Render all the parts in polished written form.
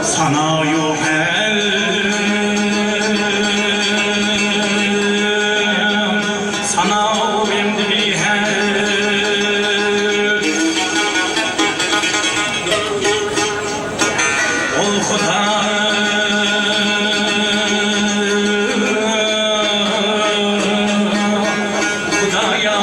Sana yok sana emri ol Xuda Xudaya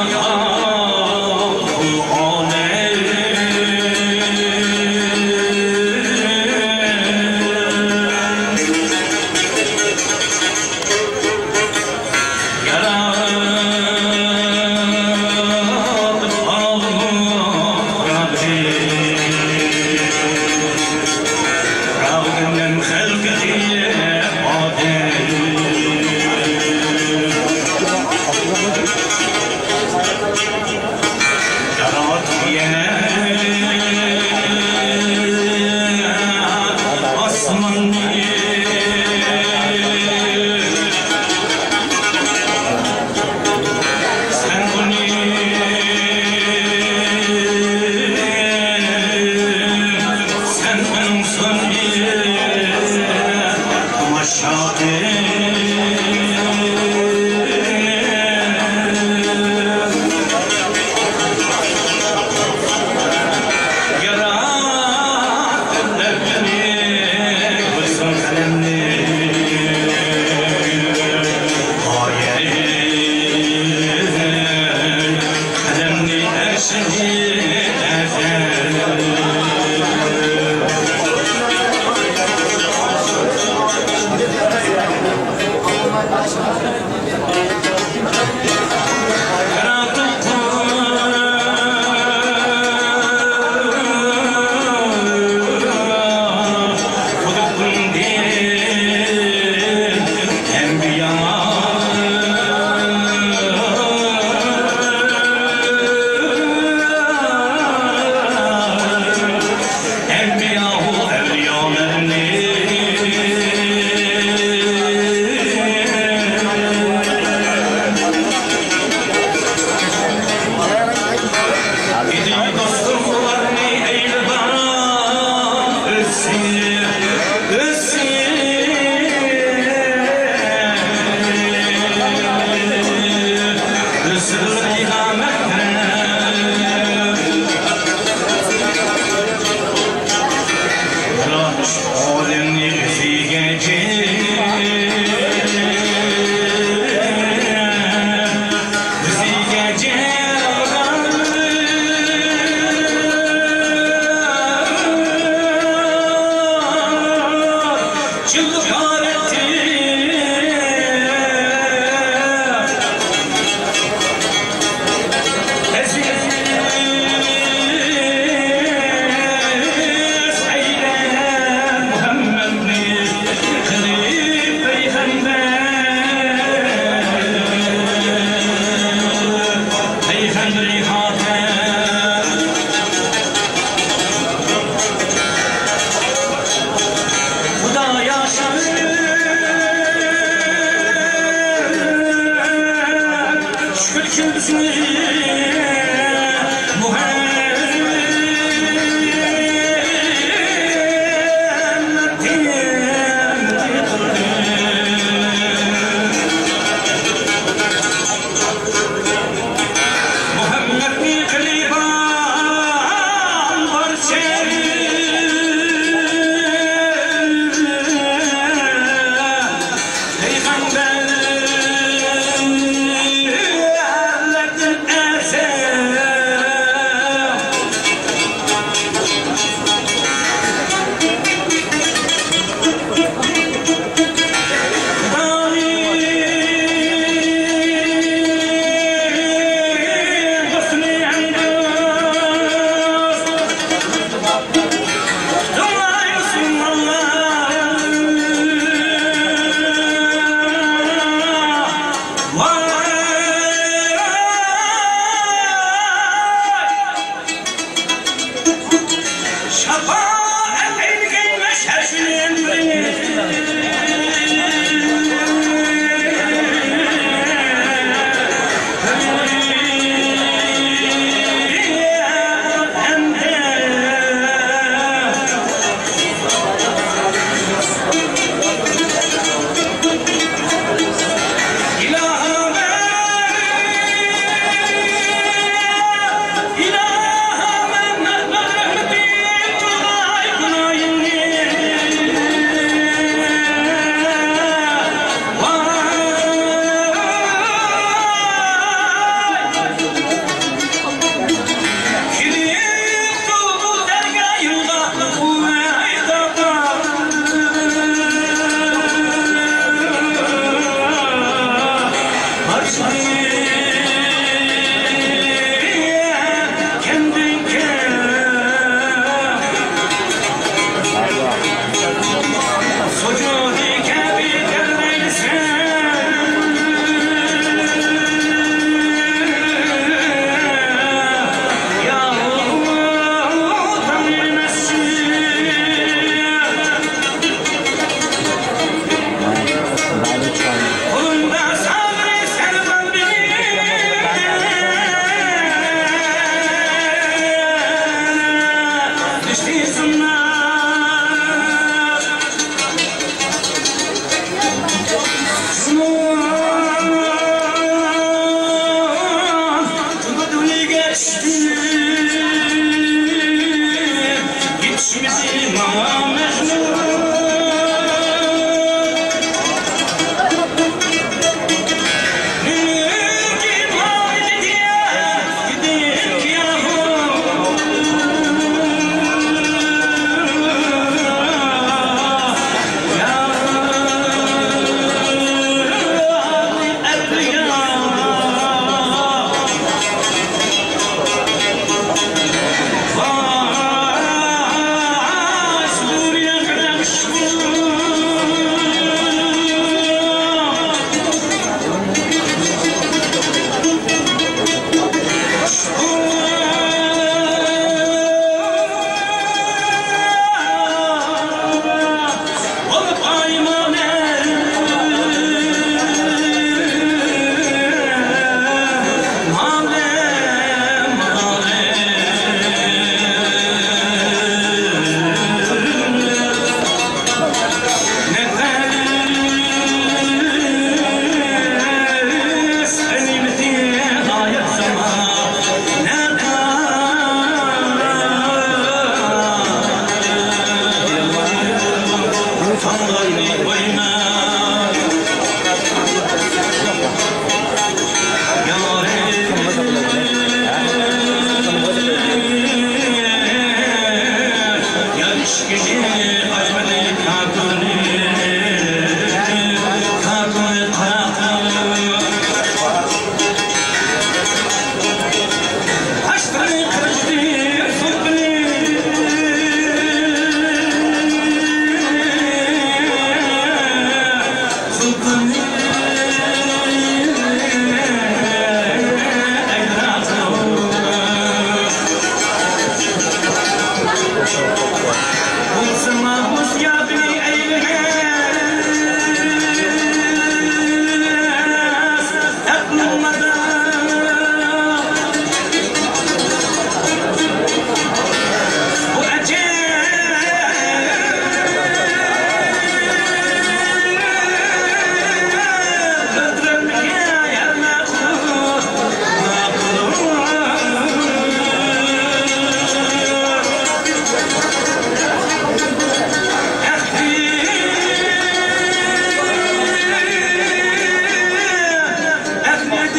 Peygamber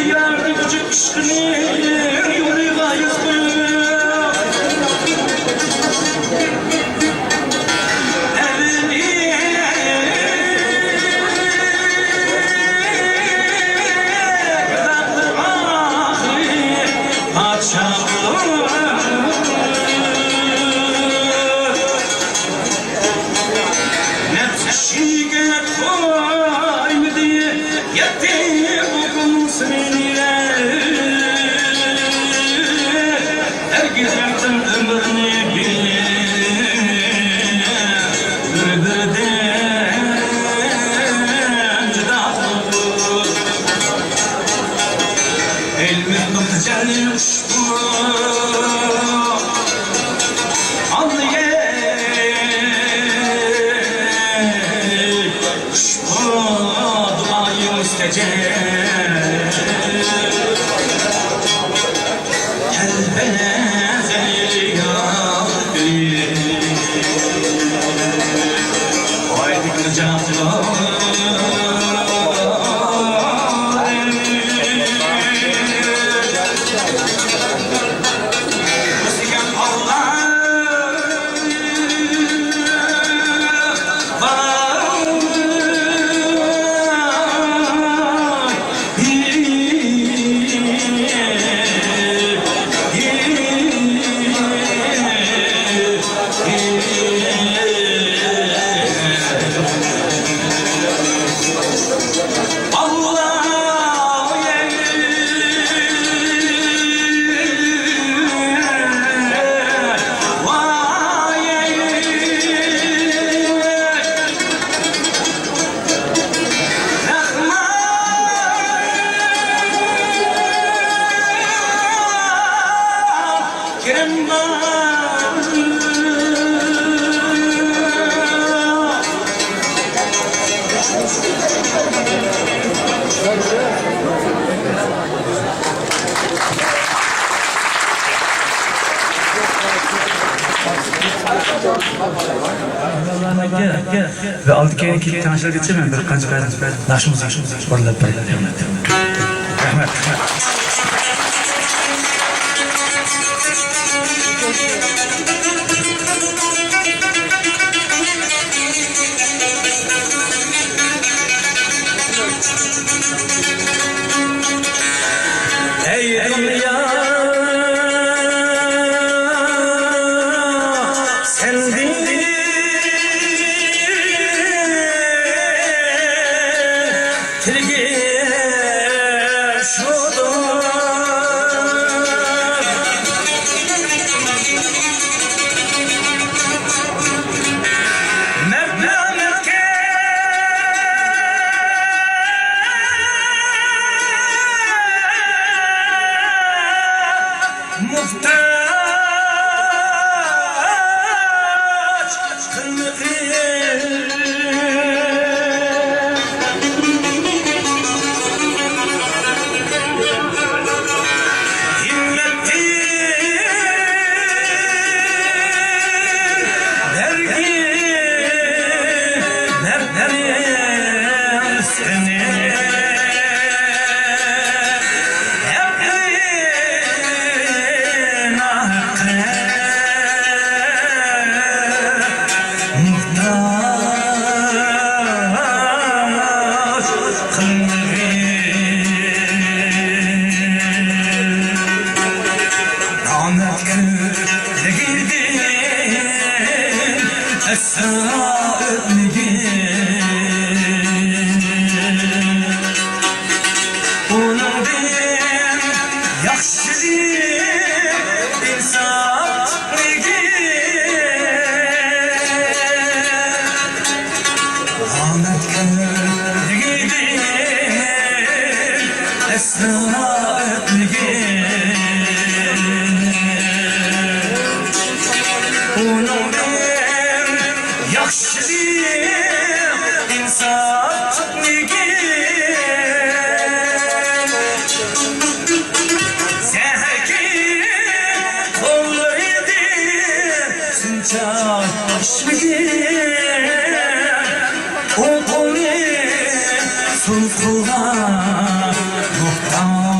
diyardı küçük kışkını yuruyla yüzgü ve aldık ki tanışlar geçemem bir kancı verdim našımız orada rahmet ey dünya sultana muhtaç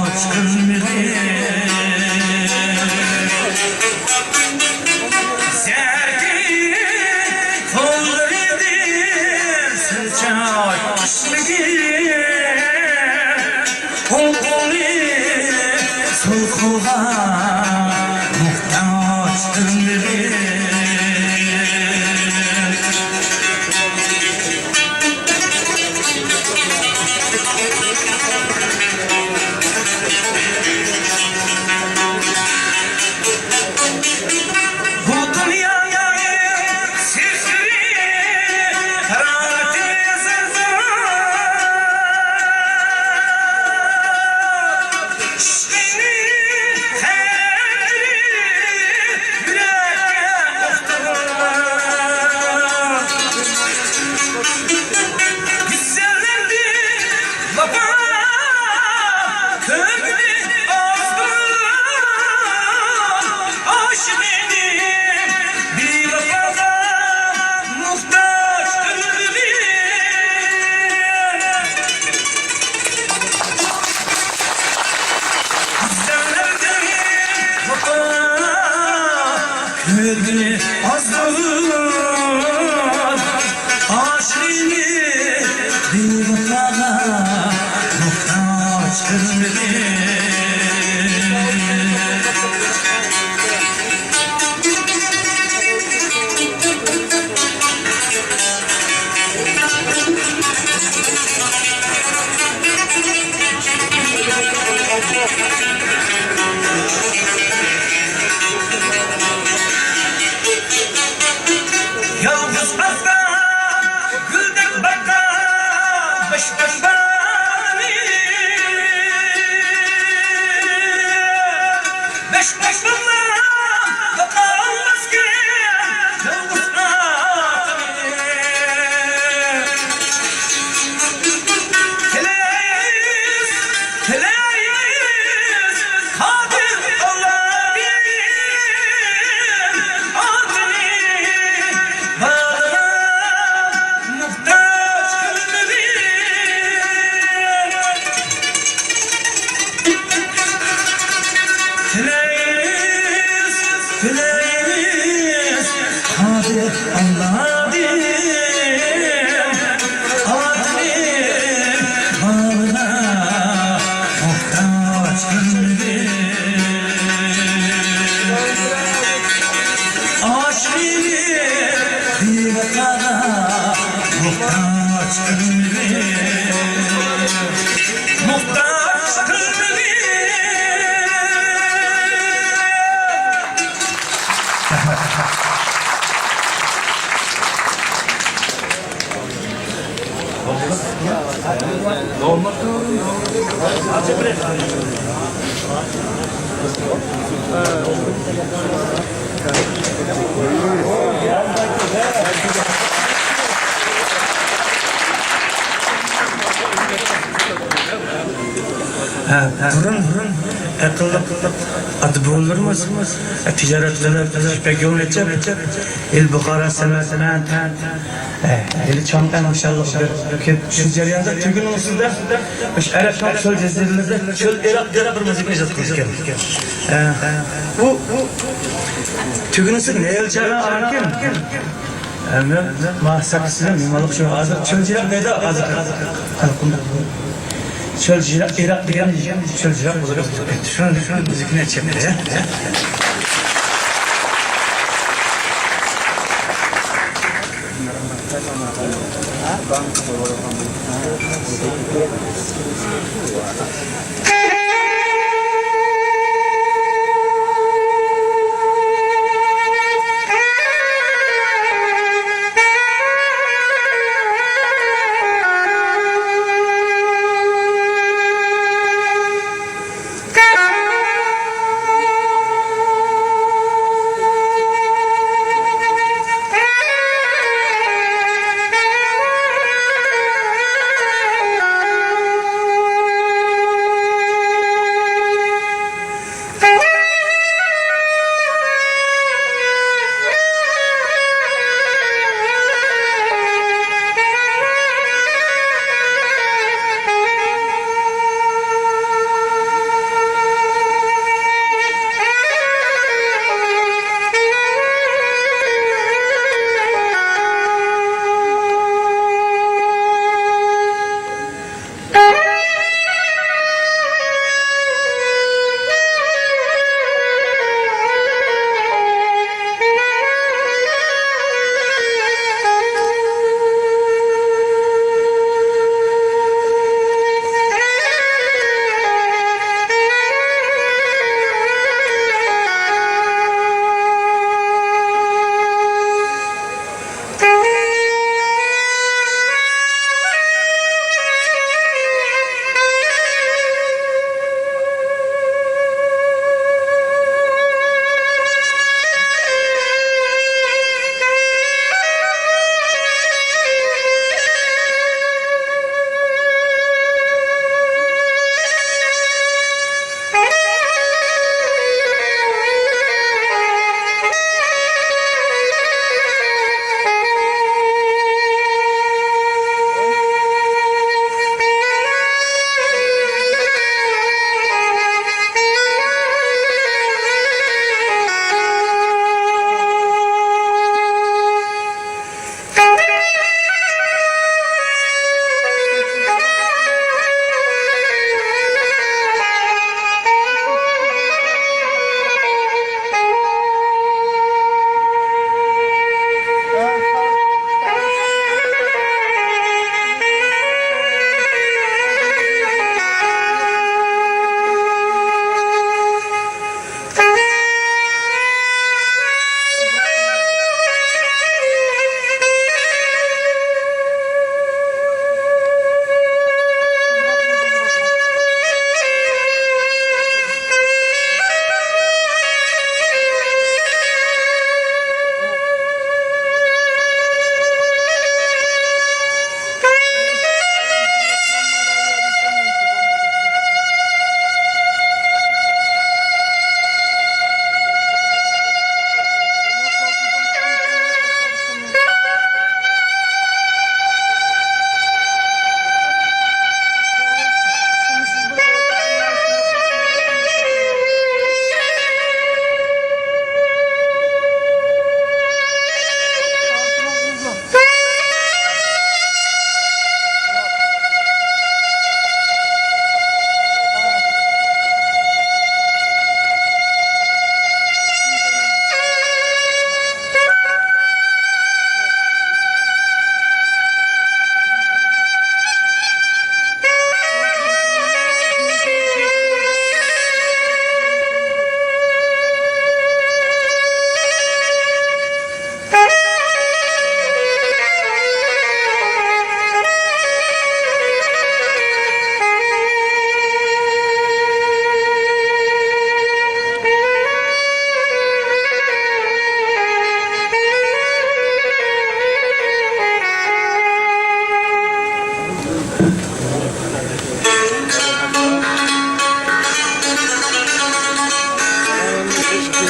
Burun akıllı adı bulunurmaz. Ticaretler pek yoğun edecek. İl Bukhara senesinden eli çamdan inşallah şu cereyanda Türk'ün ulusunda Arap Şam çöl cezirelerinde çöl Irak'ta bir müzik icad kılırken. Bu Türk'ün usulü ne ölçeğine ararken ama mahsakısıyla mimarlık şu hazır çölciler neydi hazır halkında. Çölciler Irak diyen çölciler o zaman şunun müzikini açayım ya.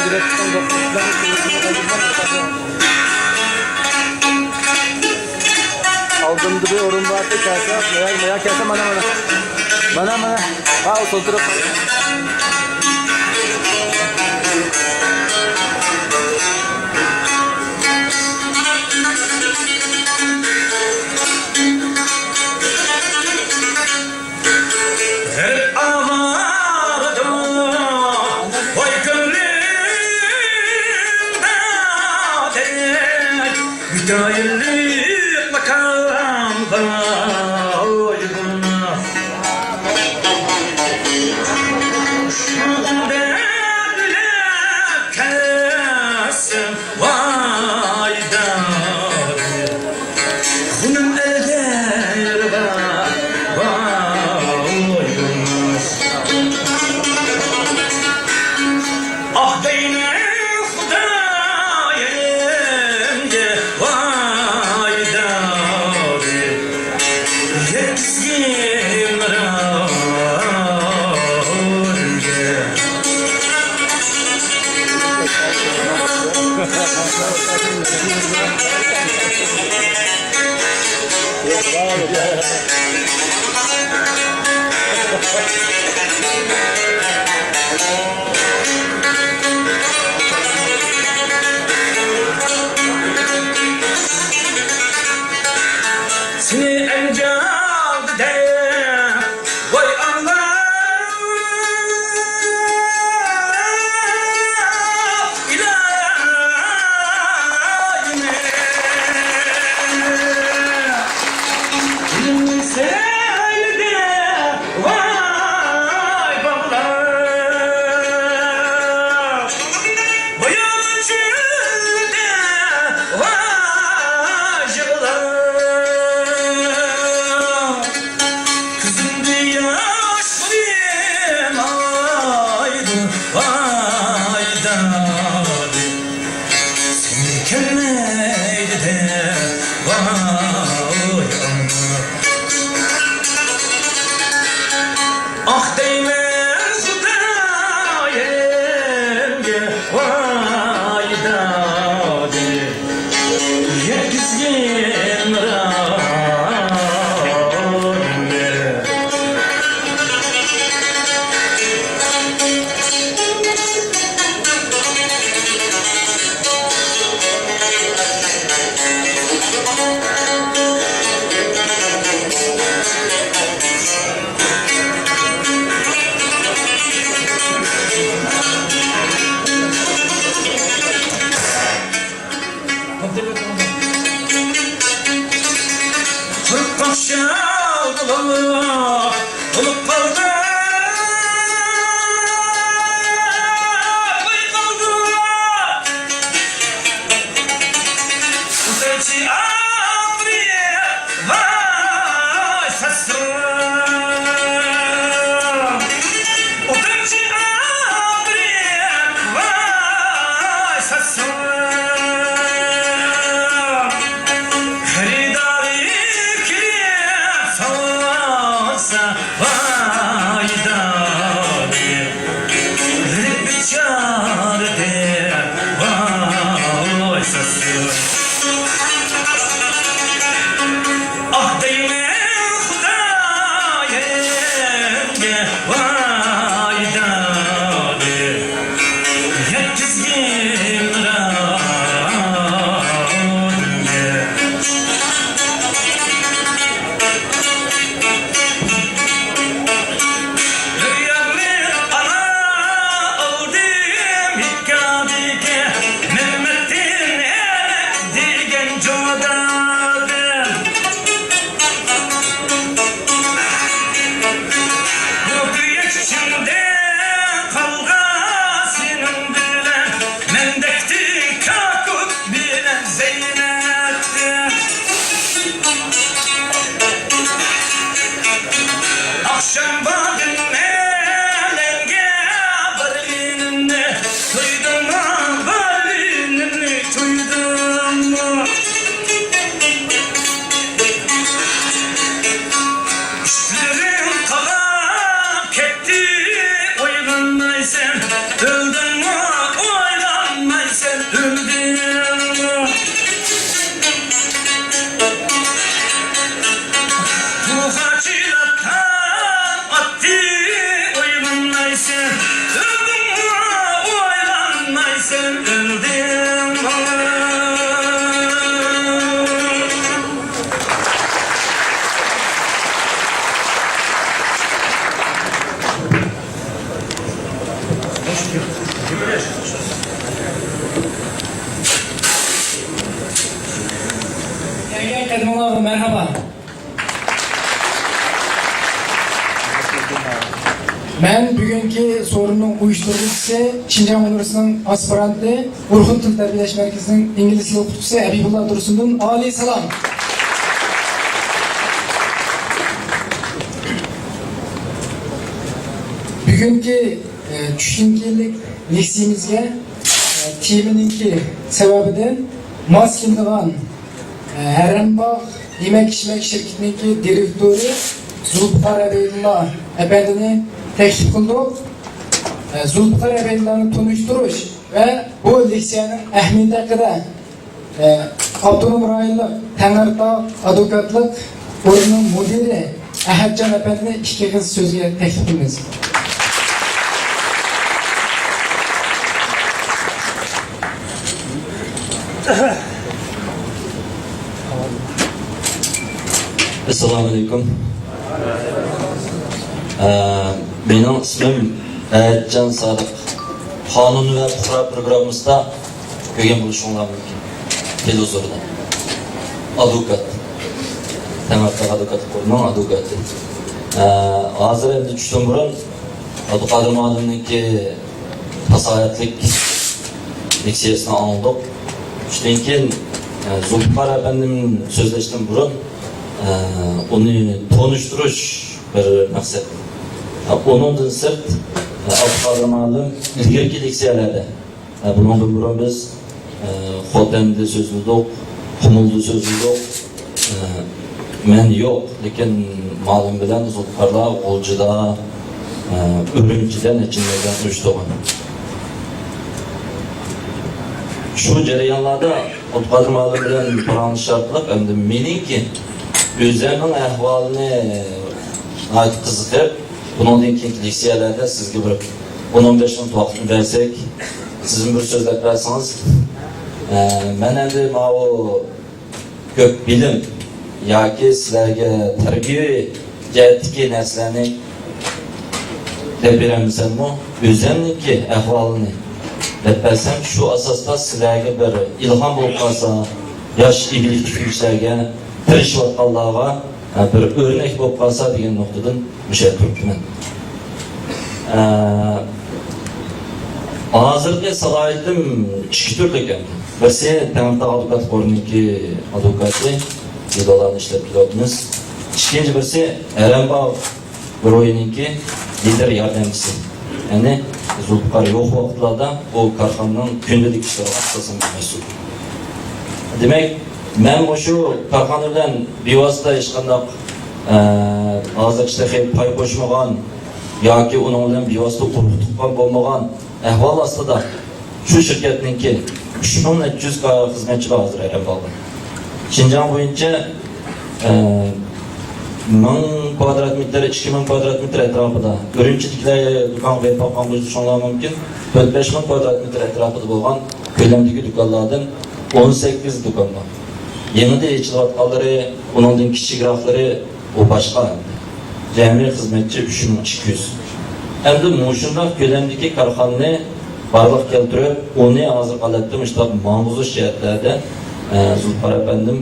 direkten dokuzdan aldım duruyor orun vardı kase meğer kase bana ha o sol taraf Her avarda oy gönlümde müteahhirlik makamda oydum. Şu derle kesem vayda hunum elde ah deyne Xudayenge vay davi yetsin râge seni encal de vay Allah ilahine dilim seyde vay bağlar boyacıda vay jığlar kızımdı yaşlıyım aydı vay davi seni kelmeydi de vay ah deyme Xudayenge vay davi yetkin râge Kırk şavdalı olup kaldı kaldı Uzaçı abriye vay sasram Uzaçı abriye vay sasram Haridari kiriyem salsa vay davi Rip biçare vay sasram ah deyme Xudayenge vay davi yetkin râge Rüyamın ana oldum hikâdike Mehmet'in digen codadım Bu büyük içinde kavgasının bilen Mendekti kakut bilen Zeynep'ti Akşam bakın melenge barınını Duydum mu barınını duydum mu İşlerim kalan ketti uygundaysam Öldüm mü oyla sen öldün oylanmaysan öldüm Kadın oğlum merhaba. Ben bugünkü sorunun uyuşturucusu Şinjan Üniversitesi'nin aspiranti Urhut Til Terbiyeleş Merkezi'nin İngiliz Dil Okutkusu Ebibullah Dursun'un Ali Salam. Bugünkü düşüncelik lisemizge timininki sebebinden Maskindağan Herrenbağ Yemek İşmek Şirketi'ninki direktörü Zulfikar Ebeydullah Efendi'ni teklif kıldık. Zulfikar Ebeydullah'ını tanıştırış ve bu lisenin ehmiyetine Abdunum Rayonluk Tenardağ Advokatlık Bölümünün müdiri Ahadcan Efendi'ni iki kez sözge teklif kılınız. Assalamu alaikum. Benim ismim Can Sadık. Kanun ve Hukuk programımızda kögen buluşumlar mümkün. Televizorda. Avukat. Temakta avukat kurulunun avukatı. Hazır evde düştüm burun. Abdülkadir Muallim'deki tasayatlık leksiyasını aldık. İşte Zulfikar Efendi'nin sözleştim burun. Onu tanıştırış bir maksat. Onundan sırt Abdülkadir Muallim ilgili leksiyalerde. Bunun burun biz Xotem'de sözlüdük, Kumul'da sözlüdük. Men yok, lekin Muallim bilen Zulfikar'la Olcu'da, Ürümçi'den içinlerden uyuştuğum. Şu cereyanlarda Abdülkadir Muallim bilen Kur'an şartlık, hem de meninki özlerinin ahvalini ait kızıkıp, bunun keyinki leksiyalerde sizge bir 10-15 minut vaktini versek, sizin bir sözler verseniz, men endi o köp bilim yoki sizlarga tarbiya jihatdagi narsalarni deb beramisanmi, o'zimniki ahvolini deb bersam, shu asosda sizlarga bir ilhom bo'lib qolsa, yosh ig'lik fikirchilarga tirishayotganlarga bir o'rnak bo'lib qolsa degan nuqtadan o'sha turibman. Hozirgi salohiyatim ikki turli ekan. Birisi Temakta advokat qo'riniki advokati, yillarni ishlab kelyapmiz. Ikkinchi birisi Herrenbağ guruhiniki lider yordamchisi. Ya'ni Zulfikar yo'q vaqtlarda bu korxonaning kundalik ishlari asosida mas'ul. Demak, men shu korxona bilan bevosita hech qanday hozircha pay qo'shmagan yoki uning bilan bevosita urug'liq bo'lmagan ahvol ostida shu shirkatningki 3400 xizmatchilar hozir Herrenbağ'da. Şinjan bo'yicha 1000 kvadrat metr, 2000 kvadrat metr etrafida Ürümchiliklar do'kon qo'yib qo'ygan bo'lishinglar mumkin. 4-5 ming kvadrat metr etrafida bo'lgan ko'lamdagi do'konlardan 18 do'kon bor. Yanada yechilayotganlari, uningdan kichikroqlari u boshqa. Jami xizmatchi 3200. Endi mushundaq ko'lamdagi korxonani barliq keltirib, uni hozir qalatda mushtaq ma'muriy jihatlarda Zulfikar Efendim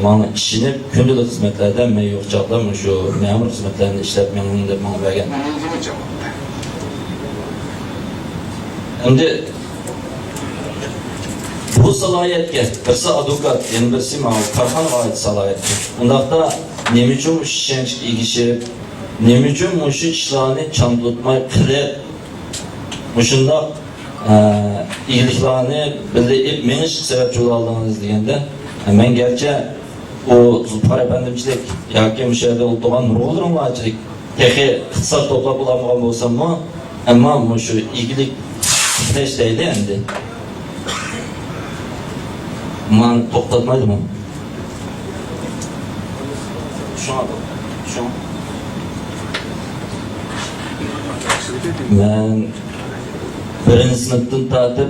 bana işini gündelik hizmetlerden men yo'q chaqda shu ma'mur xizmatlarini ishlab men deb menga bergan. Endi bu salohiyatga birisi advokat, yana birisi korxona oid salohiyat. Undaqda nima uchun ishonchga egishib, nima uchun shu ishlarni chandlatmay qilib, shundoq iyiliklarni bilib menish sababchi bo'ldingiz deganda, men gerçi o Zulfikar Efendimcilik yoki müşahede olduğun nurg'uldirmachilik texi iqtisod to'plab olamagan bo'lsam-mu, ammo shu iyilik ishlaydi endi. Men to'xtatmayman. Şu Ben birinci sınıftan tatip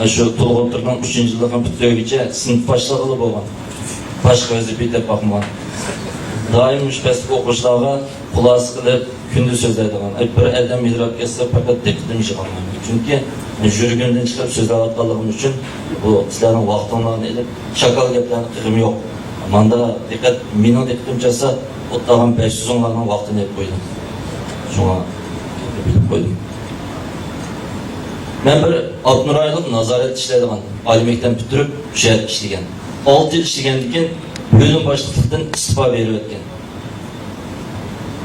şu Tulg'o'tirdan 3. yıllıqın bütügeçe sınıf başlığı bo'lgan. Başqa vazifa deb bakmagan. Doim müşbeslik o'quvchilarga xulosa qilib kunduz so'zlaydigan. Bir adam mihrab kelsa faqat diqqatim yig'olmaydi. Chunki yurgandan chiqib so'zlayotganligim uchun bu sizlarning vaqtinglarni ilib shakal gaplarni qilgim yo'q. Manda diqqat mening diqqatim chasa o'tlagan 500 so'mlarning vaqtini yeb qo'ydim. Shuna bilib qo'ydim. Ben bir 60 aylık nazaret işlediğim Ali Mekten bitirip şu yer işlegen. 6 yıl işlegendikken bölüm başlıklıktan istifa verip etken.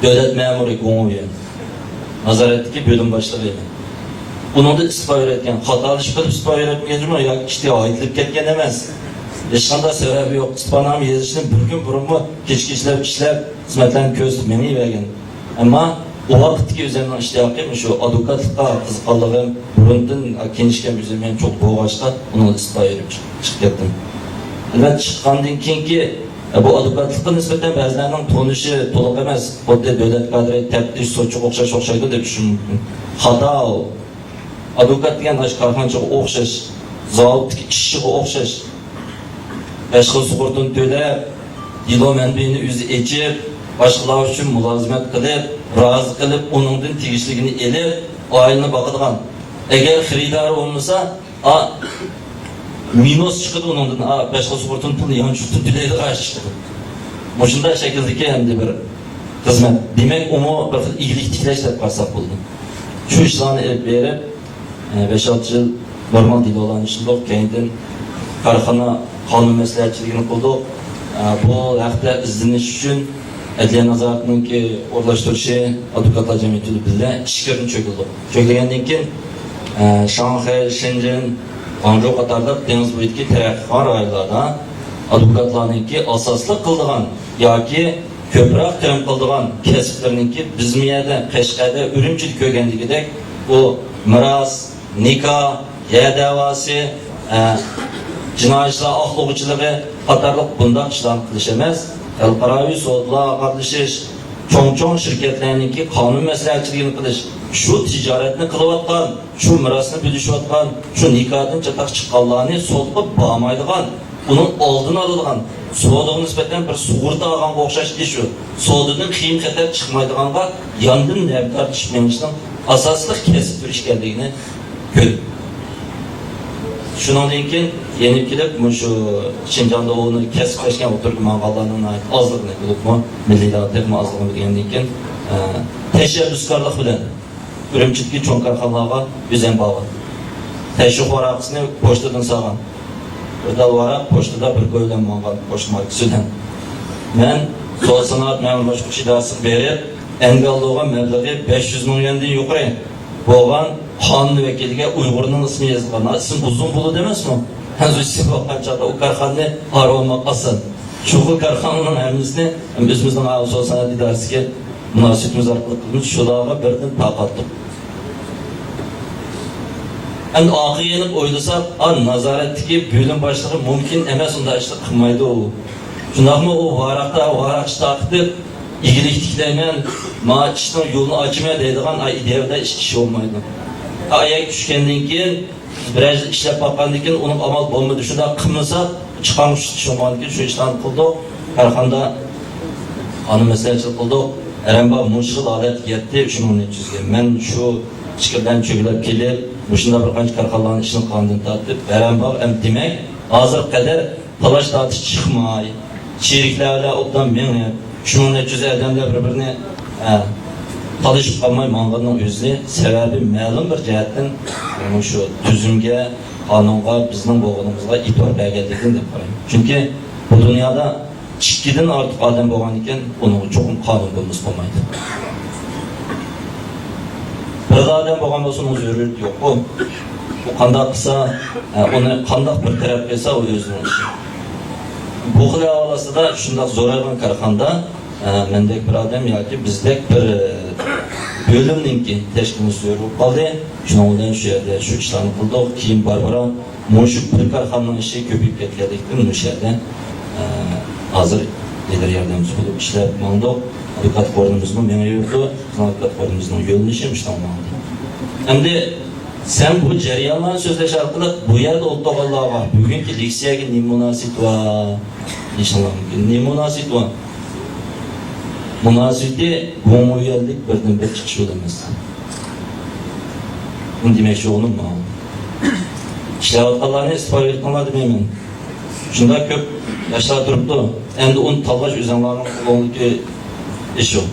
Devlet memuru konuğu yani. Nazaretteki bölüm başlığı yani. Bunun da istifa verip etken. Hatalı iş kılıp istifa verip etken mi? Ya işte aitlik ketken demez. Eşkanda sebebi yok. İstifanam yazışının bir gün burunmu keşke işler hizmetlerini közlemeyi vergen. Ama o vakitteki üzerinden iştiyakım şu advokatlıkta kızıkalığım, burundan kenişken üzerinden çok boğaçta onu istifa verip çıkıp yaptım. Ben çıkandan ki bu advokatlıkta nispeten bazılarının tonuşu toluk emez. O da devlet kadri tepkiş, soçuk, okşaydı diye düşünmüştüm. Hata o. Advokat diyen aç karhançığı okşaş, zavutdaki işçiği okşaş. Başka sigortunu töle, yilo menbeğini yüzü içip, başkalar için mülazimet kılıp, razı kılıp, onundan tegişligini elip, ayını bakıdığan. Eğer xiridarı olmasa, minus çıkıdı onundan, başka sigortunu pulunu yan çüktü, tüleydi karşı çıktı. Bu şunda şekildeki hem de bir hizmet. Demek onu bir iyilik tikleştirip karsak buldu. Şu işlerini elip verip, 5-6 yıl normal dili olan işinde kendin karxana kanun məsləhətçiligini qıldıq. Bu haqda izleniş üçün Ədliyyə Nazarətinin ki orlaşdırışı Advokatlar Cəmiyyəti ilə işkirin çöküldü. Çökülgəndən ki Şanxay, Şengen, Guangzhou qatarda deniz boyudaki tərəqqi rayonlarda advokatların ki asaslı qıldığan yoki ko'proq qiyam qildigan kasblarning ki bizim yerda Qashqarda Urumchida ko'rgandagidek bu miros, nikoh, yer da'vosi, jinoyatchilar oqlovchiligi qatorliq bunday ishlarni qilish emas, xalqaro sudlarga qatnashish, cho'ng shirkatlarningki qonun maslahatchiligini qilish, shu tijoratni qilayotgan, shu mirosni bo'lishayotgan, shu nikohdan chataq chiqqanlarni sudga bormaydigan, uning oldini oladigan, sudga nisbatan bir sug'urta olganga o'xshash ish shu. Suddan qiyin xatar chiqmaydiganga yondan navbat chiqmashning asosli kesib turish kerakligini ko'rdim. Shundan keyin yenib kelib, shu Şinjan'da onu kesibleşken oturup mağazalarının azlığını bilipmi, milliy davlatning azlığını bilgandan keyin tashabbuskorlik bilan Urumchidagi cho'ng korxonalarga o'zim borgan. Tashrif varaqasini pochtadan sog'an. O'dal varaq pochtada bir ko'ylan olgan pochta markasidan. Men Sol sanoat ma'mur boshqa idorasi berib, engalloga mablag'i 500 ming yuandan yuqori bo'lgan qonun vakiliga Uyg'urning ismi yozilgan. Ism uzun bo'ladi emasmi? Hazır ismi qanchada u korxonani qarolmoq oson. Shu korxonaning hammasini o'zimizning Sol sanoat idorasiga munosabatimiz orqali qilib shularga birdan taqatdik. Endi oxirini o'ylasak, nazoratdagi bo'lim boshlig'i mumkin emas unda ishni qilmaydi u. Shundaqmi u varaqchi taqib igilik tiklayman, ma ishning yo'lini ochmay deydigan ideyada ish olmaydi. Ayak tushgandan keyin biraz ishlab boqqandan keyin uning amal bo'lmadi. Shunda qilmasa chiqan tushmagan keyin shu ishlarni qildik. Qarxanda qonun maslahatchilik qildik. Aramba mushkil holat yetdi 3300 ga. Men shu fikirdan cho'g'ilib kelib, shunda bir qancha korxonalarning ishini qondan tortib, aramba ham demak, hozir qadar talash tortish chiqmay, sheriklarga o'tdan men 3300 odamlar bir-birini talashib qolmay mang'anning o'zi sababi ma'lum bir jihatdan shu tuzumga, qonunga, bizning bo'g'inimizga e'tibor berganligini deb qarayman. Chunki bu dunyoda ikkidan ortiq odam bo'lgan ekan, uning cho'qim qonun bo'lmasa bo'lmaydi. Bir odam bo'lgan bo'lsa, o'z o'rnida yo'q. Bu qanday qilsa, uni qanday bir taraf qilsa, u o'zining ishi. Bu xil holatda shunday zo'raygan korxonada mendek bir odam yoki bizdek bir bo'limninki tashkilini so'rib qoldi. Shuning bilan shu yerda shu ishlarni qildik. Keyin barbara mushuk bir korxonaning ishi ko'payib ketganlikdan o'sha yerda hozir neler yardımcı bulup işlep mandık. Avukat korunumuzun menüyordu, avukat korunumuzun yolunu işlemiş tamamlandı. Hem de sen bu cereyanların sözleş arkalık bu yerde otoğallığa var. Bugünkü leksiyaya ne münasip var? İnşallah ne münasip var? Münasipte gomuyellik birden bir çıkış olamaz. Bunu demek şu onun mu? İşlevatlarını istifade etmeler demeyim. Şunda köp yaşlar duruptu. Hem de onu talaş üzerlerinin kullanıldığı iş yok.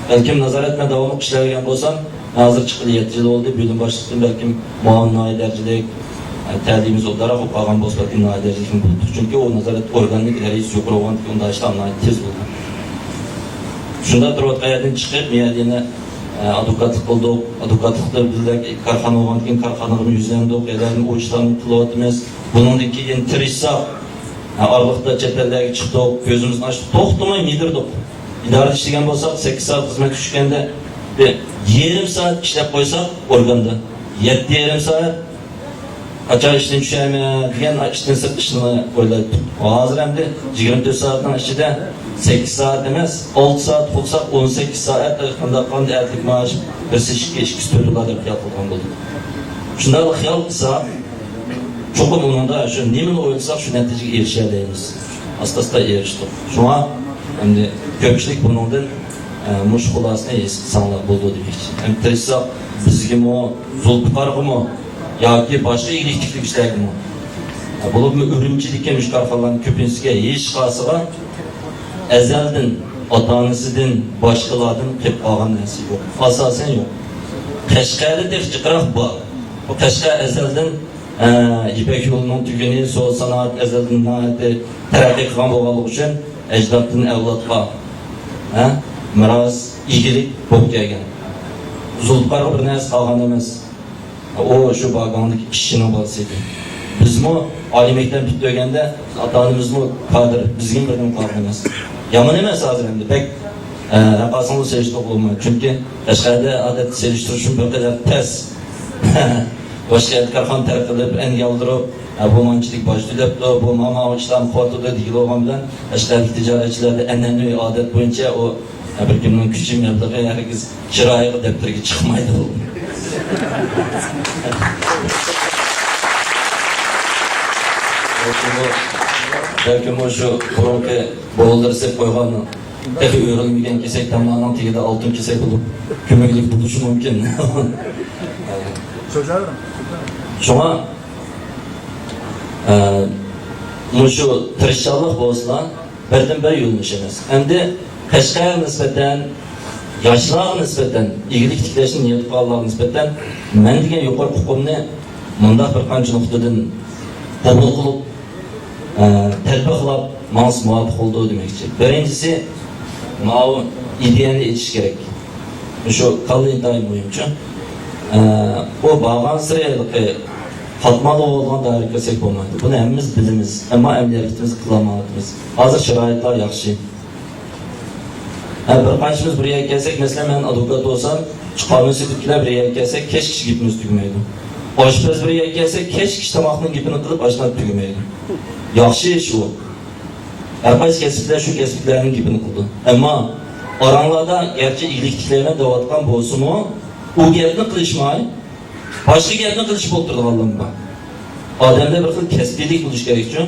Belki nazar etme devamlı işlerken olsam hazır çıkılı yetkili oldu. Bölüm başlıklı belki muavin nailercilik, tədiyimiz olarak o pagan bozbatın nailercilikini bulduk. Çünkü o nazaret organik reis yukarı olan ki onda işte anlayıp tez buldu. Şunda durup ayadın çıkıp miyadine adukatlık bulduk. Adukatlıkta bizde karxana olan ki karxanarımı yüzlendik. Ederim o işlerini kılavatımız. Bunundaki yeni tırışsak Arlıqda çetellerge çıktık, gözümüzün açtık, toxtumay midirdik. İdare işlegen bolsak 8 saat hizmet düşkende ve yarım saat işlep koysak organda. 7,5 saat kaça işten düşerme diyen işten sırt işini koyladık. O hazır hem de 24 saatten içinde 8 saat demez, 6 saat koysak 18 saat kandı erkek maaş bir seçki eşkisi törüladır yapılgan bulduk. Şunlarla xiyal kısa çok umumunda şu nemin oylasak şu neticeye erişebiliriz. Asta eriştik. Şu an şimdi köpçülük bunundan muş xulasını sanlar buldu demekçi. Hem tırsak bizge mi, zulpıkargı mı, ya ki başka iyiliklik işlergi mi? Bulup mu ürümçilikке müşkarfalan köpünsüge hiç kasıga ezelden, atanısıdan, başkalardan kep ağan nesi yok. Asasen yok. Keşkali tek çıkarak bu. O keşke ezelden İpek yolunun tükeni, sol sanat, ezelden naati terakki kılan boğalık için ecdatın evlatla miras, iyilik bok gelgen. Zulpar bir neyse kalgan demez. O şu bağganlık işinin balsıydı. Biz mi alimekten bittögende atanımız mı kadir, bizgin birden kalmamız. Yaman emez hazır hem de pek rakasını seviştik olmuyor. Çünkü Keşkay'da adet seviştirişim bir kadar tez. Başka karxan terkilip, en yaldırıp, bu mançilik başlayıp, bu mama ağaçtan kuatıda dikili olan bilen, eşlerlik ticaretçilerde enlenli adet boyunca o bir günün küçüğüm yaptığı herkes kiraya deptiri çıkmaydı. Belki bu şu burunki boğulları sep koyğanı, pek öğrenmegen kesek tamamlanan tegide altın kesek bulup, kömeklik buluşu mümkün. Şuna şu tırışçalık olsa birden bir yolmuş emez. Hem de Keşkay'a nispeten, yaşlığa nispeten, iyilik tikleşin niyeti Allah'a nispeten men degen yukarı hukumni mundaq bir qancha nuqtadan qabul qilib, tatbiqlab, mans muvofiq oldu demekçi. Birincisi, bu ideyani etiş gerek. Şu kallı intayım boyunca. O bağlan sıraylıqı Fatmalı olan da harikasek olmaydı. Bunu hemimiz bilimiz. Ama emniyetimiz kılamadığımız. Hazır şiraitler yaxşı. Bir kaçımız buraya gelsek, mesela ben avukat olsam, çıkarmış sütükler buraya gelsek, keş kişi gipimiz tügümeydi. Aşpez buraya gelsek, keş kişi tamakının gipini kılıp aşına tügümeydi. Yaxşı iş o. Erkayız kesipler şu kesiplerinin gipini kıldı. Ama aranlarda gerçi iyilikliklerine devatkan bolsun o gepni qilishmay, boshqa gapni qilishib o'tirdi Allohga. Odamda bir xil kasbiylik bo'lish kerak uchun,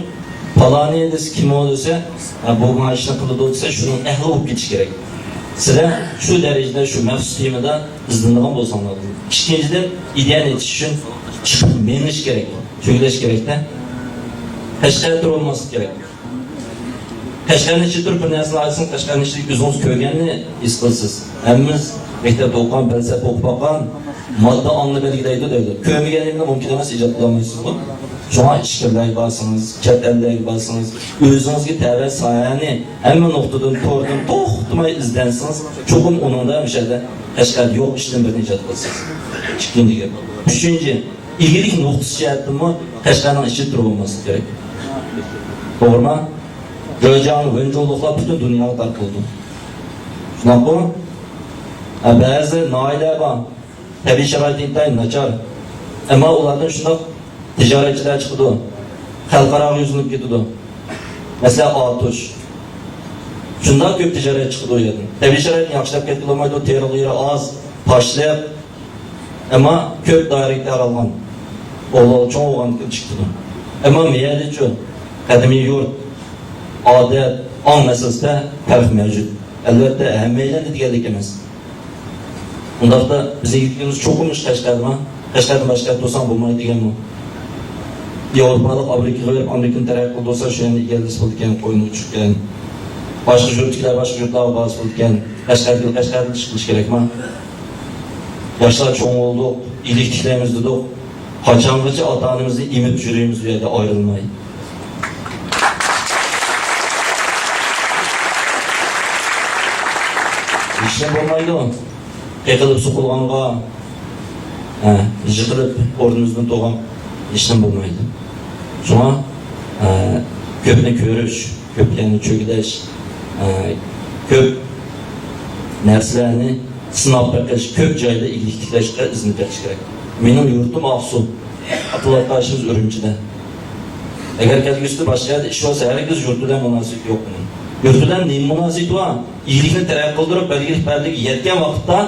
paloni desa, kim o desa, bu ishni qiladi desa, shuning ahli bo'lib ketish kerak. Sizlar shu darajada shu mavzu temada izlangan bo'lsanglar, ikkinchidan ideyani etish uchun chiqib menish kerak, so'ylash kerak-da. Tashqarida olmaslik kerak. Tashqarida chiqib bir narsani aytsin, tashqarida o'zingiz ko'rganni his qilasiz. Hammamiz mektepte okuyan, felsefe okuyan, madde anlı belgileydi dedi. Kömügenliğinde mümkün emas icad kılamayısınız bu. Şu an işkirler barsınız, çeteller barsınız, özünüzge təvə sayəni hemen noktadan, tordan, toxtumay izlensiniz. Çokum onun da bir şeyde eşkal yok işten birini icad kılsınız. İkinci gibi. Üçüncü, ilgilik noktası şəhətdir mi, Keşkanın işi durulması gerek. Doğru mu? Göreceğin öncülükler bütün dünyaya tartıldı. Şuna bu. Bazı naileler var. Tabi şeraitinde naçar. Ama onlardan şunda ticaretçiler çıktı. Halkara yüzünü gidiyordu. Mesela Atuş. Şundan köp ticaret çıktı o yerden. Tabii şarayet yaxşılap ketki olmaydı, o terörleri az, taşlayıp, ama köp dairlikte aralgan. Oğlu çoğun oğlan çıktı. Ama meyeli için, kadimi yurt, adet, an meselesinde fark mevcut. Elbette ehemmeyle de diğerlik emez. Bundan da bize gittiğimiz çok olmuş Kaşgar'da. Kaşgar'dan başka olsan bulmayı diyen bu. Avrupalık Amerika'ya verip Amerika'nın terakki olsa şu yönde geldi olurken, koyunu uçurken, başka yurtkiler, başka yurtlar bazı olurken, Kaşgar'da çıkmış gerek mi? Yaşlar çoğun oldu, iyilikçilerimiz dedik. Kaçangıcı atanımızı imip jürüyümüz üyede ayrılmayı. İşte olmaydı o. Qeqilib suqulğanğa, yıqilib ornumuzdan doğan işlem olmaydı. Şuna köpni körüş, köplerini çöküleş, köp narsalarni sınab bakış, köp joyda iliklikleşke izni berish kerak. Mening yurtim Aksu, Abdullah Ürümçide. Eğer kelgüsü başka yerde iş olsa herkes yurt bilen münasebet yok bunun. Yurt bilen neyin münasebeti var? İyilikini terakki kıldırıp belirli yetken vakitte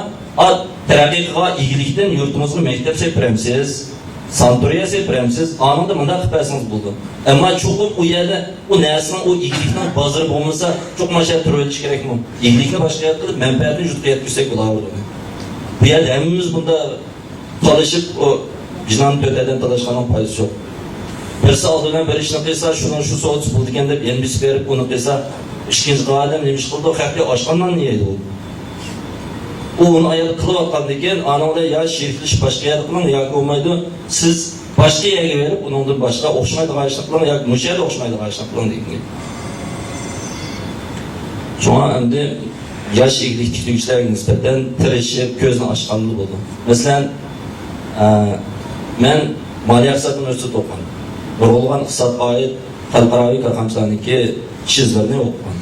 terakki kıla iyilikten yurtumuzun mektep sepremsiz, santoriya sepremsiz, anında mında kıparsınız buldu. Ama çok o yerde o nersinin o iyilikten bazırı bulunsa çok maşa tür ölçü gerek mi? İyilikini başka yerde kılıp menfaatini yurtta yetkisek olar. Bu yerde hemimiz bunda çalışıp o vicdan töteden çalışkanın payısı yok. Birisi aldığından beri işini kıysa, şunun şu soğut bulduken de yenbisi verip onu kıysa, işkinci qadem demiş kıldı, o xəqli aşqandan niyeydi o? O onun ayağı kılıp atqandayken, anamda ya şerifliş başka yerde kılın, ya ki olmaydı, siz başka yere verip, onun başka oxşmaydı qayışını kılın, ya ki müşahede oxşmaydı qayışını kılın deyip. Şuna şimdi yaş iyilik tükürüşlerine nispeten tirişip, gözünü aşqanlı buldu. Mesela, ben Maliye Aksat'ın ölçüsü topladım. Burulgan iqtisad ait xalqaraviy karxanchilarniki ishizlarni o'qiman.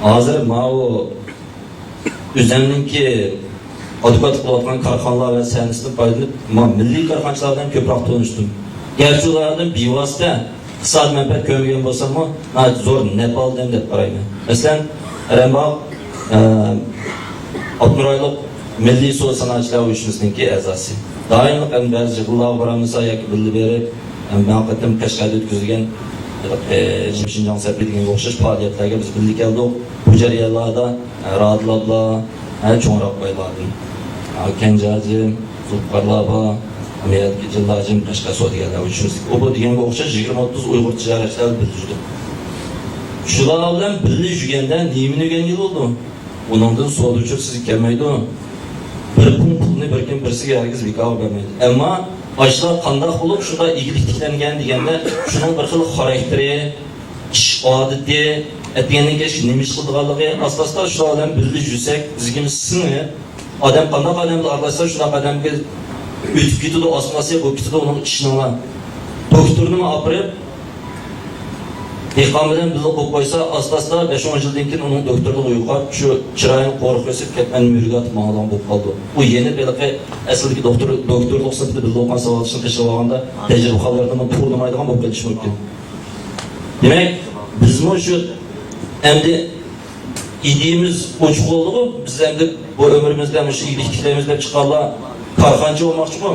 Hozir mana o'zimniki advokat qilayotgan korxonalar va sanitdan foydalanib, milliy korxonchilardan ko'proq tanishdim. Garchi ulardan bevosita iqtisod manfaat ko'rmagan bo'lsam-mu, zo'r Nepaldan deb qarayman. Masalan, Rambaq Abdurayliq Milliy Suv Sanoatchilar uyushmasininki a'zosi. Doim ba'zi yig'inlarga boramiz yoki bilib berib ben hakikaten Kaşgar'da ötküzülgen Şinjan Serpildiğine okşaş faaliyetlerge biz birlik geldik. Bu jariyarlarda rahatladılar, çoğunrak baylardım. Kencarcım, Zulkarlaba, Ameliyat Gecillacım, Kaşgar Sodiyeler uçmuştuk. O bu diyenge okşaş 20-30 Uygur ticaretçiler bildirdi. Şular bilen birlik jügenden neyimini ögen yıl oldu. Onundan soğudu uçur sizi kelmeydi o. Bir pulunu birken birisi herkes bir kahve vermeydi. Ama Aşılar qandaq bo'lib, shunda iyiliklangan deganda, shuning bir xil xarakteri, ish odati, aytgandan keyin nima ish qilganligi asosida shular bilan birga yursak, bizga sinib, odam qandaq odamni aralashsa, shunaqa odamga o'tib ketadi, osmasiga bo'lib ketadi, uning ishini doktorni olib dehqon bilan birga qo'yib qo'ysa, asosida 5-10 yildan keyin uning doktorligi yo'qolib, shu chiroyini qo'rib qo'ysa, ketgan murgat ma'lum bo'lib qoldi. U yeni belki aslidagi doktorlik sirtida birga o'qigan savolishni qilib olganda tajriba xabarlardan to'g'rimaydigan bo'lib ketishi mumkin. Demak, bizmi shu endi ideyimiz ochiq bo'ldi-ku, biz endi bu ömrümüzde shu iyiliklarimiz deb chiqqanlar korxonchi bo'lmoqchi-ku,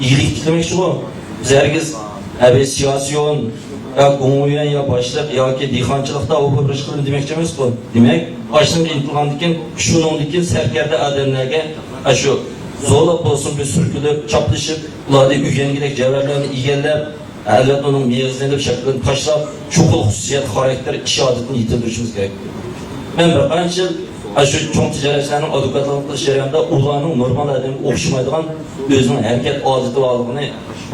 iyilik tilamoqchi-ku. Biz herkes siyosiyon ya umumiyen ya başlık ya ki dehqonchilikda o'qib bir ish qilin demoqchi emas-ku. Demak, ochlikka intilgandan shuningdek sarkarda odamlarga shu zo'lab bo'lsin bir surkilib, choplashib, ularni uyangidek javarlarni egallab, albatta uning miyasini shaklini tashlab, shu xil xususiyat, xarakter, ish odatini yetildirishimiz kerak. Men bir qancha shu cho'ng tijoratchilarning advokatlik qilish jarayonida ularning normal odamga o'xshamaydigan o'zining harakat odati borligini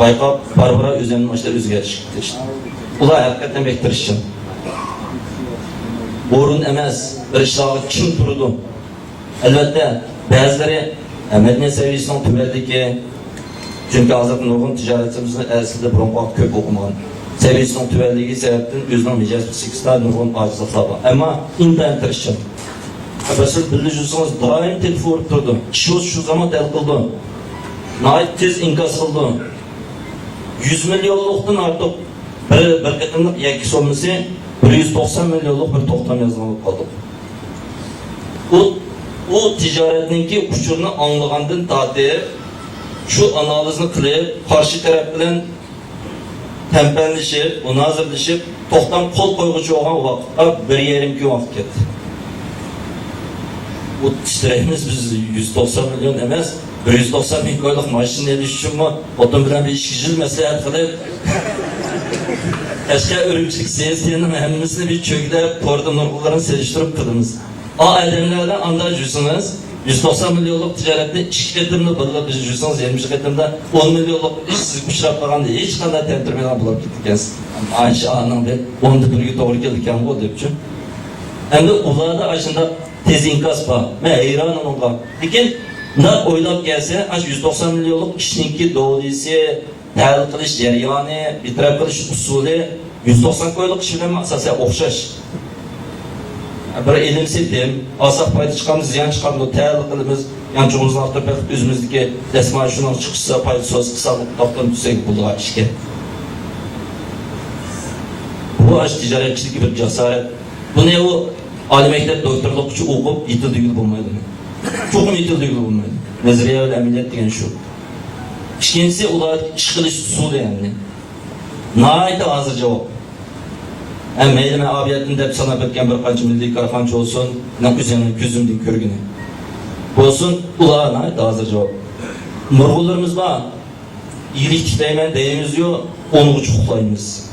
bayqab, barbara o'zini mashlar o'zgartirishdi. Ular hakikaten bektirişsin. Borun emas, bir işlahı kim durdu? Elbette bazıları medeniyet seviyesinin tüberdeki, çünkü hazırda nurgun ticaretimizin aslında bronqat köp okuman. Seviyesinin tüberdeki sebepten özünün mecaz psikisler nurgun acizatlar var. Ama intayin tırışın. Siz bildiğiniz daim telefon vurup durdu. Şu zaman tel kıldı. Nait tez inkas kıldı. 100 milyonluktan artık bir qatımlıq yakki so'misi 190 milyonluq bir to'xtam yozgan bo'lib qoldi. O ticaretninki uçurunu anlagandın tadı, şu analizini kılıp, karşı taraf bilen tempellişip, münazirleşip, tohtan kol koygucu olan vakitte 1,5 vakit gitti. Bu işlerimiz biz 190 milyon emez, 190 bin koyduk maaşın ne düşüşüm var, otom bilen bir işkicil mesleğe kılıp, eşke örümcük siyasiyenin mühendisini bir çökde porda nurgulların seliştirip kılımız. O edemlerden andacıyorsunuz, 190 milyonluk ticarette iş getirimde bulup biz cüzsanız 20 getirimde 10 milyonluk iş siz kuşraklagan diye hiç kadar tentirmeden bulup gittikeniz. Ayşe Ağa'nın bir 10'da birge doğru geldikken bu deyip için. Hem de ularda aşında tez inkaz var. Ben heyranım onunla. Lakin ne oylap gelse 190 milyonluk işinki doğruysa təhlil qilish jarayoni, bitirib qilish usuli 190 ko'yluk ish bilan asosiy o'xshash. Bir ilm setim, asaq payda chiqamiz, ziyon chiqamiz, təhlil qilamiz, yanchig'imizni orttirib o'zimizniki dasmal shuni chiqsa payda so'z qilsak, topdan tutsak bo'lgan ishga. Bu ish tijoratchilik bir jasorat. Buni u oliy maktab doktorlik uchun o'qib yetildiği bo'lmaydi. Cho'qim yetildiği bo'lmaydi. Nazariya va amaliyot degan shu. İkincisi ular iş kılış usulü yani. Nâite hazır cevap. Hem meylime abiyetin de sana betken bir kaç milli karafançı olsun, ne üzerine gözümdün körgünü. Olsun ular nâite hazır cevap. Nurgullarımız var. İyilik titeymen deyimiz yok, onu uçuklayımız.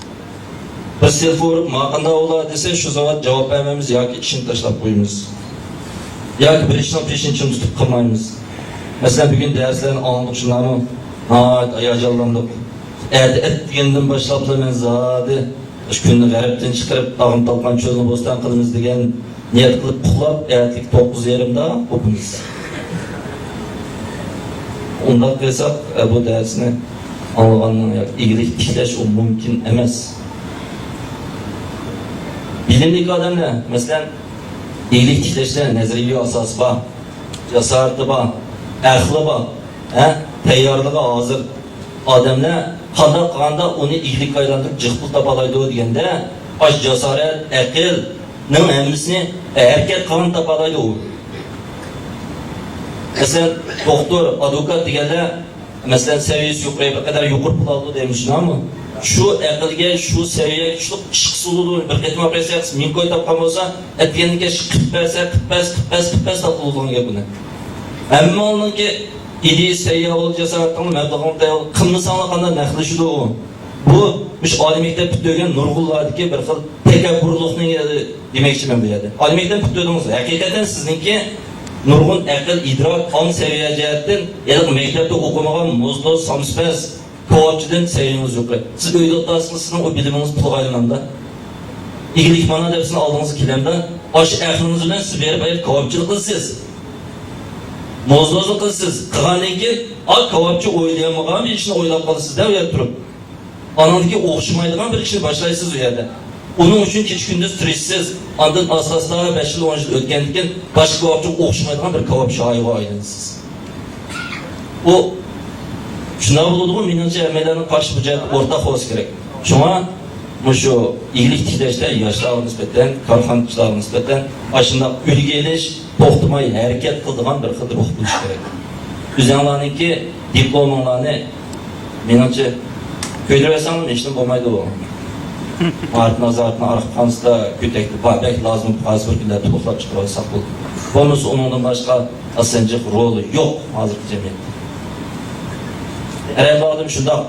Biz selfie vurup makanda ola dese şu zaman cevap vermemiz ya ki işini taşlap koyumuz. Ya ki bir işin peşin için tutup kılmayımız. Mesela bugün derslerin anladık şunları. Ayacalandık. Et degenden başlap da men zadi iş günni g'aribdan chiqarib dağın talpan cho'lni bo'ston qilamiz degan niyat qilib puxlab ertlik 9:30da o'qimiz. Undan qilsak bu darsni anlagandan iyilik ishlash mumkin emas. Bilimli odamlar masalan iyilik ishlashda nazariy asos bor, jasarati bor, ahli bor, tayyorligi hozir. Odamlar qanday qilganda uni iyilik aylantirib jiqpul topalaydi deganda, osh jasorat, aqlning hammasini harakat qilib topalaydi u. Masalan, doktor, advokat deganlar masalan saviyasi yuqori bir qadar yuqori pul oldi deymizmi? Shu aqlga, shu saviyaga kuchli ish qiladi. Bir qatma operatsiya ming ko'y topgan bo'lsa, aytganiga 45 topilgan gapini. Ammo uniki İdi seyyah ol cesaretini meblağını da kılmısanla kandan naklaşıdı o. Bu bir Ali Mektep bütügen Nurgullardaki bir xil tekabburluqning demek için ben biladi. Ali Mektep bütüdünüz. Hakikaten sizinki nurgul aql, idrak, on seviye jihatdan yani mektepte okumagan muzlu, samspes, kovapçıdan seviyeniz yok. Siz öyle otasınız, sizin o biliminiz pulga aylananda. İyilik mana depsini aldığınız kilemden aş aqlınız bilen siz verip ayıp kovapçılık kılsınız. Mozlozluk kılsız, kıgandan ki, kavapçı oylayamagan bir işini oylap kalırsız da uyarıp durup. Anandaki okşumaydıgan bir işini başlayısız uyardı. Onun için hiç gündüz turistsiz, andın asaslara 5 yıl 10 yıl ötkendikken, başka kavapçı okşumaydıgan bir kavapçı ayığa aylanısız. O, şuna bulduğum minimce emellerinin karşı bucak ortak olması gerek. Şuna, şu iyilik tileşte yaşlarına nispeten, karxançılarına nispeten, aşında ülgeliş, toxtumay hareket kıldığan bir xil ruh buluş gerek. Üzerlerindeki diplomalarını menimce köydürəsəm işin olmaydı o. Martın azartını arıqqanızda kütekli, babək lazım bazı bir günlər toxlap çıxırırsak bu. Bonus onundan başka asancıq rolü yok hazırki cemiyette. Herhalde adım şunda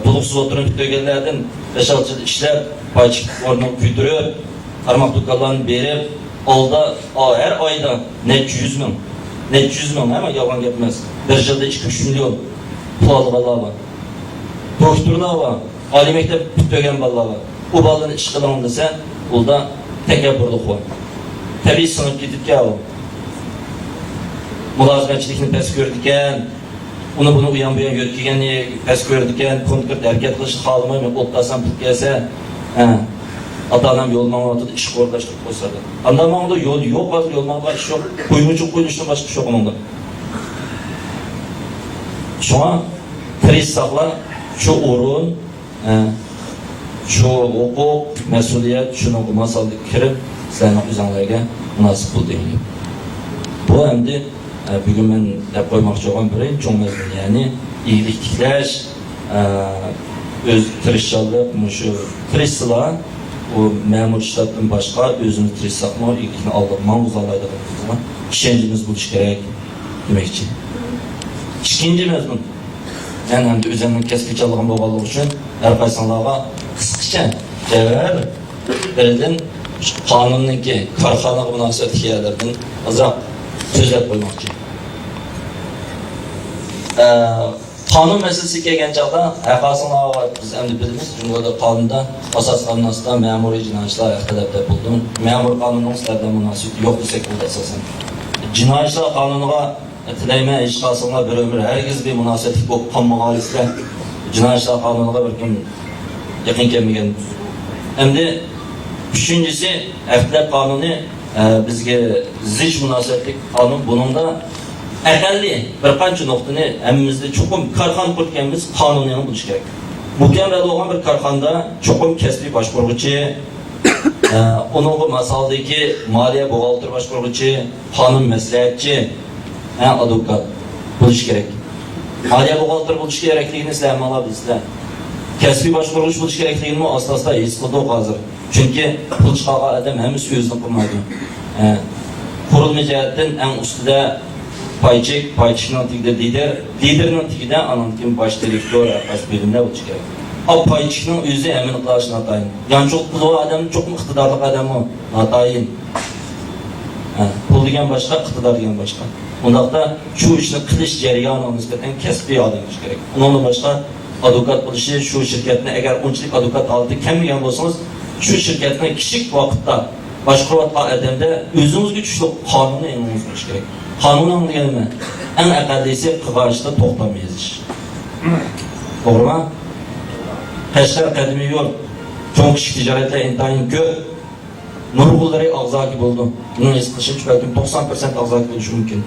tuluksuz oturup dögenlerden 5-6 yıl işler, payçık ornu küydürüyor, karmak dükkanlarını verip, alda her ayda net 100 min ama yalan gitmez. Bir yılda 2-3 milyon pulalı balığa var. Doktorlar var, Ali Mektep dögen balığa var. O balığını iş kılamında sen, orada tekabburluk var. Tabii sınıf gidip ya o. Mülazmetçilikini pes gördükken, onu bunu uyan buyan yötkegen, pes gördükken, konkret hareket kılışını halımayım, otlasam put gelse, ata-anam yolmağına atıda iş kordaştırıp koysadı. Anlamağında yol yok, bazı yolmağında iş yok, kuyumucuk koyuluştan başka iş yok onunla. Şuna, kriz sakla, şu urun, şu hukuk, mesuliyet, şunu masalda kirip, senin üzerlerine münasip bo'ldi degan. Bu endi bugun men deb qo'ymoqchi bo'lgan birinchi cho'ng mazmun, ya'ni iyilik tiklash, o'z tirishchilik, shu tirishchilar o memur ishlatdan boshqa o'zimiz tirishsaqmi, iyilikni olib ma'nuzlaydi degan ishonchimiz bo'lishi kerak demoqchi. Ikkinchi mazmun, men endi o'zimning kasbchiligim bo'lganligi uchun har qaysilarga qisqacha javob birdan qonunninki korxonaga munosabat hiyalaridan ozroq so'zlab qo'ymoqchi. Qonun meselesi kelgan chog'da haqiqatda biz endi bilamiz, jumlada qonunda asos qonun ostida ma'muriy jinoyatlar haqida deb bo'ldi. Ma'mur qonunining sizlarga munosabati yo'q desak bo'ladi asosan. Jinoyatlar qonuniga tilayman ish qilsanglar bir umr hargiz bir munosabatli bo'lib qolmaganingizlar jinoyatlar qonuniga bir kun yaqin kelmagan. Endi üçüncüsü Ahdlar Kanunu bizge zich munosabatli qonun. Buningda aqalli bir qancha nuqtani hammamizda cho'qim korxona qurganmiz qonuniyat bo'lish kerak. Mukammal bo'lgan bir korxonada cho'qim kasbiy boshqaruvchi, onun masaldagi moliya buxgalter boshqaruvchi, qonun maslahatchi, advokat bo'lish kerak. Moliya buxgalter bo'lish kerakligini sizlar ma'lum bizlar. Kasbiy boshqaruvchi bo'lish kerakligini asosda his qildik hozir. Chunki pul chiqargan odam hammasi o'zini qilmaydi. Qurilma jihatdan eng ustida paychikning tigida liderning tigida anonkim bosh direktor asas bilimlar bo'lishi kerak. Paychikning o'zi amin qilish natayin. Yanchoq pul odam çok iqtidorli odam o natayin. Pul degan boshqa, iqtidor degan boshqa. Undaqda shu ishni qilish jarayoni nisbatan kasbiy odam bo'lish kerak. Undan boshqa advokat bo'lishi, shu shirkatni agar unchalik advokat oldi kelmagan bo'lsangiz, shu shirkatni kichik vaqtda boshqarayotgan odamda o'zingizga tushli qonunni e'lon qilish kerak. Qonun degani eng aqallisi qilishda to'xtamaysiz. To'g'rimi? Qashqar qadimiy yo'l cho'ng kichik tijoratlar intayin ko'p. Nurg'ullari og'zaki bo'ldi. Buni his qilishim balki 90% og'zaki bo'lishi mumkin.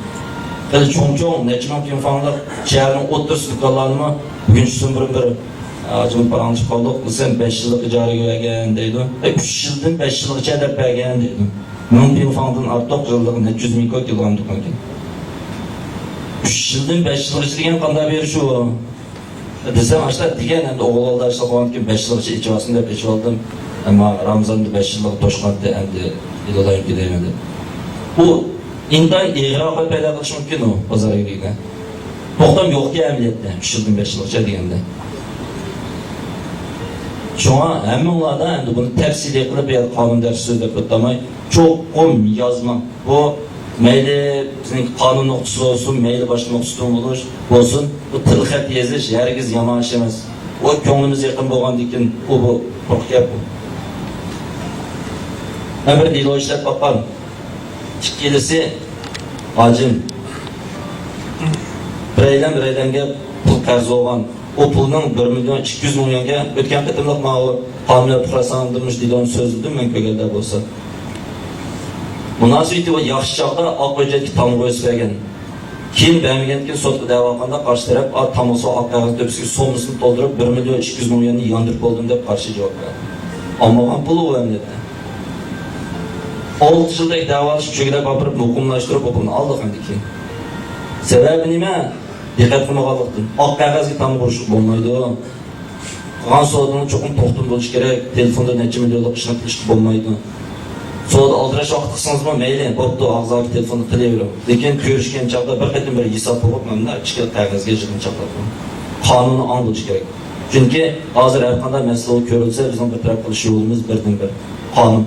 Biz cho'ng necha ming fonlar shaharning o'ttiz do'konlarini bugun bir acım parançı kaldık. Sen 5 yıllık icari vergen deydi. 3 yıldan 5 yıllık içeride vergen deydi. Bunun bir ufaktan artık yıllık 100 milyon kilogram tutarken. 3 yıldan 5 yıllık içeride kanda bir şu. Desem açlar diyen hem de oğul da falan ki 5 yıllık içerisinde 5 aldım. Ama Ramazan'da 5 yıllık toşkandı hem de idolayım gidemedi. Bu indan iğrağı payda kılış mümkün o pazara girdiğinde. Toxtam yok ki emniyette 3 yıldan 5 yıllık içerisinde. Şuna həminlarda endi bunu təfsili qilib bir qonun dərsi sözləb tutmay çoxum yazma. Bu meyli bizning qonun nuqtası olsun, meyli başqa nuqtası olsun, bu tilxat yezish hergiz yomon ish emas. O ko'nglimiz yaqin bo'lgandan bu qo'rqyap bu. Bir dilo ishlab baqqan. Ikkilisi hojim. Biraydan pul qarz olgan. O pulning 1 milyon 200 milyonga o'tgan qatimliq ma'lum qonunlar tuxrasandirmish degan so'zdim men ko'rganda bo'lsa. Munosabati va yaxshi chaqda oq hujjatga tamg'a o'smagan. Keyin bermagandan sudga da'vo qilganda qarshi taraf tamosa oq qog'oz tepsiga so'mini to'ldirib 1 milyon 200 milyonni yondirib oldim deb qarshi javob berdi. Olmagan pul u endi. 6 yildagi davolash cho'gida qopirib muqimlashtirib pulni oldik endi keyin. Sababi nima? Diqqat qilmaganlikdan. Oq qog'ozga tamg'a urishib bo'lmaydi. Qon sodini cho'qim to'xtatib bo'lish kerak. Telefonda necha millionlik ishni qilish bo'lmaydi. So'da oldirash vaqt qilsangizmi mayli, bo'pti, og'zaki telefonni qilavering. Lekin ko'rishgan chaqda bir qatim bir hisob bo'lib, mana ichki qog'ozga yig'in chaqlab. Qonunni anglish kerak. Chunki hozir har qanday masala ko'rilsa, bizning bir taraf qilish yo'limiz birdan-bir qonun.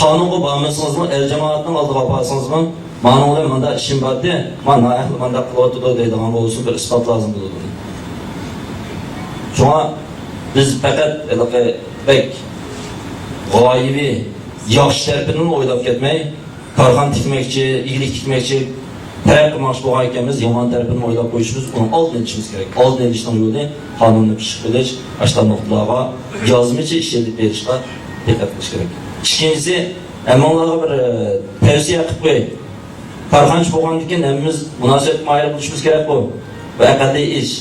Qonunga bormasangizmi, el jamoatning oldiga borsangizmi, ma'nolar menda ishim bordi, mana menda qilyapti deydigan bo'lsa bir isbot lozim bo'ladi. Shunga biz faqat bek g'oyibi yaxshi tarafini o'ylab ketmay, korxona tikmoqchi, iyilik tikmoqchi, taraf qilmoqchi bo'lgan ekanmiz, yomon tarafini o'ylab qo'yishimiz, uni oldin olishimiz kerak. Oldin olishning yo'li qonunni pishib bilish, ashta nuqtalarga yozmacha ish elib berishga diqqat qilish kerak. Ikkinchisi, amonlarga bir tavsiya qilib qo'y. Korxonchi bo'lgandan keyin hammamiz munosabat qo'yib bo'lishimiz kerak bu. Va aqalli ish.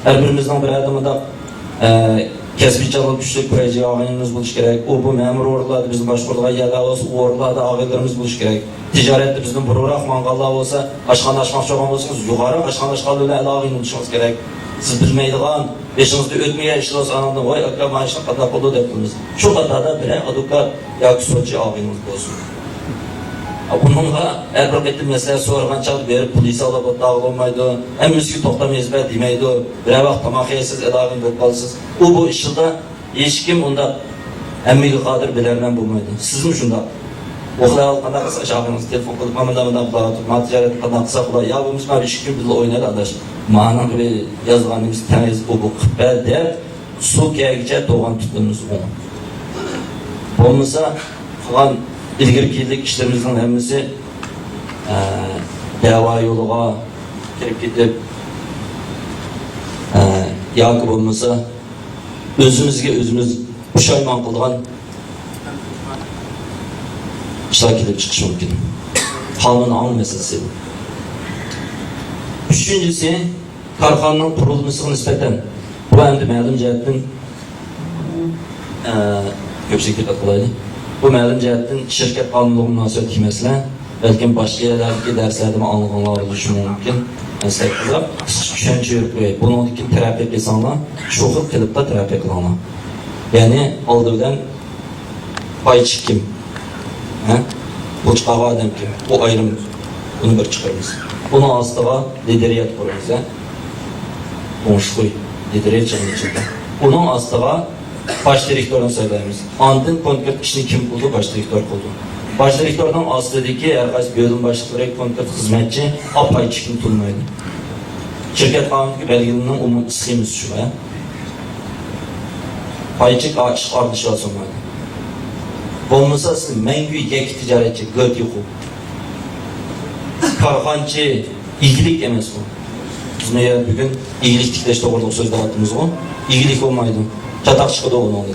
Har birimizning bir adamida Kesbiçalık güçlük kurayıcı ağabeyimiz buluş gerek. O bu memur ordularda bizim başvurduğu yerler olsa, o ordularda ağabeylerimiz buluş gerek. Ticarette bizim bururak mangallar olsa, aşkan aşmak çoğun olsanız, yukarı aşkan aşkalığıyla el ağabeyini buluşmanız gerek. Siz bilmeydiğin, beşinizde ötmeye işler olsa anında, vay akla maaşına kadar oldu deyipimiz. Şu kadar bile adukat yoki so'chi ağabeyimiz olsun. Bununla her bir ettiğim mesele sorgan çağda verip polisi alıp dağılmaydı. Hem müzik toxtamayız be demeydi. Bir vaqt tamaq yeysiz, el ağabeyini bo'lib qolasiz. Bu işinde hiç kim onda emmiga qodir bilarman bo'lmaydi. Sizmi shunda? O'qilay qanday qilsa shog'ingiz telefon qilib mana qiladi, materialni qanday qilsa qiladi. Ya bo'lmasa mana ish kun birga o'ynaydi adash. Ma'no qilib yozganimiz taniz bu qilib deb suv kegicha to'g'on tutdimiz uni. Bo'lmasa qilgan ilgirkilik işlerimizin hemmisi dava yoluga kirip gidip yoki bo'lmasa özümüzge özümüz pushaymon qilgan ishlar kelib chiqishi mumkin. Qonun ong meselesi. Üçüncüsü, korxonaning qurilmasiga nisbatan bu endi ma'lum jihatdan ko'pchilik diqqat qilaylik. Bu ma'lum jihatdan shirkat qonuniga munosabat emaslar, balkim boshqa yerlardagi darslarda olinganlar bo'lishi mumkin. Masalan, tushuncha yo'q. Buni kim terapiya qilsanglar, shu xil qilib da terapiya qilinglar. Ya'ni oldidan paychi kim? Bu chiqagan odam kim? Bu ayrim buni bir chiqaramiz. Buni ostiga lideriyat quramiz. O'shqo'y lideriyat chiqadi. Uning ostiga baş direktörünü söylerimiz. Andın konkret işini kim buldu? Baş direktör buldu. Baş direktörden astedeki herkes bölüm başlıkları konkret hizmetçi apay çıkın tutulmaydı. Şirket kanundaki belgelinin umut schemiz şu ya. Payçık açık artışı olmaydı. Olmasa siz mengü yek ticaretçi, göt yoku. Karhancı, ilgilik emez bu. Biz ne bugün iyilik tikleşti orada sözde attığımız o. İyilik olmaydı. Çatak çıkıdı onun oldu.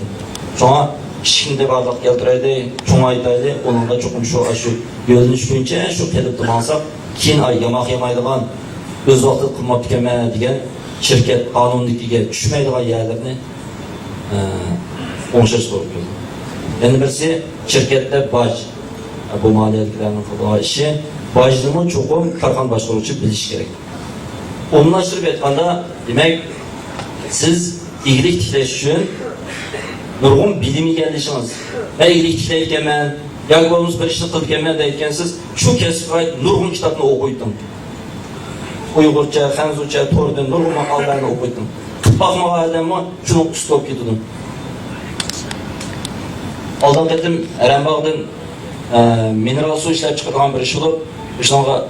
Sonra kişinde bardak keltireydi, çoğun aytaydı, onun da çoğun şu görünüş günce şu kelipti mansak, kin ay yamak yamaydıgan, öz vakti kılmak tükeme diyen şirket kanundikiga düşmeydigan yerlerini onşaş koruyor. Yani birisi şirkette baj, bu maliyeliklerinin kıldığı işi, bajlığını çoğun karkan başvurucu biliş gerek. Onlaştırıp etkanda demek siz iyilik tikleş üçün nurgun bilimi gelişiniz. Ben iyilik tikleykemen, yagıbamız bir işini kılkemen deykensiz, şu kesip ait nurgun kitabını okuydum. Uygurca, Xanzurca, Tor'dan nurgun makallarını okuydum. Bakma adamı şunu stop gittim. Aldan dedim, Erenbağ'dan mineral su işler çıkartan bir iş olup, işinga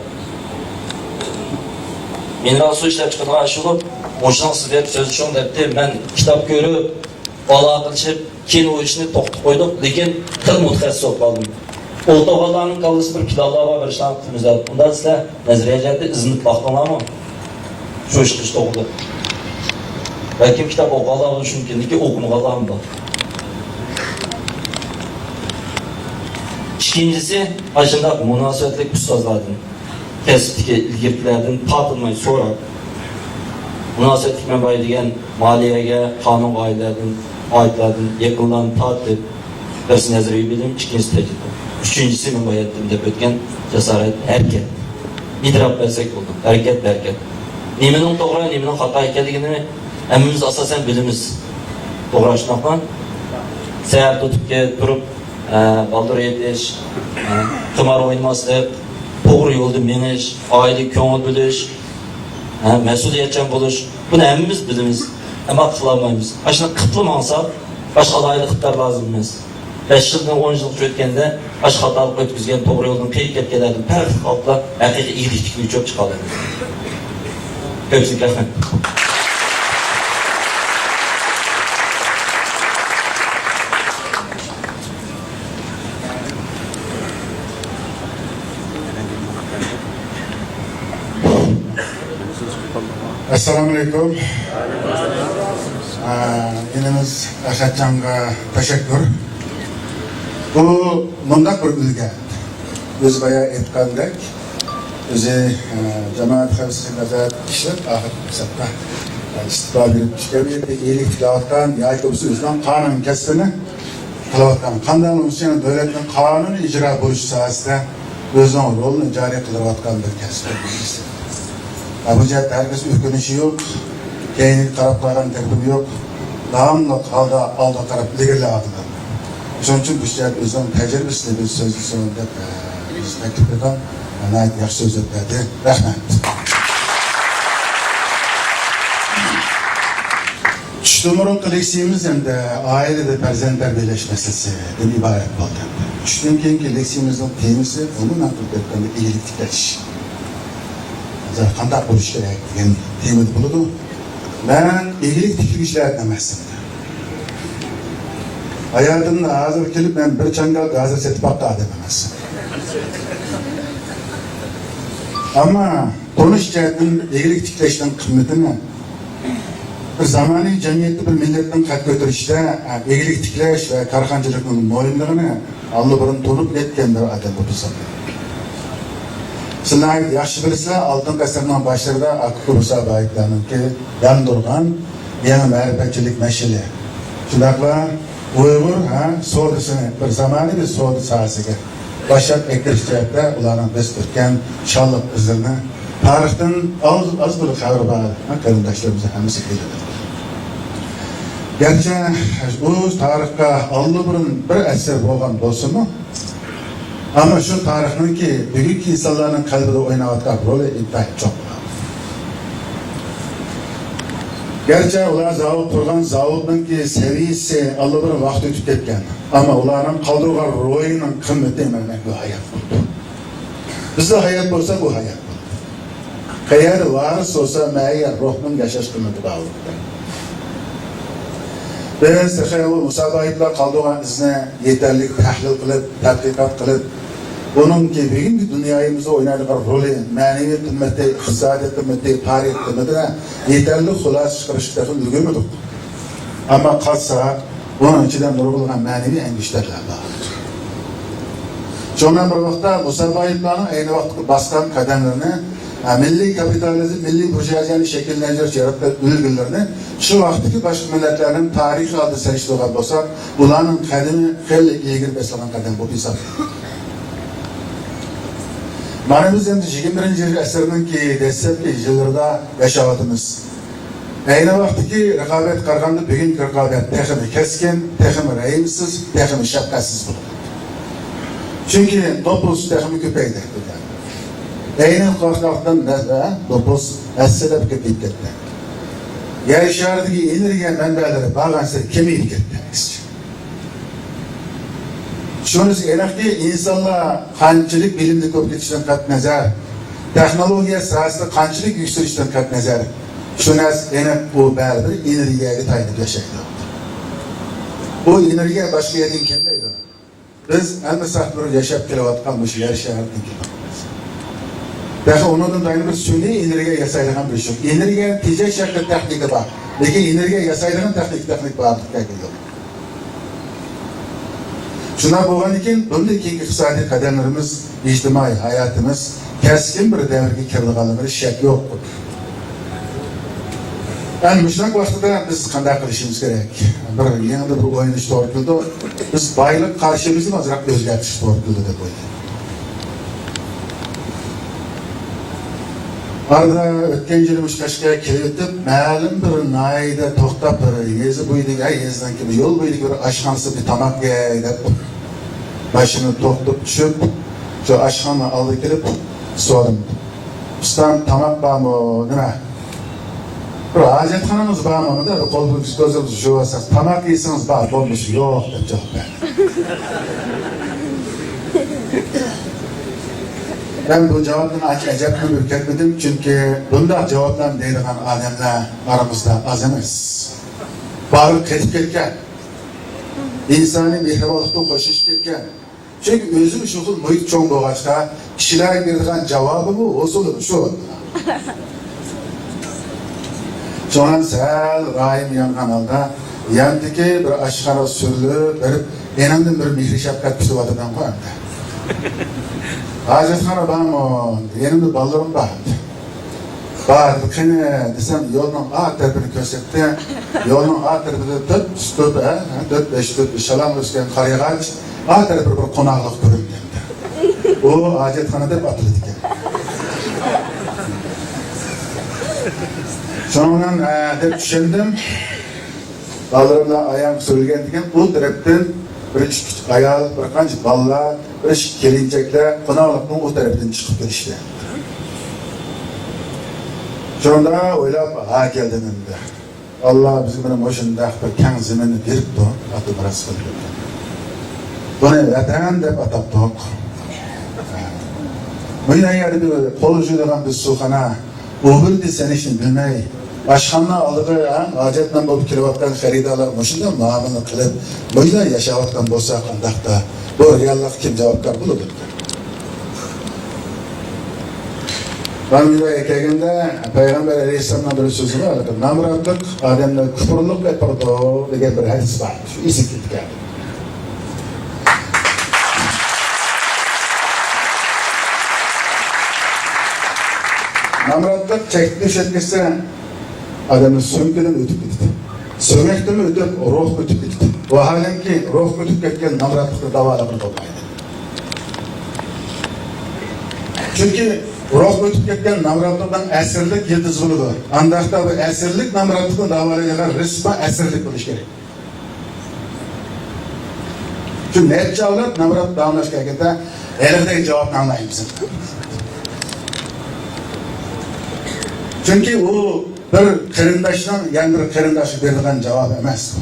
mineral su işler çıkartan iş olup, Oşan sizler söz şun depti, ben kitap görüp, bala kılışıp, keyin o işini toqtib koyduk, lekin til mutaxassis bo'lib qoldim. O'ltoqlarning qolisi bir kitoblar var, bir ishlar qilamiz. Bundan sizlar nazariyatda iznib baxtlanami? Shu ish qilish to'g'ri. Balkim kitob o'qollar bo'lishi mumkin, lekin o'qimaganlar ham bor. İkincisi, aşında münasebetlik ustozlardan, kasbdagi ilgirliklardan tortinmay so'rab, münasebetlik menbai degan moliyaga, qonun qoidalardan, oyatlardan yaqindan tortib, birisi nazariy bilim, ikkinchisi tajriba. Uchinchisi men bayatdim deb o'tgan jasorat, harakat. Idrab bersak bo'ldi. Harakat, harakat. Nimaning to'g'ri, nimaning xato ekanligini hammamiz asosan bilamiz. To'g'ri shunaqa. Sayar tutib turib, baldır yetiş, qimar o'ynamaslik, to'g'ri yo'lda menish, oila ko'ngil bilish, mas'uliyatchan bo'lish, buni hammamiz bilamiz. Ammo qilolmaymiz. Ashuni qilmasak, boshqa loyihalar lozim emas. 5 yildan 10 yil o'tganda, ash xatolik o'tkazgan to'g'ri yo'ldan qaytib ketganlardan farq qilib, haqiqiy iyilikni ko'chib chiqadi. Ko'pchilik rahmat. Assalamu alaikum. Elimiz Aşatcan'a teşekkür. Bu mundaq bir ülke. Biz bayağı etkandak. Bizi cemaat xavfsizlik nazarati işlep ahir kısakta istifa berip işkemiyeti iyilik tilavatkan, yoki bo'lsa o'zidan qonun kasbini qilayotgan. Qanday bo'lsa ham davlatning qonun ijro bo'lish sohasida o'zining rolini joriy qilayotgan bir kasb. Bu jihatda herkes ürkünüşü yok, keyinlik qarab qo'ygan tarafim yok. Davamlı halda alda qarab ilgirlayaptilar. Shuning uchun bu jihat o'zining tajribasida bir so'zni so'zlab biz taklif qilgan, mana yaxshi so'z aytdi. Rahmat. Tushtumurun leksiyamiz endi oilada farzand tarbiyalash masalasi deb iborat bo'ldi. Tushdan keyingi leksiyamizning temasi umuman turkiyada iyilik tiklash. Qanday bo'lish kerak degan tema bo'ladi. Men iyilik tiklashlar emasman. Hayatımda hazır kelib men bir changal gazir setib olib odam emasman. Ammo tonish jihatdan iyilik tiklashning qimmatini bir zamoniy jamiyatda bir millatning qad ko'tarishda iyilik tiklash va korxonchilikning muhimligini allabirun to'lib yetgan bir odam bo'lsa. Sizlar yaxshi bilsa, Altın Qasrning boshlarida Akkurusa baytlarniki yan turgan yana ma'rifatchilik mashali. Shundaqla Uyg'ur sodasini bir zamoniy bir soda sohasiga boshlab ektirish jihatda ularning biz turgan shonliq izlarini tarixdan az bir xabar bor. Qarindoshlarimiz hammasi biladi. Gerçi bu tarixga allabirun bir asr bo'lgan bo'lsa-mu, ama şu tarixning ki bugungi insonlarning qalbida o'ynayotgan roli intayin çok. Gerçi ular zavod turgan zavodning ki seviyesi allabirun vaqt o'tib ketgan. Ama ularning qoldirgan ro'yining qimmati mana bu hayot bo'ldi. Bizda hayot bo'lsa bu hayot bo'ldi. Qayerda varis bo'lsa mayya ruhning yashash qimmati bor. Biz xayol musabahatlar qoldirgan izni yetarli tahlil qilib, tadqiqot qilib, bununki bugungi dunyoyimizda o'ynaydigan roli, ma'naviy qimmati, iqtisodiy qimmati, tarix qimmatini yetarli xulosa chiqarishga ulgurmadik. Ammo qolsa, buning ichidan nurg'ulgan ma'naviy angishlarlar bor. Shundan bir vaqtda musabahatlarning ayni vaqtda bosgan qadamlarini milliy kapitalizm, milliy burjuyaziyani shakllantirish yaratgan ulgurlarni shu vaqtdagi boshqa millatlarning tarixi oldi solishtirgan bo'lsak, ularning qadami xeyli ilgari boshlagan qadam bo'lib hisoblanadi. Mana biz endi 21-asrninki dastlabki yillarda yashayapmiz. Ayni vaqtdagi raqobat qaraganda bugungi raqobat texmi keskin, texmi rahimsiz, texmi shafqatsiz bo'ladi. Chunki topus texmi ko'paydi. Ayni vaqtdan topus aslida ko'payib ketdi. Yer sharidagi energiya manbalari ba'zan kamayib ketdi. Şunuz enakki insanlar qanchalik bilimni ko'p ketishdan qat'iy nazar, texnologiya sohasida qanchalik yuksalishdan qat'iy nazar, shu narsa enak bu baribir energiyaga tayanib yashaydi. Bu energiya boshqa yerdan kelmaydi. Biz albatta yashab kelayotgan bu yer shahardan kelamiz. Daha ondan da bir sun'iy energiya yasaydigan bir şey. Energiya tejak shakl texnika bor. Lekin energiya yasaydigan texnik borlikka yo'q. Şuna bo'lgan ekan, bunday keyingi iqtisodiy qadamlarimiz, ijtimoiy hayotimiz keskin bir davrga kirganligida shak yo'q. Yani müşnak vaqtida biz qanday qilishimiz kerak? Bir yangi bir o'yinish to'g'ri keldi. Biz boylik qarashimizni ozroq o'zgartirish to'g'ri keldi deb o'ylayman. Arada o'tgan yili Mushkashga kelib o'tib, ma'lum bir noyida to'xtab bir yezi bo'yiga, yezdan keyin yo'l bo'yiga bir oshxonasi bir tomoq yey deb başını to'xtab tushib, shu oshxona oldiga kelib so'radim. Ustam tomoq bormi, nima? Bir hojatxonamiz bormi deb qo'limizni ko'zimizni yuvasiz. Tomoq yeysangiz bor, bo'lmish yo'q deb javob berdi. Ben bu cevaptan acayip ürketmedim çünkü bunda cevaplar deydigan adamlar aramızda az emas. Barıp ketip ketken, insani mehribanlıktan koşuş ketken. Çünkü özü şu muhit çoğun boğaçta kişiler verdiğin cevabı bu, usulü şu. Sonra sel rahim yan kanalda yandaki bir aşkara sürülü verip enamdan bir mihri şapkat pütü vatıdan koyamdı. Hacetxana bormi? Yanımda balalarım bor. Bağırdıkını desem yolun A tarafını kösekti. Yolun A tarafında 4-5 şalam ösken karayagaç A tarafı bir konaklık göründü. O hacetxanada hep atıldı diken. Sonradan dep düşündüm. Ballarımla ayağım söyleyen diken bu taraftan bir küçük ayal, bir kanç balla, bir gelincekler konaklıkın o taraftan çıkıp gelişti. Sonunda oylap ha geldim endi. Allah bizim bilan oşundaq bir keng zemini beripdi, atı biroz qildi. Buni vatan deb atapdik. Buyna yerda bir qo'l juydigan bir suvxona, o'g'il desani ishni bilmay, oshxona oldiga hojatdan bo'lib kelayotgan xaridorlar shunday muomala qilib, buyna yashayotgan bo'lsa qandaqda bu reallik kim javobgar bo'ladi? Ben buraya geldiğimde Peygamber Aleyhisselam'dan bir sözü var. Namratlık adamlar küfürlük yapardı diye bir hadis var. Şu isiklik geldi. Namratlık çekti düşetkisi adamın sönkülün ötüp gitti. Sömekti mi ötüp ruh ötüp gitti. O halen ki ruh ötüp gitken namratlıkta davalarını olmaydı. Çünkü ruh ötüp ketken namratlıktan esirlik yıldız buludu. Andakta bu esirlik namratlıktan davalayacaklar resmen esirlik buluş gerek. Çünkü netçe avlat namrat davranış gerekte elindeki cevap anlayımsın. Çünkü o bir kırındaştan yani bir kırındaşı verilen cevap emez.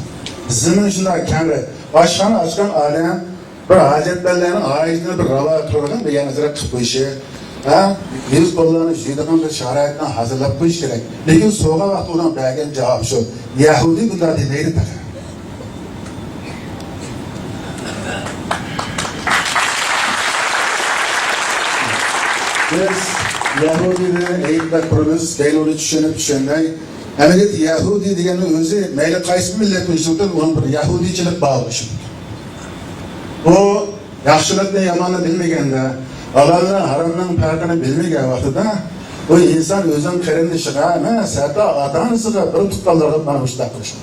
Zimin şunda kendi başkanı açkan alem bir hacetlerinin ayetini bir rava kırılgan bir yanızıra kıpışı Biz kollarını juydigan bir şarayetden hazırlap koyuş gerek. Lekin soğuğa vakti olan bergen cevap şu. Yahudi bunlar dinleydi tabi. Biz Yahudi'nin eğitimde kurumuz, değil onu düşünenler. Emelet Yahudi diyenin özü, meyle kaysi milletin içindir, onun bir Yahudiçilik bağlışı. O, yaxşılık ne yamanı bilmegende, Allah'ın haramdan farkını bilmegen vaxtıda o insan özün kırındışıga, hatta atanısıga bir tutkallarga bana uçtak kılışır.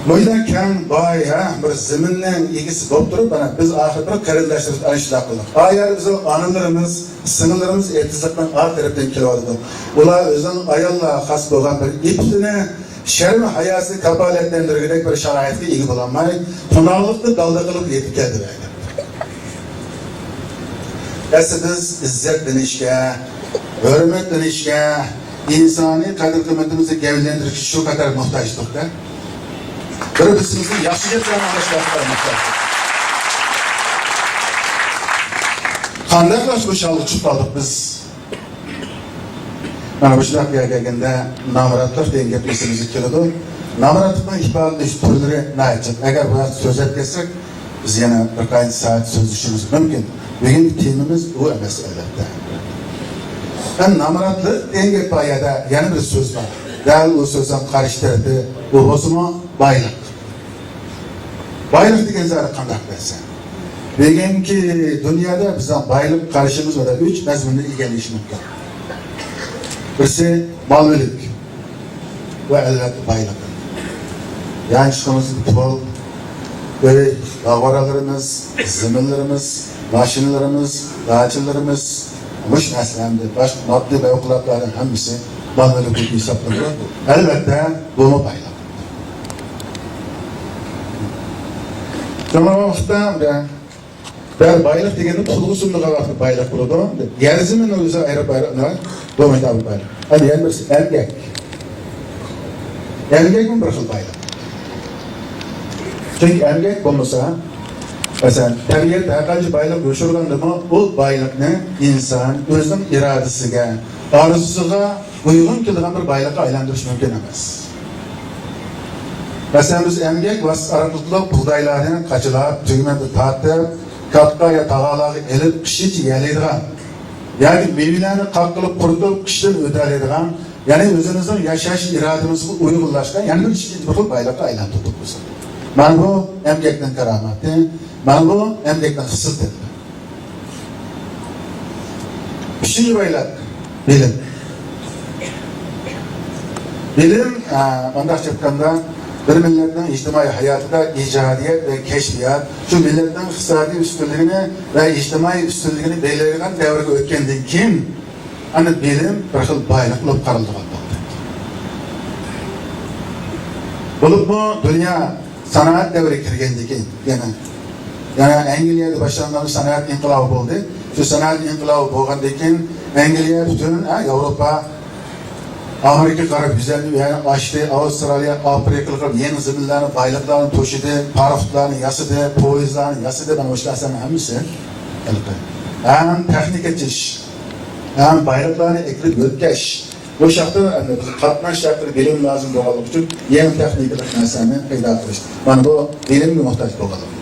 Bu yüzden ken baya bir ziminle ilgisi bopturup bana biz ahir bir kırındaştırıp anıştak kıldık. Ayar bizim anılarımız, sınırlarımız etizaktan ağır taraftan kilovadıdı. Ular özün ayalla has boğan bir iptine şerm hayası kapaletlendirerek bir şarayette ilgi bulanmay, konağlıkta daldırılıp yetip geldi böyle. Esi biz izzet denişke, hürmet denişke, insani kadir kıymetimizi gevlendirik şu kadar muhtaçlık da. Bir bizimizin yaşlıca turan anlaştıkları muhtaçlık. Kandaklar bu şallı çıktaldık biz. Bana bu şudak geldiğinde namratlık deyin geplisimizi keledi. Namratlıktan ihbarlı türleri ne edecek? Eğer bu söz etkezsek biz yine bir kayın saat söz düşünürüz mümkün. Bugün temimiz bu emes elbette. Ben namratlık deyin gepayada yeni bir söz var. Değerli o sözden karıştırdı. Bu bozuma baylık. Baylık degen zarı kandak versen. Bugün ki dünyada bizden baylık karışımız var. 3 mezmunlu ilgili iş mümkün. Birisi mal mülk ve elbette baylık. Yani çıkımız bol, böyle dağvaralarımız, zeminlerimiz, maşinlerimiz, dağçılarımız, muş neslemde, baş maddi ve okulatların hepsi mal mülk hesaplanıyor. Elbette bunu baylık. Sonra vaxtda ben baylık degeni tulgusunluğa vakti baylık buludu. Yerzimin özü ayrı baylık ne? Doğmaydı abi baylık. Hadi yani birisi erkek. Erkek mi bir xil baylık? Çünkü erkek olmasa, mesela tabiat haqqancha baylık yoşurganda mı, bu baylık ne? İnsan özünün iradesiga, arzusuga uygun kelgan bir baylıkka aylantirish mümkün emas. Mesela biz emgek vasıtaratlıkla buğdaylarını kaçılap, tügümende tatip, katkaya tağalağı elip, kışıç yeleydiğen, yani meyvelerini kalkılıp kurutup, kışın ödeleydiğen, yani özünüzün yaşayış irademizi uygulaşkan, yani bir çeşit bir baylıkla aylantırdık biz. Ben bu emgekten kerametli, ben bu emgekten hısıt dedim. üçüncü bayrak bilim. Bilim, ondan çıkkanda bir milletin ictimai hayatında icadiyet ve keşfiyat, şu milletin iqtisadi üstünlüğünü ve ictimai üstünlüğünü belirleyen devrede ötkendiğin kim? Hani bilim bir xil bayrak olup qaraldı. Bulup bu dünya sanat devri kirgendiki yani Angliyada başlangan sanat inqilabı oldu. Şu sanat inqilabı bolgandan Angliya bütün Avrupa, Amerika qarab güzelliği yani açtı, Avustralya, Afrikalılar yeni zimminlerini, baylıklarını toşudu, paraftlarını yasıdı, poizlarını yasıdı, ben hoşlarsanın hemisi. Hem teknik etiş, hem baylıklarını eklip ötkeş. Bu şartda katnaş şartları bilim lazım boğalık için yeni tekniklik meseleni peyda kılıştı. Bana bu bilimli muhtaç boğalık.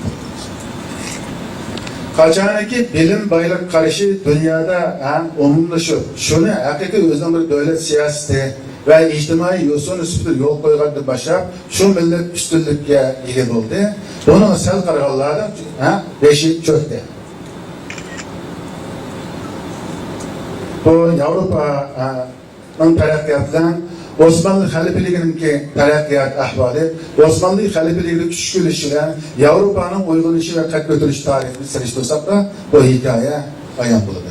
Kaçanaki bilim bayrak karışı dünyada umumlaşıyor. Şunu hakiki özden bir devlet siyaseti ve ictimai yosun üstü yol koygandı başa şu millet üstünlükle ilgili oldu. Bunun sel kararlarda beşi çöktü. Bu Avrupa'nın tarakkiyatından Osmanlı halifeliğinin ki tarakkiyat ahvali, Osmanlı halifeliğinin küçükülüşüyle Avrupa'nın uygulayışı ve kalp götürüş tarihini seriştirsak da bu hikaye ayan bulunur.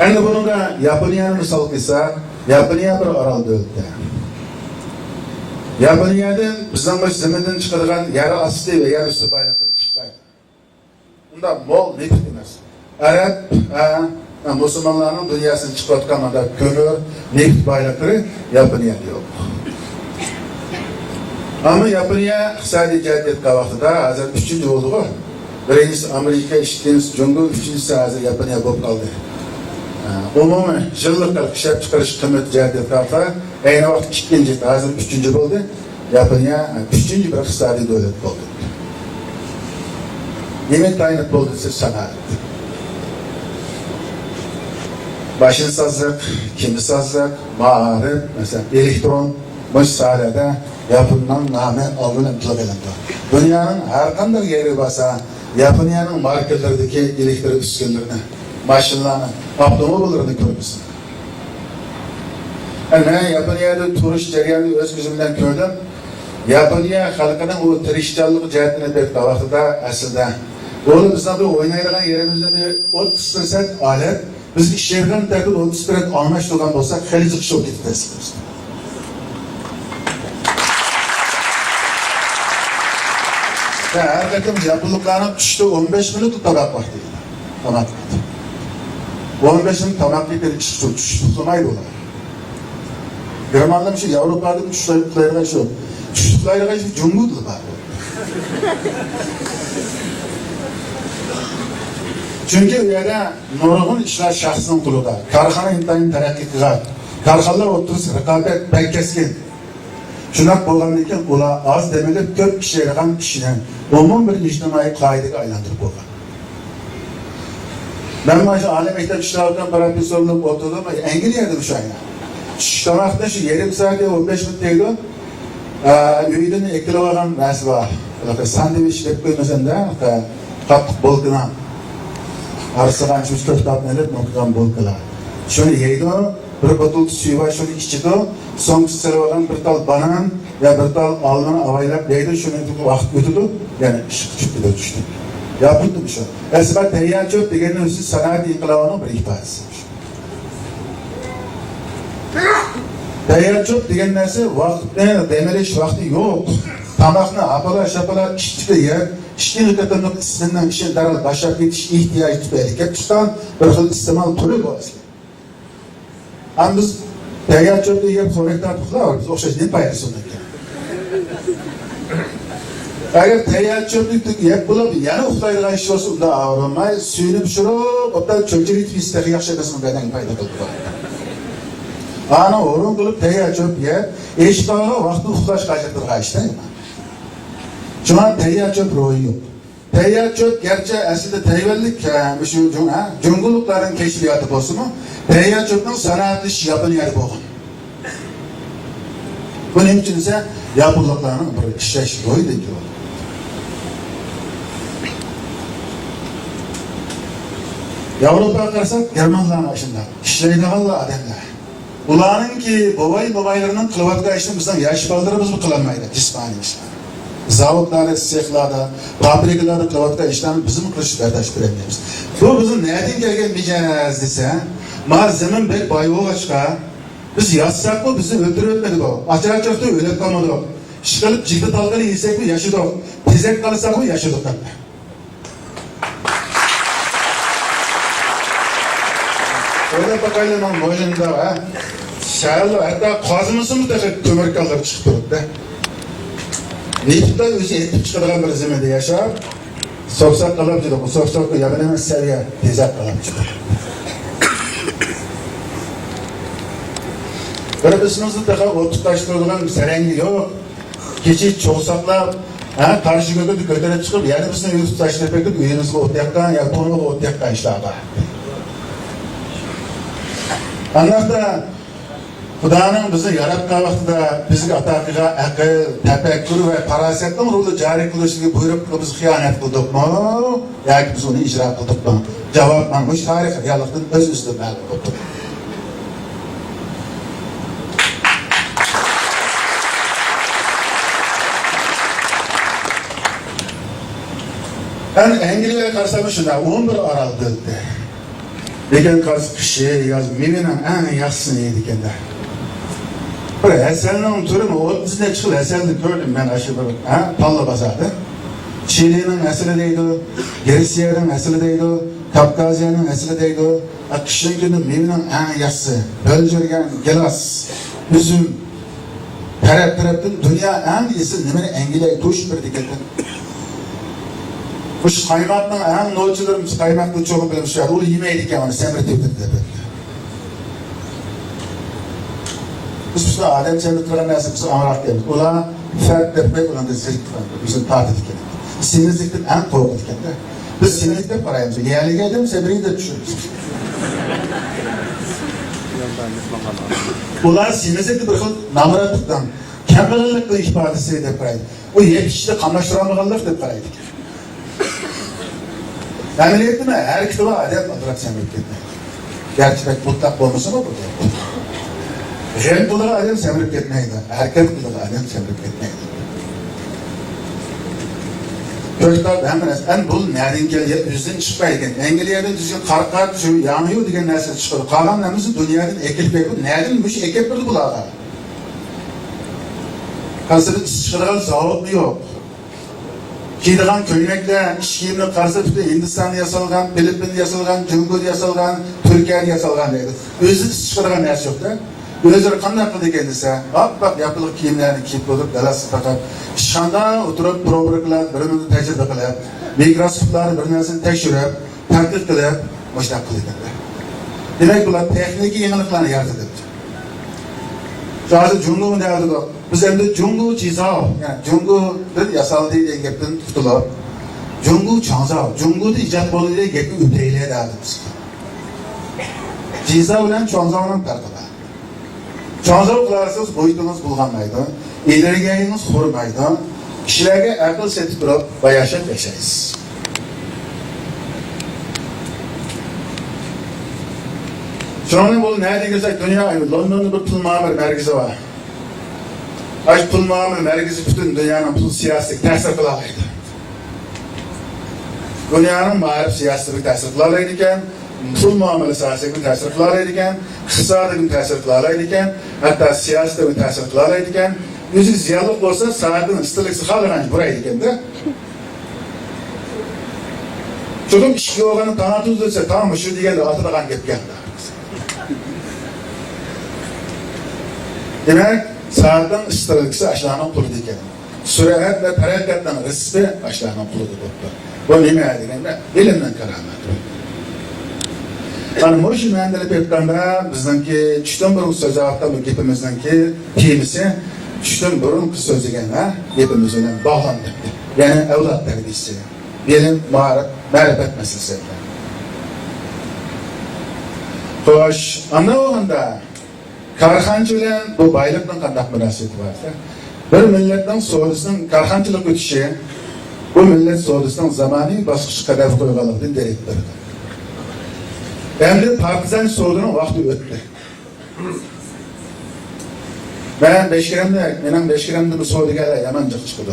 Yani bunun da Japonya'nın misal kısa, Japonya bir aral devlettir. Japonya'dan bizden baş zeminden çıkarılan yarı asli ve yarı üstü bayrakları çıkmaydı. Bunda mol ne bitmez. Arap, Müslümanların dünyasını çıkartkan anda kömür, neft bayrakları Japonya'da yok. Ama Japonya iqtisadi caddiyet kavaqtida hazır 3. olduğu. Birincisi Amerika, ikinci Cumhur, üçüncüsü hazır Japonya bulup kaldı. Umumi yıllık işlep çıkarış kıymet caddiyet kavaqtida aynı vaqt ikinci, hazır 3. oldu. Japonya 3. bir iqtisadi devlet oldu. Yemek tayinat oldu siz sanat. Başınsızlık, kimsizlik, mağarip, mesela elektron, bu sahnede yapılan name algılan imtilak edildi. Dünyanın her kandır yeri basa, Japonya'nın marketlerdeki elektrik üskünlerini, maşinlarını, avtomobillerini görmüşsün. Yani ben Japonya'da turist cereyanı öz gözümden gördüm. Japonya halkının o tirişçilik cihetine bir vaxtıda aslında. Onu bizden bir oynayılan yerimizde bir 30 set alet, biz işlerden terkil 30 set anlaştırgan olsak, heli çıkış olup gitmez. Her takım yapılıklarının düştü 15 minut tabak vakti. Tamak vakti. 15 minut tamak vakti tutulmaydı olar. Germanlı bir şey, Avrupa'da bir çocuklarına şu. Çocuklarına bir cumhurdu var. Çünkü yerde nurgun işler şahsının kuluda. Karxana intayın terakki kıgar. Karxalar oturuz rekabet pek keskin. Şunak bolğandan keyin ular az demelip köp kişi yaragan kişiden umum bir ictimai qoidaga aylantirib bo'lgan. Ben mana shu oliy maktab ishlaridan professorlik o'tirdim, Angliyada o'sha. Ishtamoqda shu yarim soat 15 minut tegdi. Uydan ekilib olgan narsa bor. Sandviç deb qo'ymasanda, qattiq bo'lgan. Arasıgan şu köftat neler noktadan bolkalar. Şunu yeydi, bir botol suyu var, şunu içti, son sıralanan bir tal banan ya bir tal almanı avaylap yeydi, şunu vakit götürdü, yani küçük bir de düştü. Yapıldı bir şey. Esma teyyar çöp degenin üstü sanat inqilabının bir ihbaresi. Teyyar çöp degen nerse vakitine demeliş vakti yok. Tamakını apalar şapalar içti de yer. İşte hükümetin istediğinden işe daral başa bitiş ihtiyacı tutarken tutan bir xil istimal türü bu aslında. Ama biz teyyar çöpü yiyip sorekten tutular, biz okşayız ne paylaşsın ki? Eğer teyyar çöpü yiyip bulabilir, yani uhtaylığa iş olsun da ağırılmay, suyunu pişirip, hatta çöpçü ritmi isteği yakşakasının beden payda kıldılar. Ana oğlum bulup teyyar çöp yiyip, eşitağına vakti uhtayış kaçırdır işte. Şu an teyyar çöp rolü yok. Teyyar çöp gerçi aslında teyvellik şu cungulukların keşfiyatı olsun mu? Teyyar çöpün sanat iş yapın yeri boğun. Bunun için ise yapılıklarının bir işleş rolü de diyor. Avrupaga qarasak, Germanlarning aşında işleydiganlar adamlar. Ularninki bobaylarının kılıvatga işini bizden yaş baldırımız mı kılamaydı cismani işler. Zavodlarda, sexlarda, fabrikalarda kılıvatga işlerini bizim kılıç berdaş veremiyoruz. Bu bizim nereden gelgen micaz dese, malzemin bir bayığı açka, biz yazsak mı bizi öldürülmedik o. Açık öyle kalmadık. Şıkılıp ciddi dalgalı yesek mi yaşadık. Tezek kalırsak mı yaşadık. Öyle bakayım onun boynunda ha. Şayarlı hatta kazımızın da kömürkalları çıkıp da. Neyip de özü etip çıkarılan bir zeminde yaşar. Soksak kalıp çıkıp, bu soksak yabanemez seviye tezek kalıp çıkıp. Böyle bizimizin daha oturtaştırılan bir serengi yok. Keçi çoğusaklap, karşı göğü götürüp çıkıp, yani bizim yüz taşları pekip, üyenizi ot yakkan, ya tonumu ot yakkan işte ağa. Anlarda Xudanın bizi yaratgan vaqtida bizga ataqiga aql, tafakkur va farosatni ruhda joriy qilishga buyruq qilib biz xiyonat qildikmi yoki biz uni ijro qildikmi? Javob mana shu tarix reallikdan o'z ustidan ma'lum bo'ldi. Ben Angliyaga qarsam shunda 11 orol bo'ldi. Lekin qishi yoz mening eng yaxshisi edi ekanda. Bir eserinin türü mü? 30 neçik yıl eserini gördüm ben aşağı bir Palla Bazar'da. Çiğli'nin eseri deydi, Gerisiyer'in eseri deydi, Kapkaziye'nin eseri deydi. Kışın günü mevinin en yassı, bölcürgen, gelas, üzüm, terepten dünya en iyisi nemeni Engile'ye tuş bir dikkatten. Bu kaymaktan en noçularımız kaymaklı çoğu bilmişler. Onu yemeydik yani, semretip dedi. Biz adem cennetlerine nasıl biz amarak geldik. Ola fark etmek olan da zirk var. Bizim tartık geldik. Sinizlikten en korkut geldik. Biz sinizlikten parayımızı. Yerli geldim sebebi de düşürürüz. Ola sinizlikten bir namıratlıktan, kemberlikle ifadesi de paraydı. O yetişte kanlaştıramağanlar da paraydı. Ameliyatı mı? Her kitabı adem olarak sen bekletmek. Gerçi pek mutlak olması mı bu? Jen kulağı adem semrip etmeydi. Erkek kulağı adem semrip etmeydi. Çocuklar hemen bu nereden geliyor? Yüzden çıkmayken. Engeliyerden düzgün karkar düşüyor, yanıyor diye nesne çıkıyor. Kalan nemizin dünyadan ekip bekliyor. Neredenmiş ekip bir kulağı? Kasırı çıkarılan zavut yok. Kiydiğen köynekle, işkiyimle karşı tutuyor. Hindistan'da yasalgan, Filipin'de yasalgan, Cumhur'da yasalgan, Türkiye'de yasalgan deydi. Özü çıkarılan her şey yok da. Özleri kandan kıldı kendisi. Bak yapılık kiyimlerini kiyip olduk, dalası fakat. Şanda oturup probrikler, birini tecrübe kılıp, mikroskopları birini tekşürüp, takip kılıp, boşnak kıldı kendisi. Demek bunlar tekniki yeniliklerini yardım ediyor. Şahsı Cumhur'un derdi o. Biz hem de Cumhur Cizao, yani Cumhur'da yasal değil engepten tutulup, Cumhur Çanzao, Cumhur'da icat bolu diye gepi übreyle derdimiz. Cizao ile Çanzao'nun tartıda. Çanzao kılarsız boyutunuz bulganmaydı, ilerigeyiniz korumaydı, kişilerge akıl setip durup bayaşet yaşayız. Şunun bu nerede girsek dünya, London'da bir pul mamur merkezi var. Aç pul mamur merkezi bütün dünyanın pul siyasi tesir kılalaydı. Dünyanın mağarip siyasi bir tesir kılalaydı iken, pul mamur siyasi bir tesir kılalaydı iken, kısada bir tesir kılalaydı iken, hatta siyasi bir tesir kılalaydı iken, yüzü ziyalık olsa saatin ıslık sıkalıgan buraydı iken de. Çocuğum işki olanı tanıtız dese tamam mı şu diye de atılagan gep geldi. Demek saatten ıslıksı aşağıdan pulu diken. Sürehat ve harekattan rızkı aşağıdan pulu diken. Bu ne meğerdiğinde bilimden karamat. Yani Murşi mühendeli pekanda bizdenki çüşten burun sözü hafta bu gepimizdenki kimisi çüşten burun kız sözü gene gepimizden bağlandı. Yani evlat terbiyesi, bilim, marifet meselesi. Hoş, anlamında karxançı bu baylıktan kandak münasebeti varsa, bir milletten soğusunun karxançılık ötüşü, bu millet soğusunun zamani basqıç kadar koygalıqdan derektirdi. Endi partizan soğuduğunun vakti öttü. Ben Beşkiram'da bu soğudigalar yamancık çıkıdı.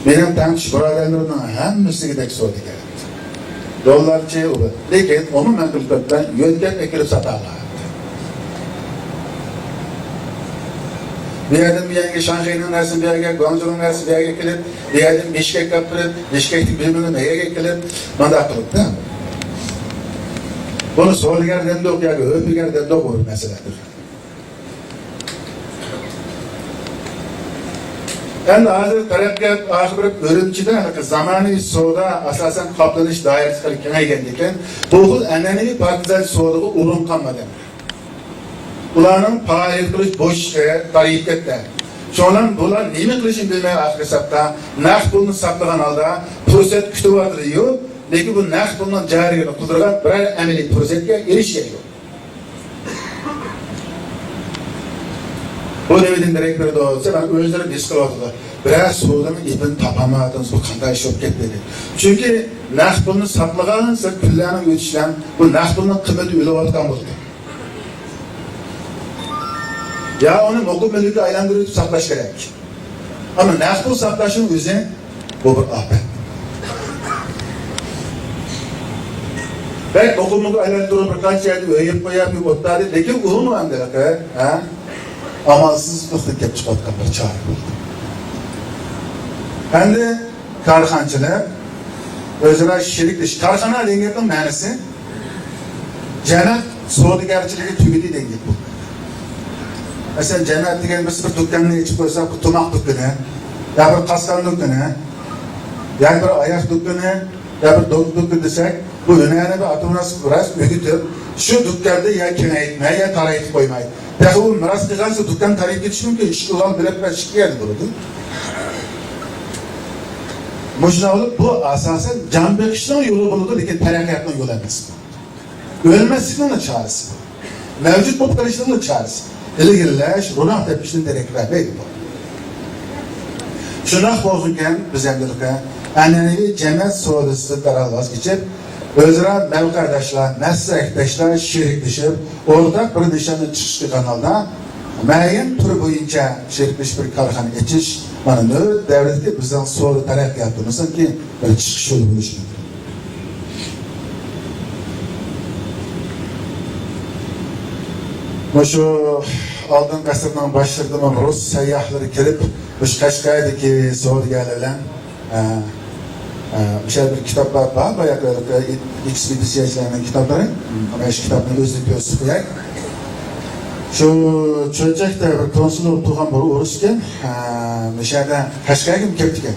Benim tanış buralarımın hemmisi gidek soğudigalar. Yollarçı o. Lekin onu ben bilmekten yöntem ekilip satarlar. Bir yerden bir yerge Şanghay'ın versin bir yerge, Guangzhou'nun versin bir yerge gelip, bir yerden Bişkek yaptırıp, Bişkek'lik biliminin neye gelip, mandat kılıp da. Bunu soğudigardan da okuyardı, öpügardan da okur meseledir. Yani hazır taraqqiyat axir Örümçide zamanı soğuda asasen kaplanış dairesi kadar kengaygandikan bu annenevi partizan soğuduğu ulum kalmadı. Ularning faoliyat qilish bo'shlig'i tarifkatda. Shundan bular nima qilishini bilmay axir hisobda naqd pulni saqlagan holda fursat kutyapti-yu, lekin bu naqd pulning jariyatini qildirgan biror amaliy fursatga erishgan yo'q. Bu demedim direktörü de olsa ben özleri biz kıladılar. Biraz soğuduğumun ipini tapamadınız, bu kanday şok ketmedi. Çünkü naqd pulni saklagan, siz pullarni ötüşlen, bu naqd pulning kıymeti ölevatkan buldu. Ya onu mokul mülkü aylandırıp saklaş gerek. Ama naqd pul saklaşın özü bu bir afet. Belki mokul mülkü aylandırıp birkaç yerde öğüp koyar bir otları, lekin uzun mu anladık ha? Amalsızlıkla gelip çıkartkan bir çare buldu. Hem de karxançılık, özüne şirikliş. Karxana dengetin manisi, cennet soğudigarçılığı tügüdü denge buldu. Mesela cennet degen bir dükkanını içip koysak, bu tumak dükkanı, ya bir kaskan dükkanı, ya bir ayak dükkanı, ya bir dok dükkanı desek, bu önemli bir atımınız biraz ögütüp, şu dükkanda ya kengaytmay, ya tarayıp koymayı. Peki bu miras kılgansa dükkan tarayıp geçişim ki işkılan bilip ben şikayet bulurdu. Boşuna olup bu asasen can bekişinin yolu bulurdu, lekin terakkiyatının yolu emas. Ölmezlikinin de çaresi. Mevcut bulup kalışının da çaresi. İlgilileş, runah tepkişinin direktörlüğü bu. Şunaq bozulken biz emdilikte, annenevi cemiyet soğudusu daral vazgeçip, özüra mevkardaşlar, meslektaşlar şirikleşip, ortak bir nişanlı çıkışlı kanalda müəyyən tür boyunca şirikleş bir karxana geçiş, bana nöbet devletki bizden soğudu taraqqiyatımızın ki bir çıkış yolu buluşmadı. Şu aldığım kasırdan başladığım Rus seyyahları gelip, bu Kaşkay'daki soğudigarlar bir kitaplar var, bayağı ekspedisiyacılarının kitapları, ama şu kitapları özlük sıkıyak. Şu çocukta bir konsul tuğan bir Urusken, dışarıda Kaşkay'a kim keptiken?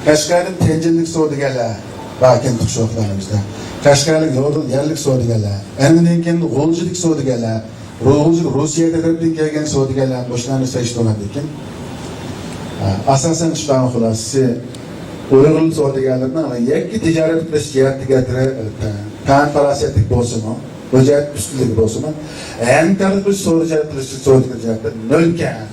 Kaşkay'ın tencinlik soğudigarlar, bakin tukşoqlarımızda. Kaşkay'ın yerlik soğudigarlar, emininken G'olchilik soğudigarlar, Rusya'da tarafından kelgan soğudigarlar boşlarını seçti olmadı ekan. Asasen iştahı xulosasi Uyg'ur soğudigarlardan yakki tijorat qilish jihatiga tan farosatlik bo'lsin-u, o'jat ustunligi bo'lsin-u, hamkorlik qilish so'digar jihatda nol kam.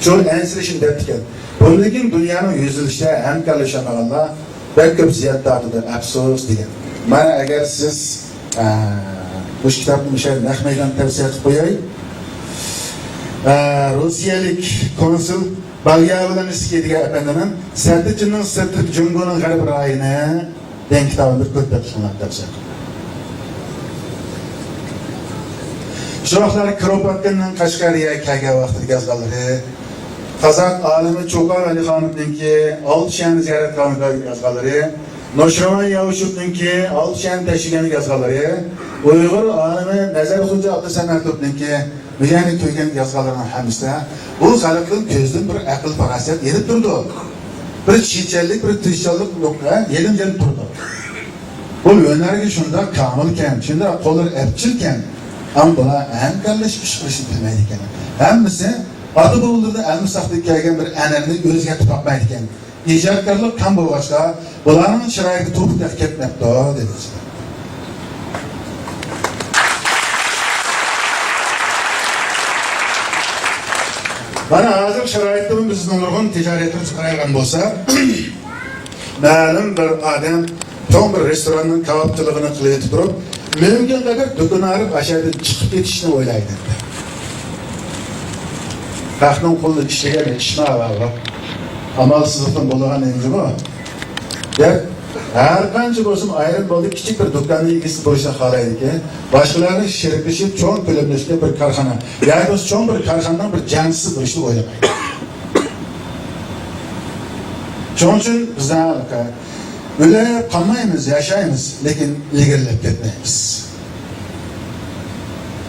Shu ensirishni debdikan. Bundan keyin dunyoning yuzilishida hamkorlashamaganlar pek ko'p ziyat tortadi, afsus degan. Mana agar siz bu kitapni o'sha naq maydon tavsiya qilib qo'yay. Rusiyalik konsul Balyavilanskiy degan efendining Sertichining Sirtlik Jungoning g'arb rayini degan kitobini bir ko'plab sunab tavsiya qildim. Shohlar Kropotkinning Qashqariga kelgan vaqtdagi yozganlari, Qozoq olimi Cho'qon Alixonovninki Oltishanni ziyorat qilgan yozganlari, Noshiron Yavushovninki Oltishanni tashigan yozganlari, Uyg'ur olimi Nazarxo'ja Abdusamadovninki Mujani to'ygan yozganlarning hammasida bu xalqning ko'zidan bir aql farosat yerib turdi. Bir chechallik, bir tirishchanlik yo'qqa yelim-yelim turdi. Bu yo'nlarga shunda komilkan, shunda qo'llar epchilkan, ammo bular hamkorlashib ish qilishni bilmaydi ekan. Hammasi oti bo'ldirdi, almisaqda kelgan bir an'anani o'zgartirib topmaydi ekan. Ijodkorlik kam bo'lg'achqa bularning sharoiti to'g'ri ketmabdi dedi. Bana hazır şaraitlerin bizden nurgun ticaretimiz karaygan bolsa, ma'lum bir adam Çoğun bir restoranın kebapçılığını kılıp durup, mümkün kadar dükkanı arıp aşağıdan çıkıp yetişini oylaydı. Kalkın kolunu işleyen işine var. Amalsızlıktan bulunan emri bu. Der, her kanca olsun ayrım oldu, küçük bir dükkanın ilgisi boşuna kalaydı ki, başkalarının şirkleşip çoğun bölümleştiği bir karxana, yani çoğun bir karxanadan bir cansız boşluğu oylamaydı. Çoğun için bizden öyle kalmayımız, yaşayımız, lekin ilgilenip gitmeyimiz.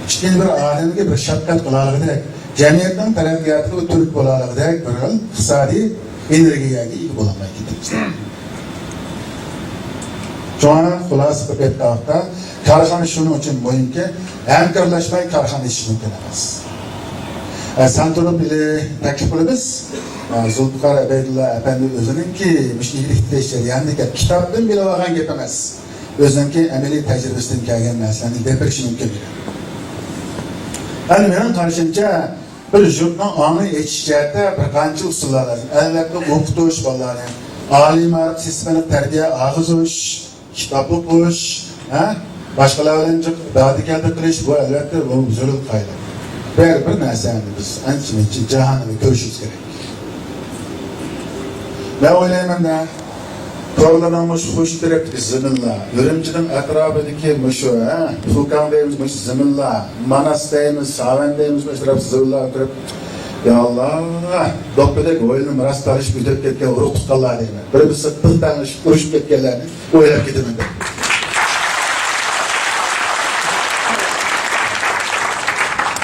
İşte bir ademge bir şapkat kılalığı direkt, cemiyetten tarafiyyatı ve Türk kılalığı direkt bir iqtisadi energiyaga ega bo'lamaydi biz. Çoğuna xulasa qilib aytmoqda, korxona shuning uchun muhimki, hamkorlashmay korxona ish mumkin emas. Sen turib taklif qilamiz. Zulfiqar Abaydulla Efendi o'zininki mushtilik jarayonida kitobdan bilib olgan gap emas. O'zininki amaliy tajribasidan kelgan narsani gapirishi mumkin. Hani mening qarashimcha bir yurtning ongni echish jihatda bir qancha usullar lazım. Albatta o'qitish bolalarni, oliy ma'rifat sistemini tarbiya, og'iz o'qish, kitob o'qish, boshqalar bilan badikalda qilish bu albatta bu zarur qoida. Bir narsani biz ancha-muncha jahonni ko'rishimiz kerak. Ben o'ylayman da to'g'rilanamiz xush tarafdagi ziminlar, Urumchining atrofidagi mushu, Xukan deymiz mush ziminlar, Manas deymiz, Savan deymiz mush taraf ziminlar turib, ya Allah, do'ppidek o'yinni rastalashib o'tib ketgan urug' tuqqanlar deyman. Bir-birisi qiltanishib urushib ketganlarni o'ylab ketaman.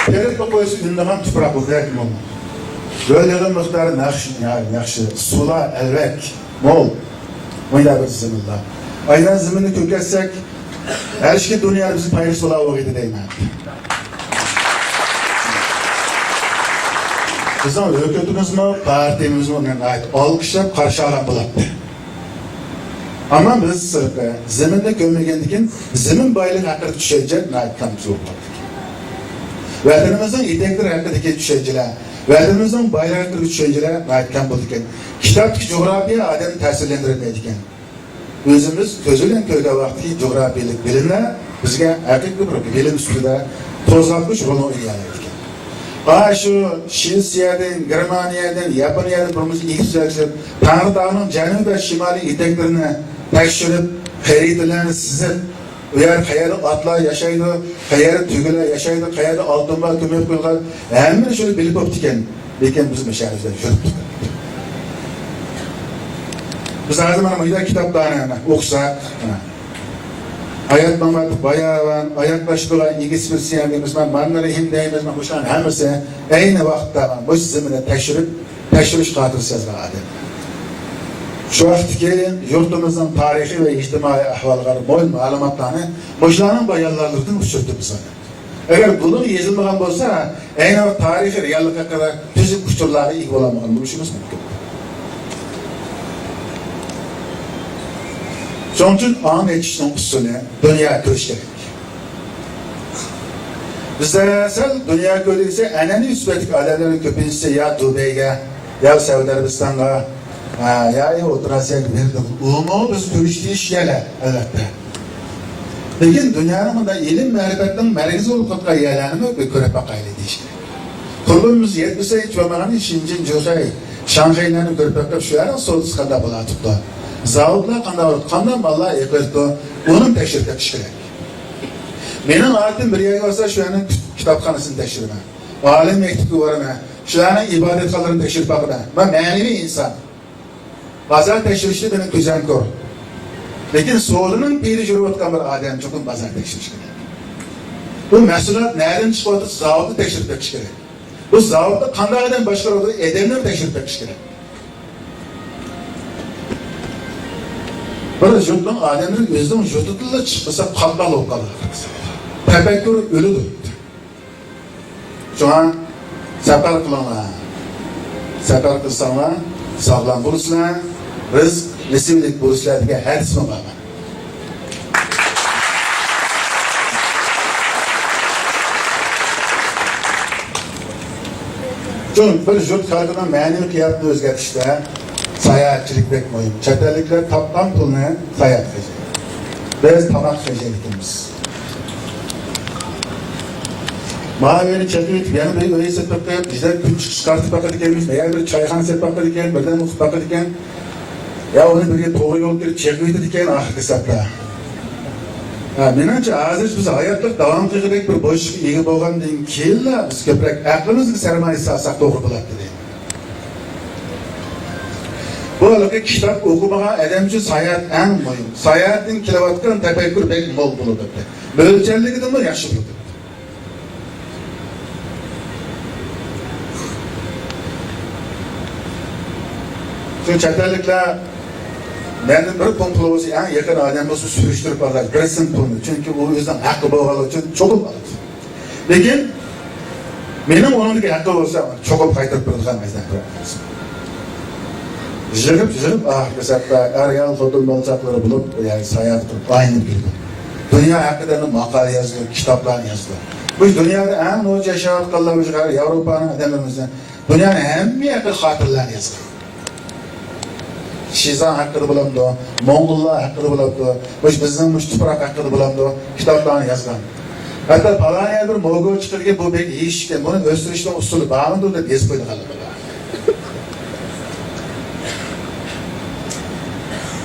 Kerak qo'yish undan tuproq o'tayotgan bo'ldi. Göllerin miktarı nakşı, sular elbek, mol. Oyla bir ziminler. Aynen zimini köketsek, her şey dünya bizim paylaşı olağı vakiti değme. Bizim hükümetimiz mi, partimiz mi ondan ait alkışlayıp karşı alan bulattı. Ama biz sırf zeminde gömülgendikin zemin baylığı hakkında düşecek ait kamçı olmadık. Vatanımızın itekleri hakkındaki düşeceğler, Vatanımızın bayrakları düşünceler aytkan bo'lgan. Kitobdagi coğrafya adamni ta'sirlantirmaydigan. O'zimiz ko'zbilan ko'rgan vaqtdagi coğrafiyalik bilimlar bizga haqiqiy bir bilim ustida qo'zg'atuvchi rol o'ynaydi. Shu Shvetsiyadan, Germaniyadan, Yaponiyadan birimiz ilk Tangri tog'ning janubiy va shimoliy etaklarini tekshirib, xaritalarni sizib, u yer qayerda otlar yashaydi, qayerda tugunlar yashaydi, qayerda oltinlar ko'mib qo'yilgan, hammani shuni bilib o'tdik ekan. Lekin biz masharimizdan yuribdik. Biz hozir mana bu kitoblarni o'qisak, hayot mamat bayavan, oyoqlashtirgan egizbirsiyan deymiz, manlari him deymiz, o'shaning hammasi ayni vaqtda bu zaminda tekshirish xotirasi yoziladi. Şu vaqtki yurtimizning tarixiy va ijtimoiy ahvollari boy ma'lumotlarni boshlanib bayanlardan ushirtibmiz. Agar buni yozilmagan bo'lsa, ayni tarixiy reallikka qadar tuzuk uchurlarga ega bo'lmagan bo'lishimiz mumkin. Shuning uchun ong etishning usuli dunyo ko'rish kerak. Bizda asal dunyo ko'rishsa, an'anaviy sifatli odamlarning ko'pincha ya Dubayga, ya Saudiya Arabistonga ya O'rta Osiyoga berdi. Umuman biz ko'rishdish yerlar albatta. Lekin dunyoning bunday ilm ma'rifatning markazi bo'lib qolgan yerlarni bir ko'rib boqaylik deyish kerak. Qurbimiz yetmasa hech bo'lmagani Shenzhen, Zhuhai, Shanghaylarni ko'rib boqib shularning so'zsiz qanday bo'latibdi. Zavodlar qanday mallar eqirdi, uni tekshirib chiqish kerak. Mening odatim bir yerga olsa shularning kitobxonasini tekshiraman. Olim maktabga boraman. Shularning ibodatxonalarini tekshirib boqaman. Men ma'naviy inson. Bazar tekshirishni benim ko'zim ko'r. Lekin so'lining piri yurayotgan bir odam cho'qim bazar tekshirish kerak. Bu mahsulot nereden chiqyapti, zavodni tekshirib chiqish kerak. Bu zavodda qanday odam boshqaradi, edamni tekshirib chiqish kerak. Bir yurtning odamlari o'zining yurtida chiqsa qanday bo'lib qoladi. Tafakkur o'ladi. Shuna safar qilinglar. Safar qilsanglar, sog'lom bo'lsizlar. Rizq, nesimlik bo'lishlarga har ismi bor. Chunki bir yurt xalqining ma'naviy qiyofasini o'zgartirishda sayohatchilik bek muhim. Chet elliklar topgan pulni sayohat qiladi. Biz tamak heceyletimiz. Mavini çekip, yani bir öyle set bakıp, bizler küçük çıkartıp bakarken, veya bir çayhan set bakarken, birden mutlu bakarken, ya onu bir doğru yol bir çekip diken ahir sapla. Menimce azıcık biz hayatlık devam kılacak bir boşluk iyi boğan deyin kella biz köprek aklımızın sermayesi alsak doğru bulat dedi. Bu alıkı kitap okumağa edemciz hayat en mühim. Hayatın kilovatkan tefekkür pek bol bulup dedi. Böylecelliği de mi yaşlı bulup. Çünkü çetellikle benim bir komplosu en yakın adamımızı sürüştürüp alır. Resim konu. Çünkü o yüzden hakkı bağlı için çok alır. Lakin benim onundaki hakkı olsa çok kaytırıp bırakılmaz. Jırıp ahirkesatla Eryal Fodun balçakları bulup yani sayat kurup aynı bildim. Dünya hakkında makale yazılıyor, kitaplar yazılıyor. Bu dünyada en o yaşayıp kalan Avrupa'nın adamımızdan dünyanın hem yakın hatırlar yazılıyor. Şizan hakkında bulamdı, Mongollar hakkında bulamdı, bizim toprak hakkında bulamdı, kitaplarını yazgan. Hatta falan yer bir Mogol çıkırken bu pek iyi işken, bunun östürüşten usulü bağımlıdır da bez koydu kalıbı.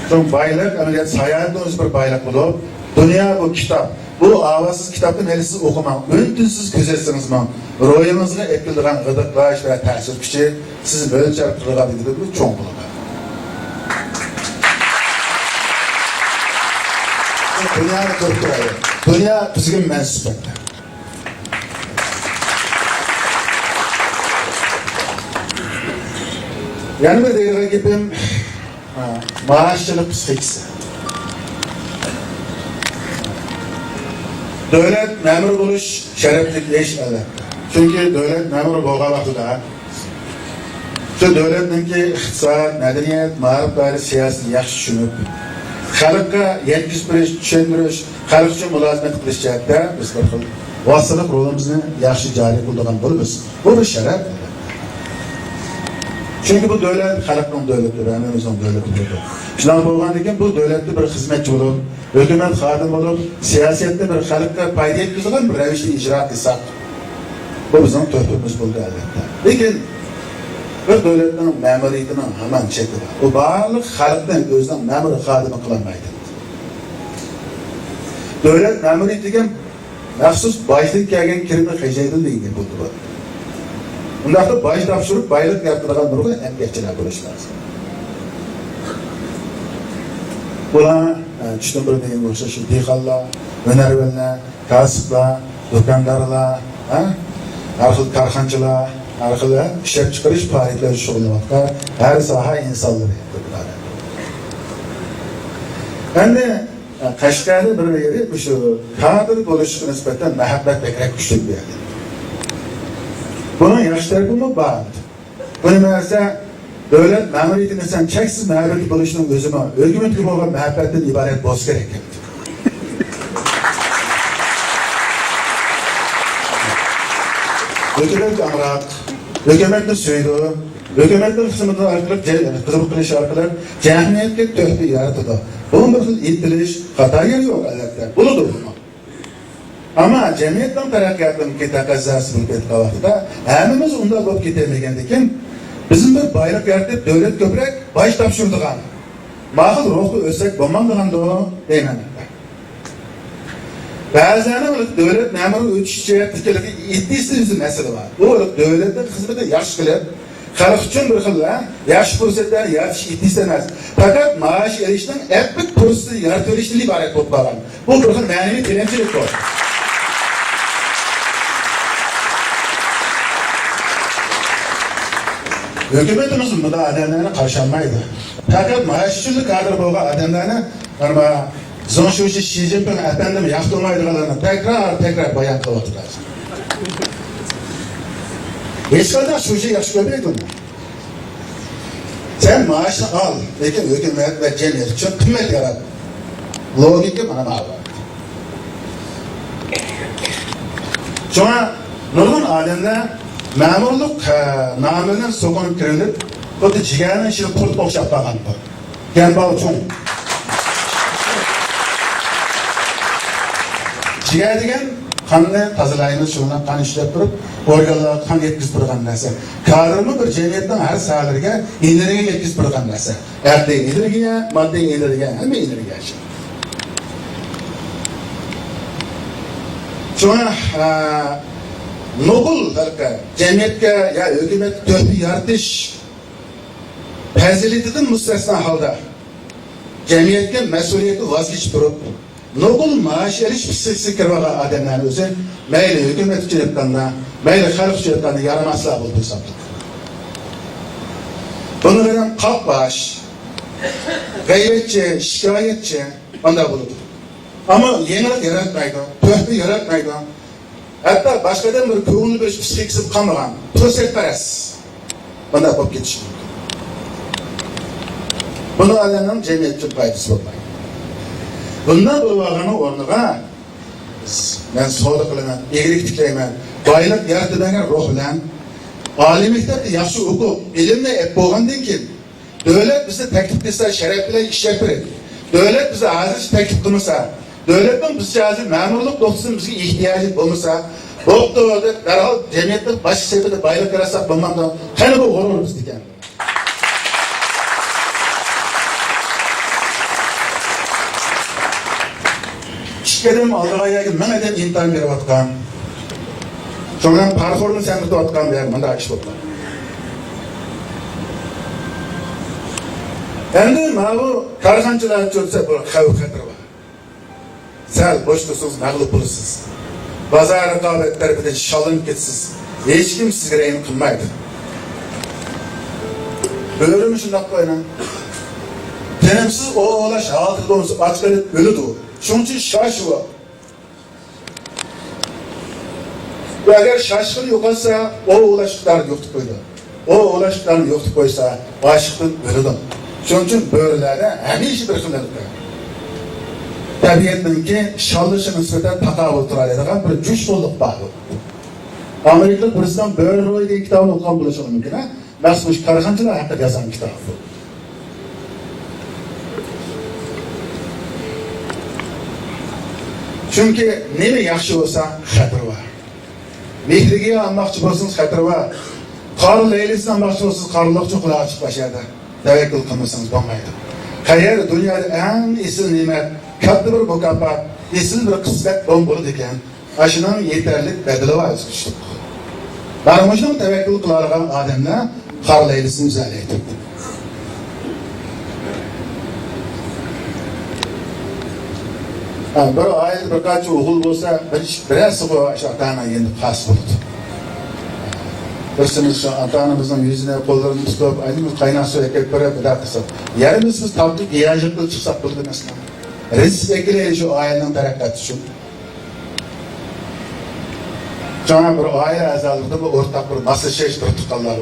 Çünkü bayrak, ameliyat hayatınız bir bayrak bulup, dünya bu kitap, bu avazsız kitapın elisiz okumak, öntünsüz gözetsiniz mi? Royunuzun etkildiğen gıdıklaş ve tesir gücü sizi böyle çarptırılabilir, bu çok bulur. Dünya'nı kurtarıyor. Dünya bizim mensup. Yani bir değerli gibim maaşçılık psikolojisi. Devlet memuru buluş şerefli iş elbette. Çünkü devlet memuru boğa vakıda şu devletinki iktisat, medeniyet, marifleri, siyasi yaxşı düşünüp xalqqa yetkizib tushundirish, xalq uchun mulozimat qilish jihatda biz bir xil vasiliq rolimizni yaxshi joriy qiladigan bo'lamiz. Bu bir sharaf. Chunki bu davlat xalqning davlati, hamimizning davlati. Shunaqa bo'lgandan keyin bu davlatda bir xizmatchi bo'lib, hukumat xodim bo'lib, siyosatda bir xalqqa foyda yetkazadigan bir ravishda ijro qilsak, bu bizning to'pimiz bo'ldi albatta. Lekin bir devletinin memuriyetinin hemen çekilir. O bağlılık halktan gözden memuru xodimi kılamaydı. Devlet memuriyetigen maxsus başlık gelgen kirimli heceydi deyinge buldu bu. Bunlar da baş tapşırıp baylık yaptırılan nurgun emgekçiler buluşmaz. Buna düştüm bir deyin olsa şu dikalla, önervenler, kasıplar, dükkanlarla, arxıl karxançılar, arkalı işlep çıkarış faaliyetleri şoğlamakta her saha insanları yaptırdılar. Ben de Kaşgar'da bir yeri şu kadir buluşu nispeten mehabbet bekrek güçlü bir yer. Bunun yaşları bunu bağlı. Bunu meğerse devlet memuriyetini sen çeksiz mehabbeti buluşunun gözüme örgümet gibi olan mehabbetten ibaret boz gerek yaptı. Hükümet amrak, hükümetin söylüğü, hükümetin kısmında artık kızım kılıç arkalar cehenniyetlik töhbü yaratıda. Bunun bir intiliş, hata yeri yok elbette. Bunu durma. Ama cemiyetten terakkatın ki takazzası bilbet kavatıda hemimiz onda bulup gitemeygendikin bizim bir bayrak yaratıp devlet köprek baş tapşırdıgan. Mahıl ruhu ölsek bombandıgan da o deymen. Bazılarının devlet memuru ötüşçeye tıkılık ittiysi bizim mesele var. Bu devletin hizmeti yaş kılıp, halk için bir xil yaş fırsatlar yaratish ittiysemez. Fakat maaş erişten epik fırsatı yaratılıştan ibaret bulup kalan. Bu bir xil manevi tilemcilik var. Hükümetimiz bu da adamlarına karşılanmaydı. Fakat maaş için kadar boğu adamlarına Zonşuşu Xi Jinping efendim yaptırmaydıklarını tekrar bayan kıladılar. Hiç kadar şuşu yaş göbeğiydi onu. Sen maaşını al, lakin hükümet ve cemiyet için kıymet yarat. Logiki bana var. Sonra nurgun alemde memurluk namının sokunup kirilir, o da ciğerinin şimdi kurt okşap bağlandı. Gel bağlı çoğun. Şiye degan qanni tozalaymiz, shuni qan ishlab turib, organlarga qan yetkazib turgan narsa. Kadrni bir jamiyatning har sohalariga energiya yetkazib turgan narsa. Aqliy energiya, moddiy energiya, hamma energiya. Shuna nuqul halqa jamiyatga ya hukumat to'pi yaratish fazilatidan mustasno holda jamiyatga mas'uliyatni voz kechib turib, nuqul maash olish psixikasi kirgan odamlarni o'zi mayli hukumat uchun aytganda, mayli xalq uchun aytganda yaramaslar bo'lib hisoblanadi. Buni bilan qopbash, g'ayratchi, shikoyatchi unda bo'ladi. Ammo yengil yaratmaydi, to'pi yaratmaydi. Hatta başkadan bir ko'ngil berish psixikasi qolmagan, to'satparas bunda bo'lib ketishi mumkin. Buni odamning jamiyat uchun foydasi bo'lmaydi. Bundan bo'lgani o'rniga men savdo qilaman, egrik tiklayman, boylik yaratadigan ruh bilan oliy maktabda yaxshi o'qib, ilmni olib bo'lgandan keyin davlat bizni taklif qilsa, sharaf bilan ishlab beradi. Davlat bizni hozir taklif qilmasa, devletin bizce hozir ma'murlik to'g'risida bizga ehtiyoji bo'lmasa, bo'pti deb darhol jamiyatning boshqa sebabida boylik yarasak bo'lmadi. Qani bu g'urur bizniki. İşkedim aldığa yagin men adam imtihan berayotgan. So'ngra parxorni sandirayotgan der, menda ish bo'ldi. Endi mana bu karxanchilar cho'lsa bu xavf-xatar bor. Sal boş dursanız mağlup olursunuz. Bazar raqobat tarafidan shalinib ketsiz. Hech kim sizga rahm qilmaydi. O'limi shundoq qo'yna. Tenimsiz o'g'lash hozirda bo'lsa ochqilib o'ladi. Shuning uchun shoshiv. Agar shoshqin yo'qolsa, o'g'lashlarni yo'qitib qo'ydi. O'g'lashlarni yo'qitib qo'ysa, oshiqdan o'ladi. Shuning uchun bo'rilarda hamisha bir xil bo'ladi. Tabiatninki shallishi nisbatan taqovul turadigan bir jushqunlik bor. Amerikalik prezident Berroy degan kitobni o'qigan bo'lishi mumkin. Maxsus qarg'anchilar haqida yozgan kitob. Chunki nima yaxshi bo'lsa, xatar bor. Mehriga olmoqchi bo'lsangiz xatar bor. Qorli leylisni olmoqchi bo'lsangiz, qorliqchi quloq ochib bashada. Tavakkul qilmasangiz bo'lmaydi. Qayer dunyoda eng esil ne'mat katta bir mukofot, esil bir qismat bo'ladi ekan. Ashuning yetarli badali va o'zgarishlik. Barmoqdan tavakkul qiladigan odamlar qarlaylisini uzalaydi. Bir oila bir qancha o'g'il bo'lsa, birasi bu ota-ona endi xas bo'ladi. Birsimiz şu ata-onamizning yuzini, qo'llarini tutib, aynimiz qaynoq suv ekib berib, daqsiz. Yarimiz biz topdik, yajibli chiqsak bo'ldi masalan. Rizq ekiladi şu ailenin taraqqiyoti uchun. Жаңа bir oila a'zolariga bu o'rtaq bir maslahash turtuqanlar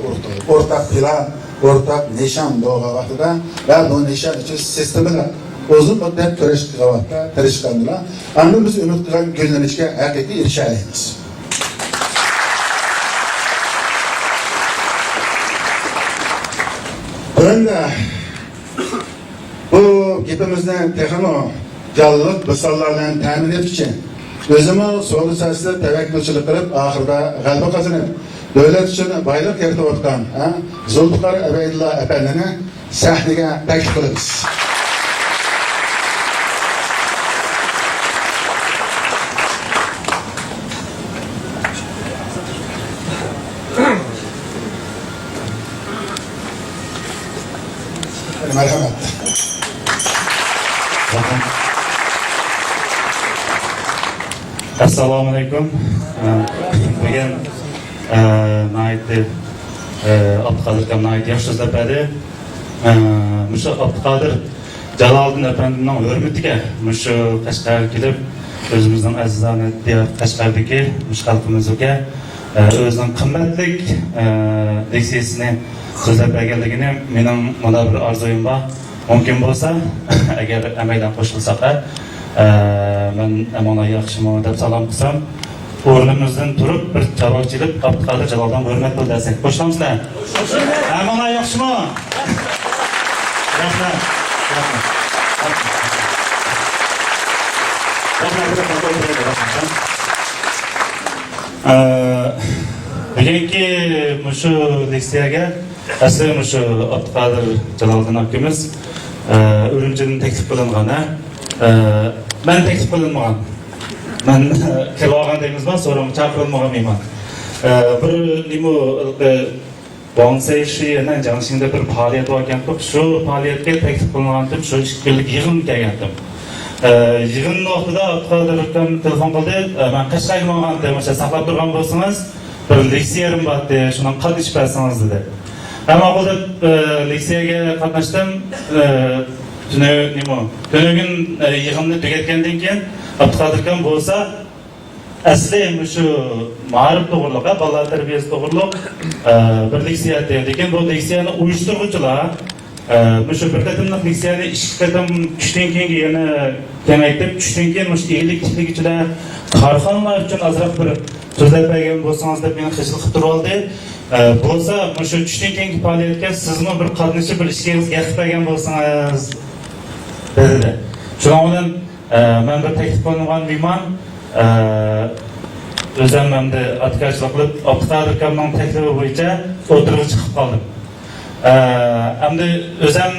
o'rtaq plan, o'rtaq nishon bo'lgan vaqtida va bu nishon uchun sistemalar uzun muddat kurash qilmoqda tirishganlar. Endi biz umid qilgan gullanishga haqiqiy erisha olamiz. Bunda bu gapimizni texno jonliq misollardan ta'min etish uchun o'zimni so'nggi sasida tavakkulchilik qilib, oxirida g'alaba qozonib, davlat uchun boylik yaratayotgan Zulfiqor Abaydulla apandini sahnaga taklif qilamiz. Merhamet. Assalomu alaykum. Bugun naytdi Abduqodir kam nayt yaxshi so'zlab berdi. Mushu Abduqodir Jaloliddin apandining hurmatiga mushu Qashqarga kelib o'zimizning azizlarni deb Qashqardagi mush xalqimizga o'zining qimmatli leksiyasini so'zlab berganligini mening mana bir orzuyim bor. Mumkin bo'lsa, agar amaldan qo'shilsa, men amona yaxshimi deb salom qilsam, o'rnimizdan turib bir chavoqchilik Abduqodir Jaloliddin hurmat bildirsak, qo'shilamizlar. Amona yaxshimi? Rahmat. Bugungi mushu leksiyaga asli mushu Abduqodir Jaloliddin akamiz Urumchidan taklif qilingan. Men taklif qilinmagan. Men kelib olgan deymizmi, so'ram chaqirilmaganman. Bir nima Bonsayşi'nin Canshin'da bir faaliyet varken şu faaliyetga taklif qilingandim, shu 2 yillik yig'in kelgandim. Yig'in vaqtida Abduqodir akam telefon qildi, men Qashqarga borgandim, o'sha saqlab turgan bo'lsangiz, bir leksiyarim bor edi, shundan qatnashib bersangiz dedi. Hamma bo'lib leksiyaga qatnashdim. Tunugin yig'inni tugatgandan keyin Abduqodir akam bo'lsa asli shu ma'rif to'g'riliq, bolalar tarbiyasi to'g'riliq bir leksiya deydi. Lekin bu leksiyani uyushtiruvchilar shu bir qatimliq leksiyani 2 qatim tushdan keyin yana kamaytirib, tushdan keyin shu eglik tikligichilar korxonalar uchun azroq bir so'zlab bergan bo'lsangiz deb meni xijil qilib turib oldi. Bo'lsa shu tushdan keyingi faoliyatga sizmi bir qatnashib bir ishingiz yaqib bergan bo'lsangiz dedi. Shuning bilan men bir taklif qilingan o'zim endi atkachilik qilib Abduqodir akamning taklifi bo'yicha o'tirib chiqib qoldim. Endi o'zim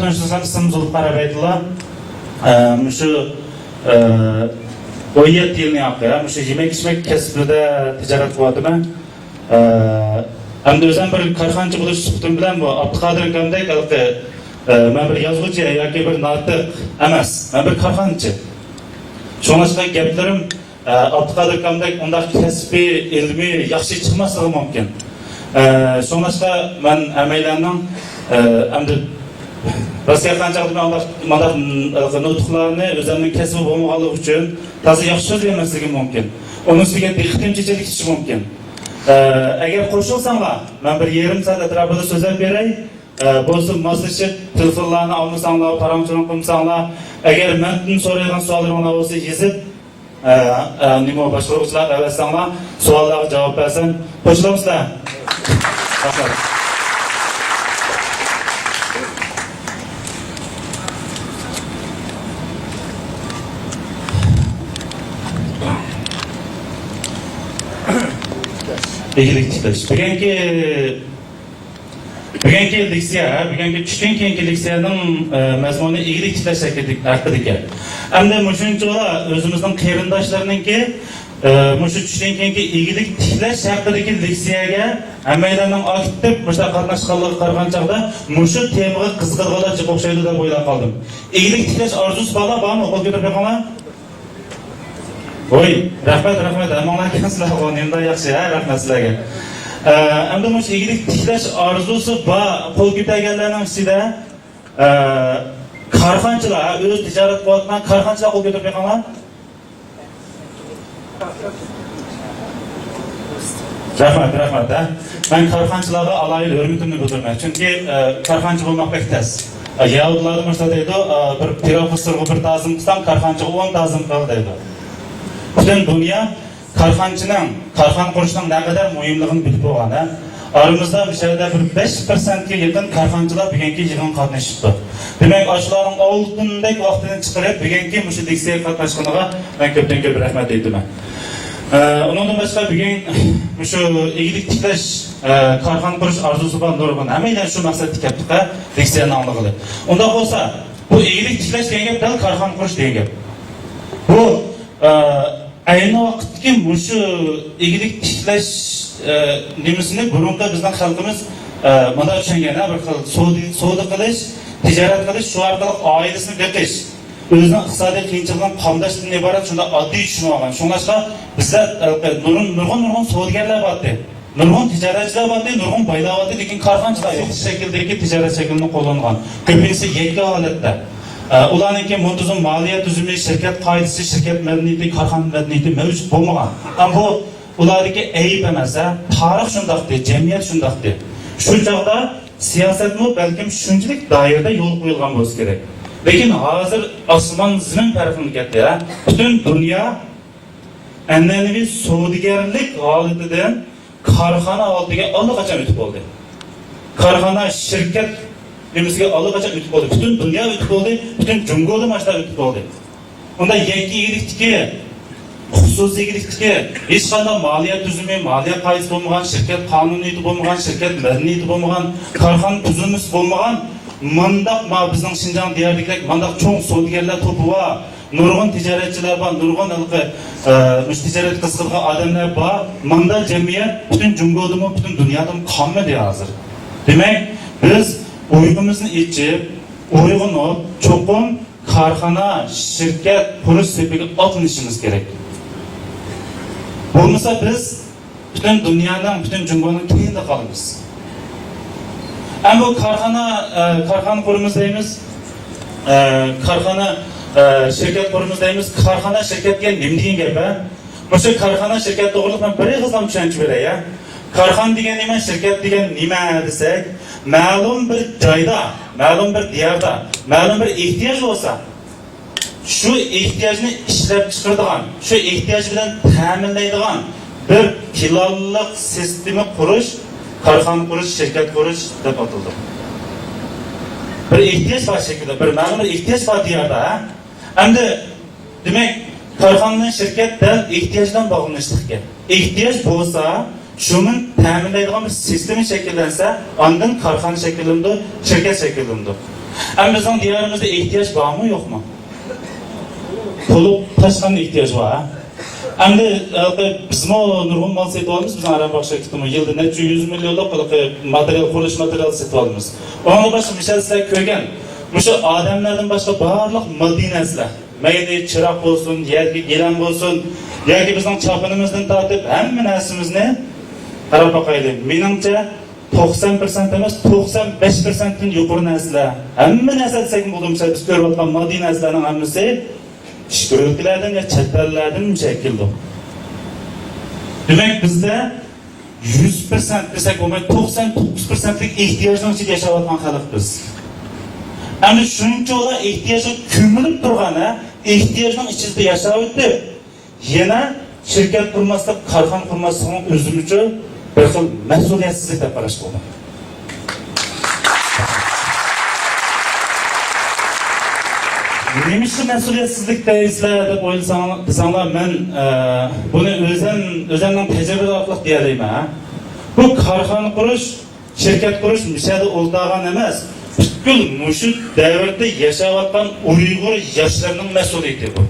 tanishtirsam ismim Zulfiqar Abaydulla. Shu 17 yilni yo'q, shu yemek-ichmak kasbida tijorat qilyapman. Endi o'zim bir korxonchi bo'lish suhbatim bilan bu Abduqodir akamdek men bir yozuvchi yoki bir notiq emas, men bir korxonchi. Shuningdek gaplarim Abduqodir akamdek undaq kasbiy, ilmiy yaxshi chiqmasligi mumkin. Shuningdek men amaylarning endi Rossiya qanchalik mana nutqlarni o'zimning kasbi bo'lmaganligi uchun toza yaxshi so'zlamasligi mumkin. Uning ustiga diqqatimchilik qilish mumkin. Agar qo'shilsanglar, men bir yarim soat atrofida so'zlab beray. Bo'lsin moslashib, telefonlarni olmasanglar, paramchilik qilmasanglar, agar mendan so'raydigan savollaringiz bo'lsa, yozib, nima boshqaruvchilar avvalsanglar, savollarga javob bersin. Qo'shilamizlar. Rahmat. Eglik tiklash. Bugungi leksiya, bugungi tushdan keyingi leksiyaning mazmuni eglik tiklash haqida ekan. Endi shuncha o'zimizning qarindoshlariningki shu tushdan keyingi eglik tiklash haqidagi leksiyaga hammalarning aktiv bo'lsa qatnashganligi qaragan chog'da shu temaga qiziqadiganlar chiqib o'xshaydi deb o'ylab qoldim. Eglik tiklash orzusi bormi? Qo'l ko'tarib qo'yinglar. Voy, rahmat. Ammolar sizlar qo'yinglar yaxshi, rahmat sizlarga. Endi shu eglik tiklash orzusi bor qo'l ko'targanlarning ichida korxonchilar, o'z tijorat qilayotgan korxonchilar qo'l ko'tarib qo'yinglar. Rahmat. Men korxonchilarga alohida hurmatimni bildiraman. Chunki korxonchi bo'lmoq bektas. Yahudlar bo'lsa deydi, bir professorga bir ta'zim qilsam, korxonchiga 10 ta'zim qil deydi. Butun dunyo korxonchining, korxona qurishning naqadar muhimligini bilib bo'lgan. Aramızda bir şeyde bir 5%'ga yaqin korxonchilar bugungi yig'in qatnashibdi. Demak, ochlarning oldindek vaqtini chiqarib, bugungi mushu leksiyaga qatnashganiga men ko'pdan-ko'p rahmat aytaman. Undan boshqa bugun shu eglik tiklash, korxona qurish orzusi bilan nurg'un. Hammalar shu maqsadga kelibdi, leksiyani anglag'ili. Unda bo'lsa, bu eglik tiklash degan gap korxona qurish degan gap. Bu ayni vaqtdagi shu eglik tiklash nimasini burunda bizning xalqimiz mana tushungan, bir xil savdo qilish, tijorat qilish, shu orqali oilasini betish, o'zining iqtisodiy qiyinchilikdan qamdashdan iborat shunda oddiy tushunib olgan. Shuningdek bizda nurg'un savdogarlar bordi, nurg'un tijoratchilar bordi, nurg'un boylar bordi, lekin korxonchilar yo'q shakldagi tijorat shaklini qo'llangan. Ko'pincha yakka holatda ularning muntazam moliya tuzumi, shirkat qoidasi, shirkat madaniyati, korxona madaniyati mavjud bo'lmagan. Ammo bu ulardagi ayib emas, tarix shundaqdir, jamiyat shundaqdir. Shu chog'da siyosatmi balkim shunchalik doirada yo'l qo'yilgan bo'lsa kerak. Lekin hozir osmon zimin farqini ketdi. Butun dunyo an'anaviy savdogarlik holatidan korxona holatiga allaqachon o'tib bo'ldi. Korxona, shirkat nimasiga allaqachon o'tib bo'ldi. Butun dunyo o'tib bo'ldi, butun Jungoda mashlar o'tib bo'ldi. Unda yakka eglikdiki, xususiy eglikdiki, hech qanday moliya tuzumi, moliya qaysi bo'lmagan, shirkat qonuniyati bo'lmagan, shirkat madaniyati bo'lmagan, korxona tuzilmasi bo'lmagan, mandaq bizning Şinjan diyarliklar mandaq cho'ng savdogarlar to'pi va nurg'un tijoratchilar bor, nurg'un tijorat qilgan odamlar bor. Manda jamiyat butun Jumgodimi, butun dunyodami qolmadi hozir. Demak, biz uyimizni ichib, uyg'onib, cho'qim korxona, shirkat qurish sepiga otlanishimiz kerak. Bo'lmasa biz butun dunyodan, butun Jumgoning keyinda qolamiz. Ama korxona qurimiz deymiz, korxona şirket qurimiz deymiz, korxona shirkatga nima degan gap a? O'sha korxona shirkat to'g'riliq men bir qism tushuncha beray ya. Korxona degan nima, shirkat degan nima desak, ma'lum bir joyda, ma'lum bir diyorda, ma'lum bir ehtiyoj bo'lsa, shu ehtiyojni ishlab chiqaradigan, shu ehtiyoj bilan ta'minlaydigan bir kilolliq sistema qurish, korxona qurish, shirkat qurish deb ataldi. Bir ehtiyoj bor shekilde, bir ma'lum bir ehtiyoj bor diyorda. Endi demak, korxona shirkatdan ehtiyojdan bog'lanishlikka. Ehtiyoj bo'lsa, shuni ta'minlaydigan bir sistema shakllansa, ondan korxona shakllandi, shirkat shakllandi. Endi bizning diyorimizda ehtiyoj bormi, yo'qmi? To'liq tashqan ehtiyoj bor. Endi bizmo nurg'un mal setib olamiz, bizning Aranboq shirkatimiz yilda necha 100 millionlab material, qurilish material setib olamiz. Onun boshqa mishallar ko'rgan, o'sha odamlardan boshqa barliq moddiy narsalar, mayli chiroq bo'lsin, yoki gilam bo'lsin, yoki bizning chopinimizdan tortib hamma narsamizni qarab boqaylik. Meningcha 90% emas, 95% dan yuqori narsalar. Hamma narsa desak bo'lsa, biz ko'rayotgan moddiy narsalarning hammasi ishtirokchilardan va chatlardan shakllanadi. Demak, bizda 100% desak bo'lmaydi, 99%lik ehtiyojning ichida yashayotgan xalq biz. Endi shunchalar ehtiyojga ko'milib turgani, ehtiyojning ichida yashayotdi. Yana shirkat qurmasdan, korxona qurmasdan o'zim uchun bir xil mas'uliyatsizlik deb qarash bo'ldi. Nima uchun mas'uliyatsizlik deysizlar deb o'ylasanglar, men buni o'zimning tajribam orqali deyalayman. Bu korxona qurish, shirkat qurish mishada o'ldagan emas. Butkul mushu davrda yashayotgan Uyg'ur yoshlarning mas'uliyati bu.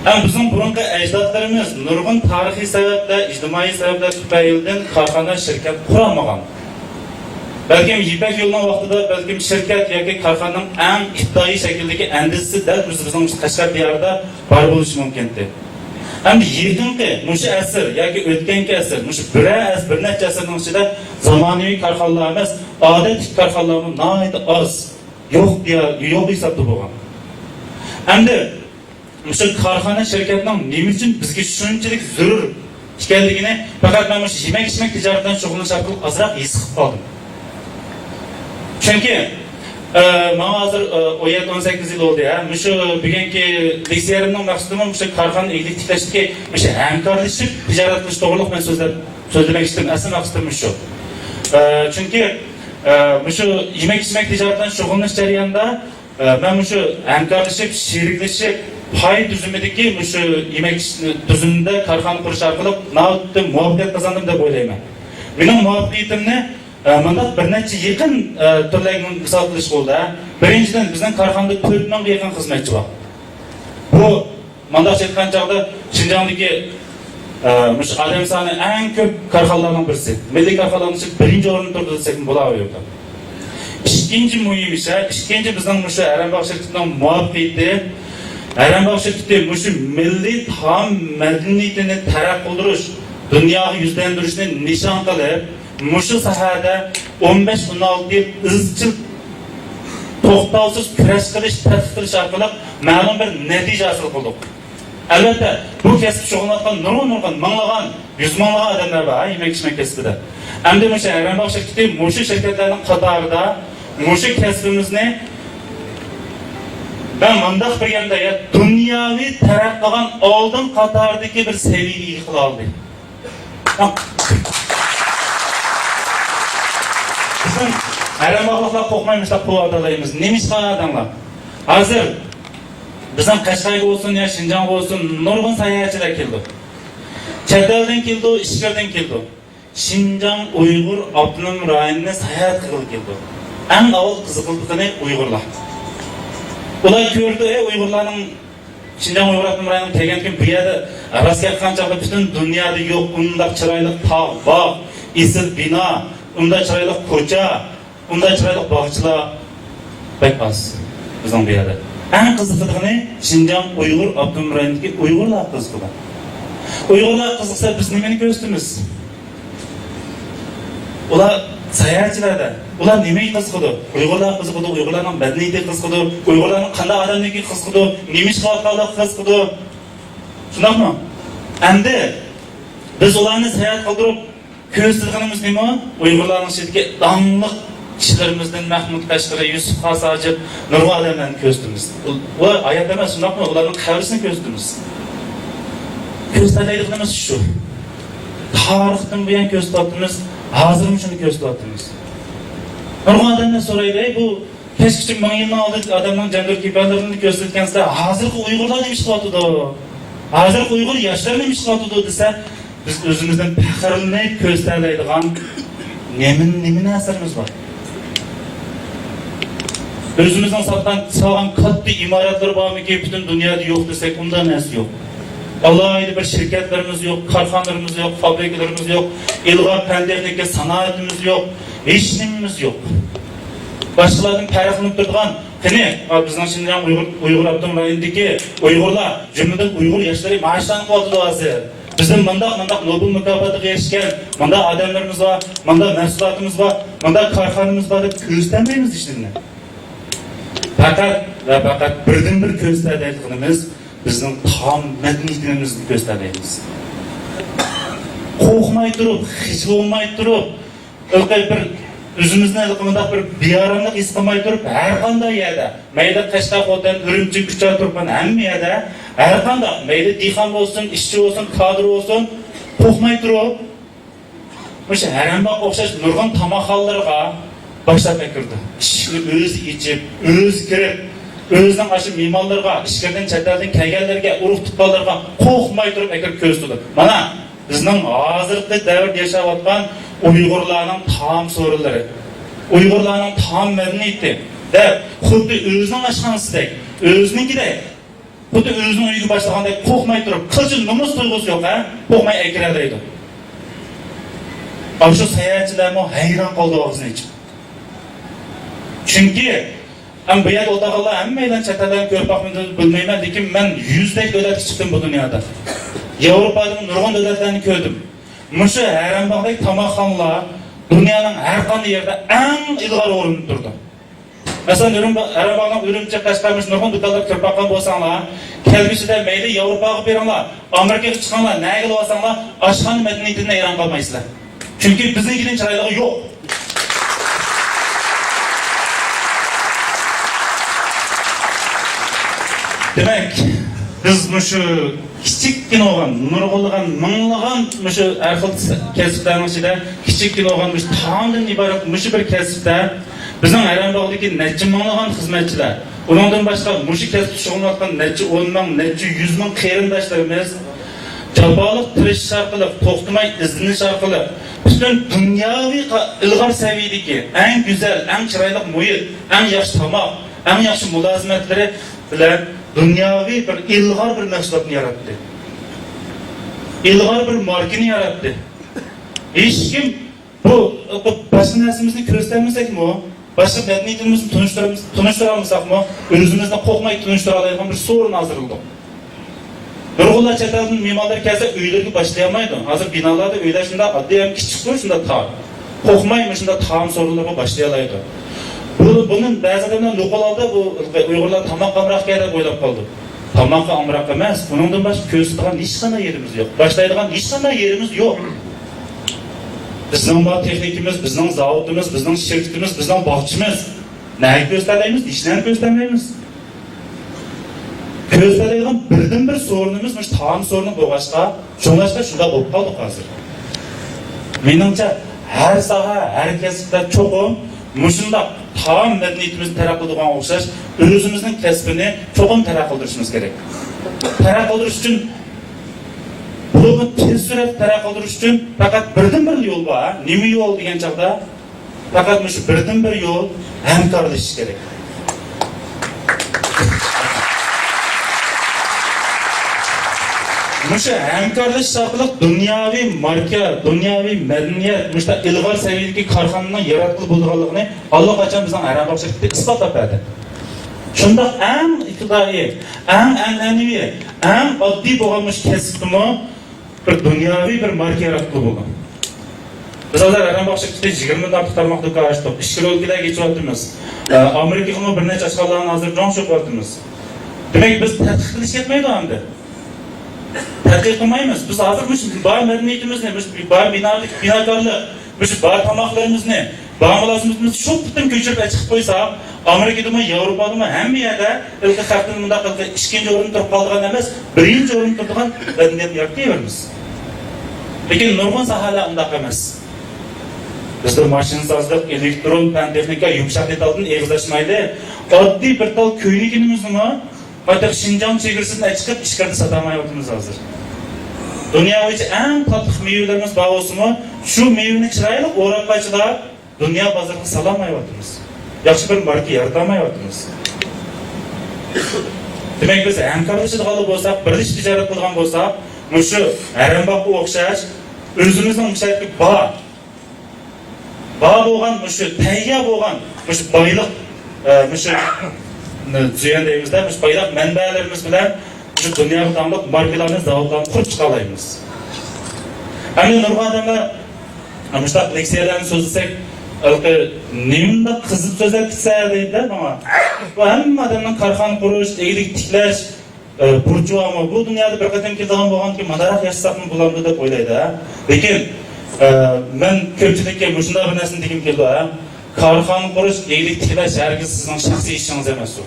Ham bizning burungi ajdodlarimiz nurg'un tarixiy sabablar, ijtimoiy sabablar tufaylidan korxona, shirkat qurolmagan. Belki Yipak yo'lining vaqtida belki shirkat yoki korxonaning eng ibtidoiy shakldagi andisi dal bizning Qashqar diyorida bor bo'lishi mumkin edi. Endi yaqinqi mushu asr yoki o'tgangi asr, mushu bir necha asrning ichida zamonaviy korxonalar emas, odatiy korxonalar nihoyat oz, yo'q hisobda bo'lgan. Endi mushu korxona shirkatning nima uchun bizga shunchalik zarur ekanligini faqat men mushu yemak-ichmak tijoratidan shug'ullanish orqali ozroq his qilib qoldim. Çünkü bana hazır 17-18 yıl oldu ya. Şu bugünkü liseyerimden maksadımım şu korxona eglik tiklashga şu hamkorlashib tijorat qilish to'g'riliq men so'zlamak istedim. Asl maqsadim shu. Çünkü şu yemak-ichmak tijoratidan shug'ullanish jarayonida men şu hamkorlashib, sheriklashib, pay tuzumidagi şu yemak tuzumida korxona qurish orqali navbatda muvaffaqiyat qozondim deb o'ylayman. Mening muvaffaqiyatimni Manda bir necha yaqin turlarga misol qilish bo'ldi. Birinchidan bizning korxonada 4 mingga yaqin xizmatchi bor. Bu manda aytgan chog'da Şinjandagi mush odam soni eng ko'p korxonalarning birisi. Milliy korxonalarning ichida birinchi o'rinda turdi desak bo'laveradi. Ikkinchi muhim ish, ikkinchi bizning mush Aranboq shirkatining muvaffaqiyati, Aranboq shirkati mush milliy taom madaniyatini taraqqiy qildirish, dunyoga yuzlantirishni nishon qilib, Muşu sahada 15-16 yıl izchil to'xtovsiz kurash qilish, tadqiq qilish orqali ma'lum bir natija hosil qildik. Albatta, bu kasb shug'ullangan nurg'un minglagan, yuz minglagan odamlar bor yemak-ichmak kasbida. Endi o'sha Aranboq shirkati mushu shirkatlarning qatorida mushu kasbimizni ben mandaq qilganda dunyoviy taraqqiyotdan oldin qatoridagi bir saviyaga qila oldik. Aranboqlar qo'rqmaymiz deb qo'yib odalaymiz. Nima qilgan odamlar? Hozir Bizning Qashqarga bo'lsin yo Shinjonga bo'lsin nurg'un sayohatchilar keldi. Chet eldan keldi, ichkaridan keldi. Shinjon Uyg'ur avtonom rayonini sayohat qilib keldi. Eng avval qiziqildigini Uyg'urlar. Ular ko'rdi, Uyg'urlarning Shinjon Uyg'ur avtonom rayoniga kelgan kun bu yerda rasga qanchalik butun dunyoda yo'q bunday chiroyli tog', bog', isil bino, unday chiroyli ko'cha, unday chiroyli bog'chilar bekbas bizning bu yerda. Eng qiziqligini Shinjon Uyg'ur avtonom rayonidagi Uyg'urlar qiziqdi. Uyg'urlar qiziqsa biz nimani ko'rsatamiz? Ular sayohatchilarda, ular nimaga qiziqdi? Uyg'urlar qiziqdi, Uyg'urlarning madaniyatiga qiziqdi, Uyg'urlarning qanday odamligiga qiziqdi, nima ish qilayotganligiga qiziqdi. Shundaqmi? Endi biz ularni sayohat qildirib ko'rsatganimiz nima? Uyg'urlarning ichidagi dongli kishilarimizdan Mahmud Qashqari, Yusuf Xasajib, nurg'un odamlarni ko'rsatamiz. Ular oyat emas, shundaqmi? Ularning qabrisini ko'rsatamiz. Ko'rsatayotganimiz shu. Tarixdan buyon ko'rsatyapmiz, hozirmi shuni ko'rsatyapmiz. Nurg'un odamlar so'raydi, bu hech kim 1000 yildan oldin odamning jandur kibarlarini ko'rsatgansa, hozirgi Uyg'urlar nima ish qilyapti? Hozirgi Uyg'ur yoshlar nima ish qilyapti desa, biz o'zimizdan faxrlanib ko'rsatadigan nima narsalarimiz bor. O'zimizdan sog'an katta imoratlar bormiki, butun dunyoda yo'q desak, undan narsa yo'q. Alayda bir şirketlerimiz yok, karxanalarımız yok, fabrikalarımız yok, ilg'or fan texnika sanoatimiz yok, hech nimamiz yok. Başkalarının tarixini turgan, qani bizning Shinjon Uyg'ur avtonom rayonidagi Uyg'urlar, jumladan Uyg'ur yoshlari maoshlanib qoldi hozir. Bizning mundaq Nobel mukofotiga erishgan, mundaq odamlarimiz bor, mundaq mahsulotimiz bor, mundaq korxonamiz bor deb ko'rsatmaymiz ishlarni. Faqat birdan bir ko'rsatadiganimiz bizning tam madaniyatimizni ko'rsatamiz. Qo'rqmay turib, hech bo'lmay turib, o'lqay bir o'zimizni qilmaqda bir beoromlik his qilmay turib, har qanday yerda, mayda Qashqardan Urumchi kuchar turgan hamma yerda, har qanday mayda dehqon bo'lsin, ishchi bo'lsin, kadr bo'lsin, qo'rqmay turib, o'sha haramba o'xshash nurg'un tomoqxonalarga boshlab kirdi. Ishni o'zi ichib, o'zi kirib, o'zining aşı me'morlarga, ishkirdan chetlardan kelganlarga, urug' tuqqanlarga qo'rqmay turib akir ko'rsatdi. Mana bizning hozirgi davrda yashayotgan Uyg'urlarning taom so'rinlari, Uyg'urlarning taom madaniyati deb xuddi o'zining ashxonasidek, o'zinikidek, xuddi o'zining uyiga boshlagandek qo'rqmay turib, qilchi nomus tuyg'usi yo'q, qo'rqmay akiralaydi. Shu sayohatchilarni hayron qoldi og'zini ichib. Chunki bu yerda o'taqallar hammadan chatadan ko'rpaqmini bilmayman, lekin men 100 dek davlatga chiqdim bu dunyoda. Yevropaning nurg'un davlatlarini ko'rdim. Mushu hayrambog'dagi tomoqxonalar dunyoning har qanday yerda eng ilg'or o'rinda turdi. Masalan, Arabog'ning Urumchi Qashqarmish nurg'un do'konlar ko'rpaqan bo'lsanglar, kelgusida mayli Yevropaga beringlar, Amerikaga chiqinglar, nega qilib olsanglar, oshxona madaniyatidan hayron qolmaysizlar. Chunki biznikining chiroyligi yo'q. Demek biz şu kichikgina olgan, nurg'unlagan, minglagan şu arxil kasblarning ichida kichikgina olgan taomdan iborat shu bir kasbda bizning Arambog'dagi necha minglagan xizmatchilar, undan boshqa shu kasbda shug'ullanayotgan necha 10 ming, necha 100 ming qarindoshlarimiz jaboliq tirishish orqali, to'xtamay izlanish orqali butun dunyoviy ilg'or saviyadagi eng go'zal, eng chiroyli muhit, eng yaxshi tomoq, eng yaxshi mulozimatlari bilan dunyoviy bir ilg'or bir mahsulotni yaratdi. Ilg'or bir markani yaratdi. Hech kim bu boshqa narsamizni ko'rsatmasakmi, boshqa madaniyatimizni tunishtira olmasakmi, o'zimizni qo'rqmay tunishtira oladigan bir so'rin hozirladi. Nurg'unlar chetdan me'morlar kelsa uylarga boshlay olmaydi. Hozir binolarda uylar shunda oddiy ham kichik qo'y, shunda tor. Qo'rqmay shunda taom so'rinlarga boshlay oladi. Bunun ba'zilardan lo'qalarda bu Uyg'urlar tomoq amroq deb o'ylab qoldi. Tomoq amroq emas, bundan boshqa ko'rsatadigan hech qanday yerimiz yo'q. Boshlaydigan hech qanday yerimiz yo'q. Bizning bor texnikimiz, bizning zavodimiz, bizning shirkatimiz, bizning bog'chimiz. Nega ko'rsatmaymiz? Hech narsa ko'rsatmaymiz. Ko'rsatadigan birdan bir so'rinimiz shu taom so'rini bo'lg'achqa, shunlashqa shunda bo'lib qoldik hozir. Meningcha har soha, har kasbda cho'qim mushunda tam medeniyetimizni taraq qiladigan o'xshash, o'zimizning kasbini cho'qim taraq qildirishimiz kerak. Taraq qildirish uchun bunu tez surat taraq qildirish uchun faqat birdan-bir yo'l bor. Nima yo'l degan chaqda faqat shu birdan-bir yo'l hamkorlashish kerak. Muşa hamkorlash orqali dunyoviy marka, dunyoviy madaniyat, muşta ilg'or saviyadagi korxonaning yaratilib bo'lganligini Alloh qachon bizning Arab oqshirlikda isbotlab berdi. Shundoq eng iqtidoriy, eng an'anaviy, eng oddiy bo'lgan kasbimi bir dunyoviy bir marka yaratib bo'lgan. Biz hozir Arab oqshirlikda 20 dan tarmoq do'kon ochdik. 2 yilga kechyapmiz. Amerikaga bir necha ashxoblarni hozir jon sho'qyapmiz. Demak biz tadqiq qilish yetmaydi endi. Tadqiq qilmaymiz. Biz hozir bar madaniyatimizni, bar binokorlik, bar tomoqlarimizni, bar mulozimimizni shu bitim ko'chirib chiqib qo'ysak, Amerikadami, Yevropadami hamma yerda ilk xalqning bunday qilib ikkinchi o'rinda turib qolgan emas, birinchi o'rinda turgan madaniyat yaratayveramiz. Lekin nurg'un sohalar unday emas. Bizda mashinasozlik, elektron, fan texnika, yumshoq detaldan eg'izlashmaydi. Oddiy bir tal ko'yligimizni Hatta Şinjan çevirisinden çıkıp işgalde satamayotimiz hazır. Dünya bo'yicha eng tatlı meyvelerimiz bağosunu şu meyveni chiroyli o'rab qachilar dünya bozoriga salamayotimiz. Yaxshi bir marka yaratamayotimiz. Demak biz hamkorlashadigan bo'lsak, birlik tijorat qilgan bo'lsak, shu Aramboqqa o'xshash o'zimizning imkoniyatli bor bo'lgan, shu tayyor bo'lgan, shu boylik, shu Dünyadayımızda biz bayrak mənbələrimiz bilən şu dünyaya tanınıq markalarını, zavodlarını qurub çıxalayımız. Həmin nurg'un adamlar müştaq leksiyalarını sözlesek nemində qızıb sözler bitsə deydi ama bu həmin adamın karxana quruş, egilik tiklash burcu ama bu dünyada bir qatam kelgan bo'lgan ki madaroq yashasaqmi bularni deb o'ylaydi. Lekin men ko'pchilikka shunday bir narsani degim keldi. Karxana qurush, egilik tiklash hargiz sizning shaxsiy ishingiz emas u.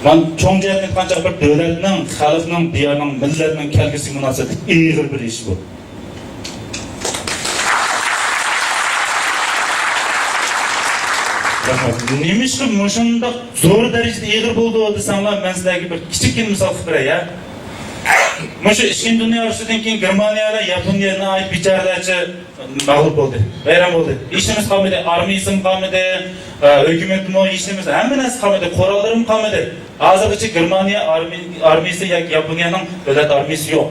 Man cho'ng jihatdan qancha bir davlatning, xalqning, diyorning, millatning kelgusi munosabati ig'ir bir ish bu. Nima uchun shunday zo'r darajada ig'ir bo'ldi desamlar, men sizlarga bir kichikkin misol qilib beray. Mana Ikkinchi dunyo urushidan keyin Germaniyalar Yaponiyaga oid bicharalarcha mag'lub bo'ldi, bayram bo'ldi. Ishimiz qolmadi, armiyamiz qolmadi, hukumatimiz ishimiz hamma narsa qolmadi, qurollarimiz qolmadi. Hozirgacha Germaniya armiyasi yoki Yaponiyaning davlat armiyasi yo'q.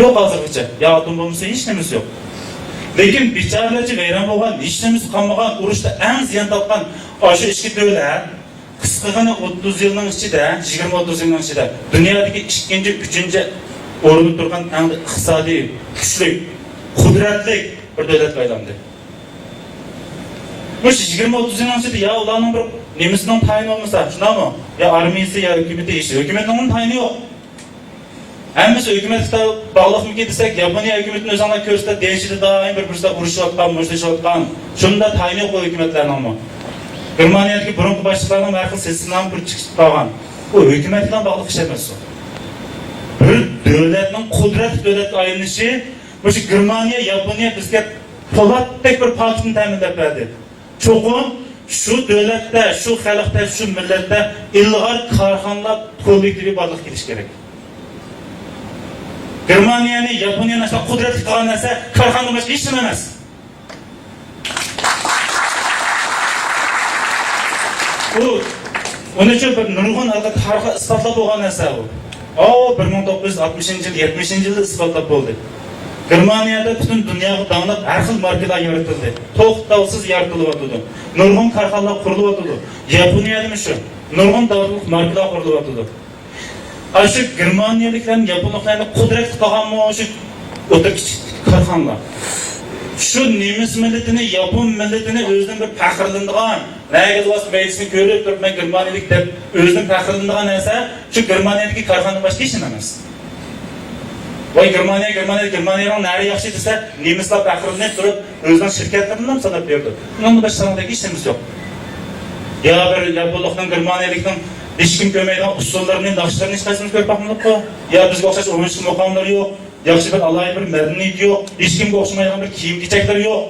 Yo'q hozirgacha. Ya atom bombasi hech nimasi yo'q. Lekin bicharalarcha bayram bo'lgan, hech nimasi qolmagan, urushda eng ziyon tortgan o'sha ikki davlat qisqagina 30 yilning ichida, 20-30 yilning ichida dunyodagi ikkinchi, uchinchi o'rinda turgan eng iqtisodiy, kuchli, qudratli bir davlatga aylandi. Bu 20-30 yilning ichida ya ularning bir nemisining tayini olmasa, shundaymi? Ya armiyasi ya hukumati ishi. Hukumatning tayini yo'q. Hammasi hukumatga bog'liqmi desak, Yaponiya hukumatining o'zini ko'rsatib, deyishida doim bir-birida urushayotgan, mushtlashayotgan, shunda tayini yo'q hukumatlarning. Germaniyadagi burungi boshliqlarning har xil sistemdan bir chiqib qolgan. Bu hukumat bilan bog'liq ish emas. Bir davlatning qudratli davlatga aylanishi, bu Germaniya, Yaponiya bizga po'latdek bir pokni ta'minlab berdi. Cho'qim shu davlatda, shu xalqda, shu millatda ilg'or korxonalar kollektivi bog'liq kelish kerak. Germaniyani, Yaponiyani shu qudratli qilgan narsa korxona boshqa hech nima emas. Onun için bir nurg'un tarixi isbotlab bo'lgan narsa bu. 1960-yil, 70-yilda isbotlab bo'ldi. Germaniyada butun dunyoga tanilib har xil markalar yaratildi. To'xtovsiz yaratilyapti. Nurg'un korxonalar qurilyapti. Yaponiyada shu nurg'un davlatlik markalar qurilyapti. Shu Germaniyaliklarning, Yaponlarning qudrat qilganmi shu o'ta kichik korxonalar. Şu nemis milletini, Yapon milletini özünün bir faxrlanadigan, nega o'z bayisini ko'rib turib men Germaniyalik deb o'zining faxrlanadigan narsa, shu Germaniyadagi korxona boshqa hech nima emas. Voy Germaniyaning nari yaxshi desa, nemislar faxrlanib turib o'zining shirkatlarini ham sanab berdi. Bundan boshqa sanadagi hech nima yo'q. Ya bir Yaponlikning, Germaniyalikning hech kim ko'rmaydigan usullarini, naqshlarini hech qaysimiz ko'rib boqmadik-ku. Ya bizga o'xshash o'yinchi muqomlar yo'q. Yaxshi bir alayhi bir madaniyat yo'q, hech kimga o'xshamaydigan bir kiyim-kechaklar yo'q.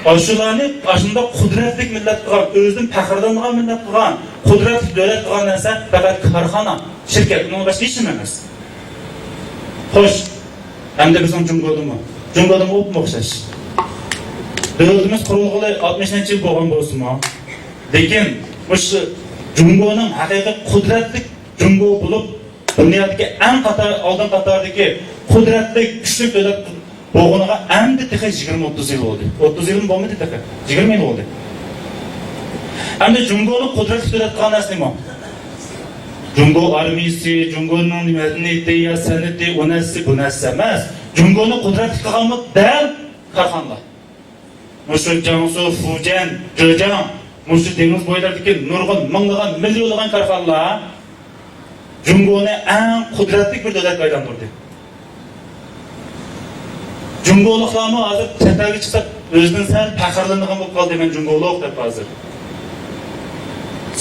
Aşularni aşında kudretlik millet qilgan, o'zidan faxrlangan millet qilgan, kudretli davlat qilgan narsa faqat korxona, shirkat, bundan boshqa hech nima emas. Xo'sh, endi bizning Jungodimi? Jungodimi o'xshash. Davlatimiz qurilg'ili 60-yil bo'lgan bo'lsin-mi? Lekin o'sha Jungoning haqiqiy kudretli Jungo bo'lib, dunyodagi eng oldin qatordagi kudretli, kuchli davlat bo'lganiga endi tex 20-30 yil bo'ldi. 30 yil bo'lmadi tex. 20 yil bo'ldi. Endi Jungoning kudretli davlat qilgan narsa nima? Jungo armiyasi, Jungoning madaniyati, san'ati, onasi bu narsa emas. Jungoning kudretli qilgani dal korxonalar. Mushu Jiangsu, Fujian, Zhejiang, mushu dengiz bo'ylaridagi nurg'un minglagan, millionlagan korxonalar Jungoni eng kudretli bir davlatga aylantirdi. Jungoliklarni hozir chetlarga chiqsa o'zining sal faxrlanadigan bo'lib qoldi, men Jungolik deb hozir.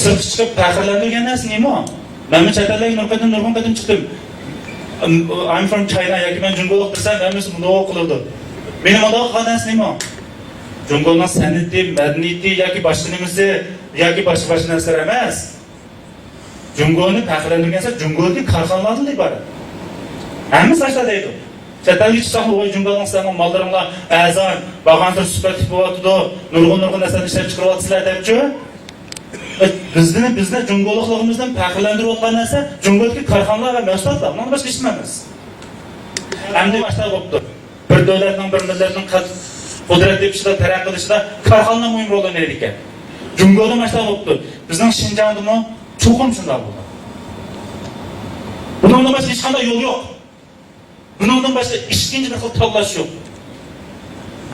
Sirtga chiqib faxrlanadigan narsa nima? Men chetlarga nurg'un qadam chiqdim. I'm from China, yoki men Jungolik desam, hammasi bunday qiladi. Mening bunday qilgan narsa nima? Jungoning san'ati, madaniyati yoki boshqa nimasi, yoki boshqa narsalar emas. Jungoni faxrlangansa, Jungoning korxonalaridan iborat. Hammasi ashla deydi. Chetlarga chiqsaq, o'y Jungoning sizlarning mollaringlar azon, bag'antir sifatli bo'lyapti, nurg'un narsalarni ishlab chiqaryapsizlar debchi. Bizni Jungolikligimizdan faxrlantirayotgan narsa Jungodagi korxonalar va mahsulotlar, bundan boshqa hech nima emas. Endi boshqa bo'libdi. Bir davlatning, bir millatning kudretli ishida, taraqqiy qilishida korxonalar muhim rol o'ynaydi ekan. Jungoda boshqa bo'libdi. Bizning Xinjiangdami cho'qim shunday bo'ldi. Bundan boshqa hech qanday yo'l yo'q. Bundan boshqa ikkinchi bir xil tanlash yo'q.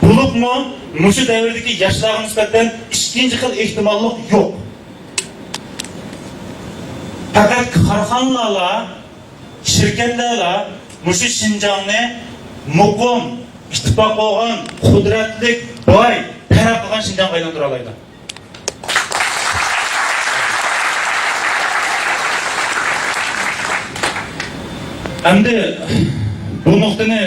Bo'libmi, mushu davrdagi yoshlarga nisbatan ikkinchi xil ehtimollik yo'q. Faqat korxonalar, shirkatlar mushu Xinjiangni muqim, ittifoq bo'lgan, qudratli, boy, taraf qilgan Xinjiangga aylantira oladi. Endi bu nuqtani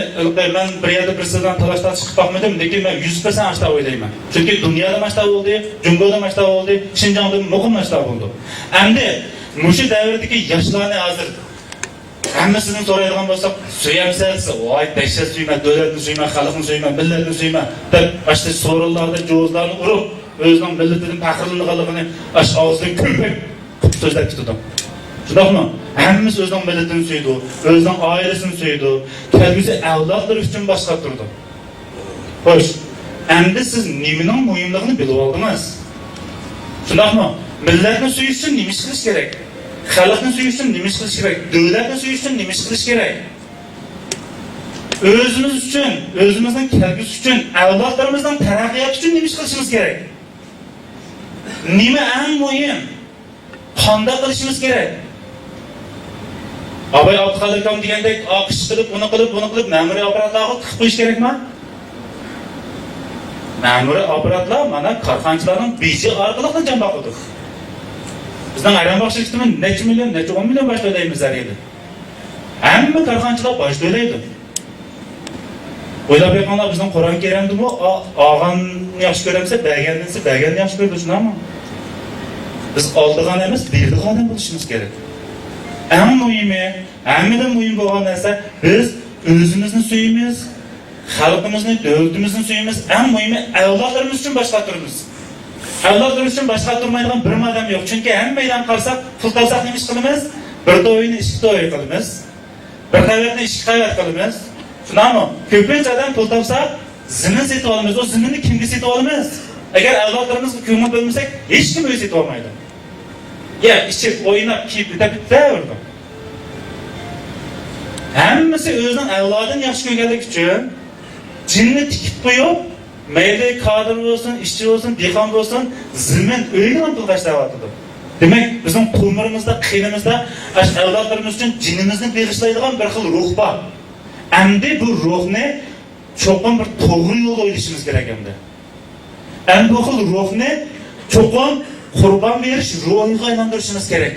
men bir yerda birisidan talashdan chiqib qolmadim, lekin men 100% ashta o'ylayman. Chunki dunyoda mashta bo'ldi, Jungoda mashta bo'ldi, Xinjiangda muqim mashta bo'ldi. Endi mushu davrdagi yoshlarni hozir hammasidan so'raydigan bo'lsak, suyamsiz, voy dahshat suyman, davlatni suyman, xalqni suyman, millatni suyman deb ashta so'rovlarda jo'zlarni urib, o'zining millatidan faxrlanganligini ash og'zidan ko'pib so'zlab tutdim. Shundaqmi? Hammasi o'zining millatini suydi, o'zining oilasini suydi, kelgusi avlodlar uchun boshqa turdi. Xo'sh, endi siz nimaning muhimligini bilib oldingiz. Shundaqmi? Millatni suyish uchun nima qilish kerak? Xalqni suyish uchun nima qilish kerak? Davlatni suyish uchun nima qilish kerak? O'zimiz uchun, o'zimizning kelgusi uchun, avlodlarimizning taraqqiyoti uchun nima qilishimiz kerak? Nima eng muhim? Qanday qilishimiz kerak? Abay Abduqodirxon degandek oqish qilib, buni qilib, ma'muriy operatlarga tiqib qo'yish kerakmi? Ma'muriy operatlar mana korxonachilarning beji orqali jam boqadi. Bizning aylanmoq shirkatimiz necha million, necha 10 million bosh to'laymiz edi. Hamma korxonachilar bosh to'laydi. O'ylab qo'yganlar bizning Qur'on keramdimi? Og'anni yaxshi ko'ramsa, baganni yaxshi ko'rdi, shunami? Biz oldigan emas, berdigan bo'lishimiz kerak. Eng muhimi, hammadan muhim bo'lgan narsa biz o'zimizni suyamiz, xalqimizni, davlatimizni suyamiz. Eng muhimi avlodlarimiz uchun boshqa turamiz. Avlodlarimiz uchun boshqa turmaydigan bir odam yo'q. Chunki hammadan qarsak, pul topsak nima ish qilamiz? Bir to'yni ikki to'y qilamiz. Bir qavatni ikki qavat qilamiz. Shunami? Ko'pincha odam pul topsak, zimin setib olamiz. O ziminni kimga setib olamiz? Agar avlodlarimizga ko'ngil bo'lmasak, hech kim o'zi setib olmaydi. Ya ichib o'ynab kiyib bitaverdi. Hammasi o'zining avlodini yaxshi ko'rganlik uchun jinni tikib qo'yib, mayli kadr bo'lsin, ishchi bo'lsin, dehqon bo'lsin, zimin o'yindan pul tashlayotdi. Demak, bizning qo'mirimizda, qinimizda avlodlarimiz uchun jinimizni beg'ishlaydigan bir xil ruh bor. Endi bu ruhni cho'qim bir to'g'ri yo'lda o'ylashimiz kerak endi. Endi bu xil ruhni cho'qim Qurban berish ruhiga aylantirishimiz kerak.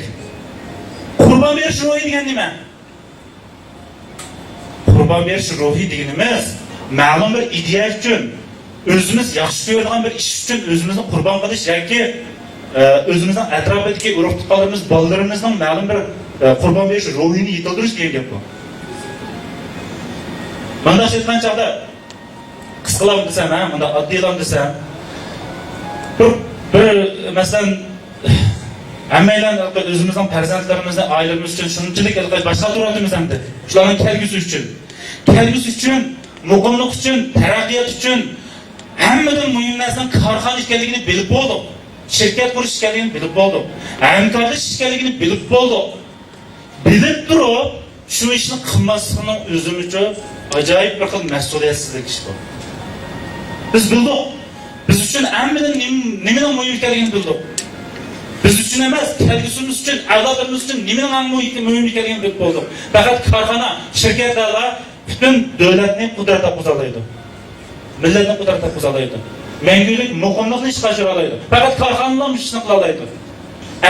Qurban berish ruhi degan nima? Qurban berish ruhi deganimiz ma'lum bir ideya uchun, o'zimiz yaxshi ko'radigan bir ish uchun o'zimizni qurbon qilish yoki o'zimizning atrofidagi urug' tuqqanlarimiz, bolalarimizning ma'lum bir qurbon berish ruhini yetildirish degan gap bu. Bunda aytgan chog'da qisqalam desam, bunda oddiylam desam, bir masalan hammaylar o'zimizning farzandlarimizni, oilamiz uchun shunchalik boshqa turamiz hamda. Shularning kelgusi uchun, muqimlik uchun, taraqqiyot uchun hammadan muhim narsaning korxona ekanligini bilib bo'ldik. Shirkat qurish ekanligini bilib bo'ldik. Hamkorlash ekanligini bilib bo'ldik. Bilib turib, shu ishni qilmaslikning o'zim uchun ajoyib bir xil mas'uliyatsizlik ish bu. Biz bildik. Biz uchun hammadan nimaning muhim ekanligini bildik. Biz uchun emas, kelgusimiz uchun, avlodlarimiz uchun nimaning muhim ekanligini bilib bo'ldik. Faqat korxona, shirkatlar butun davlatning qudratini qo'zg'aydi. Millatning qudratini qo'zg'aydi. Mangulik muqimlikni ishga oshira oladi. Faqat korxonalar ishni qila oladi.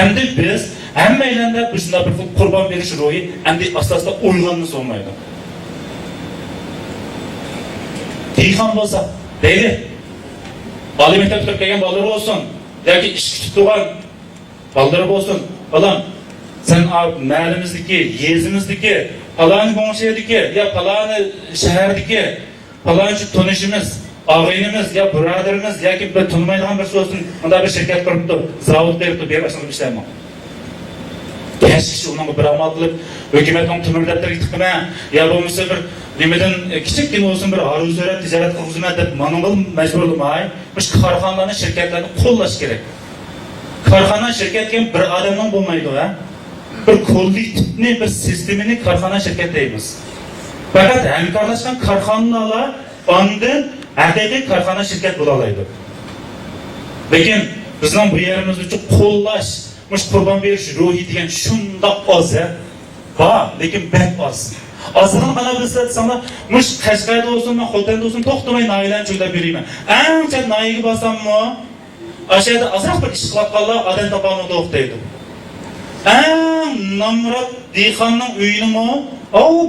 Endi biz hammaylanda bu shunday bir qurbon berish ruhi endi asosda uyg'onib olmaydi. Dehqon bo'lsa, deyli. Oliy maktabga kelgan bolalar bo'lsin, yoki ish kutib turgan bolalar bo'lsin. Balam, sen mahallamizdagi, yezimizdagi, falon bo'ngshedagi, yo falon shahardagi, falonchi tanishimiz, og'aynimiz, yo birodarimiz yoki bir tanımaydigan bir so'zin, unda bir shirkat quribdi, zavod quribdi, berib ashuni ishlaymi. Kechish uning bir amal qilib, hukumatning temir daftarga tiqma, yo bo'lmasa bir nimadan kichikgina bo'lsin bir arzu so'rab tijorat xizmat deb manimga majburlamay, biz korxonalarni, shirkatlarni qo'llash kerak. Korxona shirkatga bir odamning bo'lmaydi, bir kollektivni, bir sistemini korxona shirkat deymiz. Faqat hamkorlashgan korxonalar ondan haqiqiy korxona shirkat bo'la oladi. Lekin bizning bu yerimiz uchun qo'llash, mush qurbon berish ruhi degan shundoq oz, lekin bak oz. Azdan mana bilsanglar, mush Qashqarda bo'lsin, Xo'janda bo'lsin, to'xtamay noilan cho'ylab berayman. Ancha noiga bosammi? Aşağıda azroq bir ish qilayotganlar odam topolmaydi o'qitadi. Namrat dehqonning uyini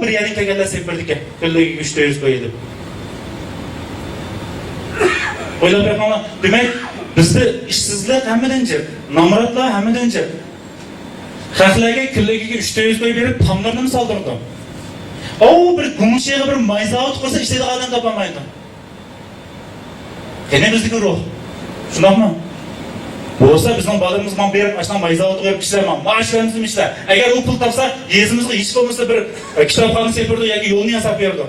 bir yarim kelganlar sepirdikan. Kunligiga 300 qo'ydi. O'ylab qo'yinglar, demak bizda ishsizlar hammadanchi, namratlar hammadanchi. Xalqlarga kunligiga 300 qo'y berib, tomlarni soldirdi. Bir gumshiga bir mayzavod qursa ishlaydigan odam topolmaydi. Qani bizdagi ruh. Shunaqmi? Bo'lsa bizning bolalarimiz men berib, ashna mayzavod qo'yib ishlayman. Ma'ashlarimizni ishlar. Agar u pul topsa, yezimizga hech bo'lmasa bir kitobxona sepirdi yoki yo'lni yasab berdi.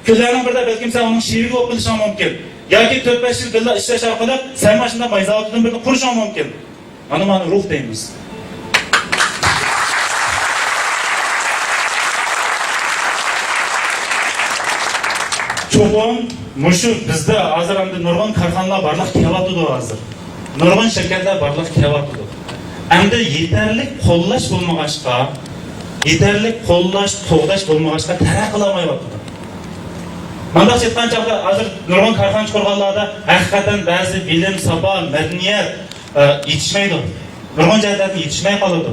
Kunlarning birida balkim sen uning she'riga o'qib bilishing mumkin. Yoki 4-5 yil birga ishlash orqali sen mashina mayzavoddan birini qurishing mumkin. Mana ruh deymiz. Çoğun muşu bizde hazır hamda nurg'un korxonalar barliq kelyapti hozir. Nurg'un shirkatlar barliq kelyapti. Endi yetarlik qo'llash bo'lmag'achqa, yetarlik qo'llash, to'g'dash bo'lmag'achqa taraqqiylamayapti. Mana shu aytgan chog'da hozir nurg'un korxona qurganlarda haqiqatan ba'zi bilim, sabo, madaniyat yetishmaydi. Nurg'un joylarda yetishmay qoladi.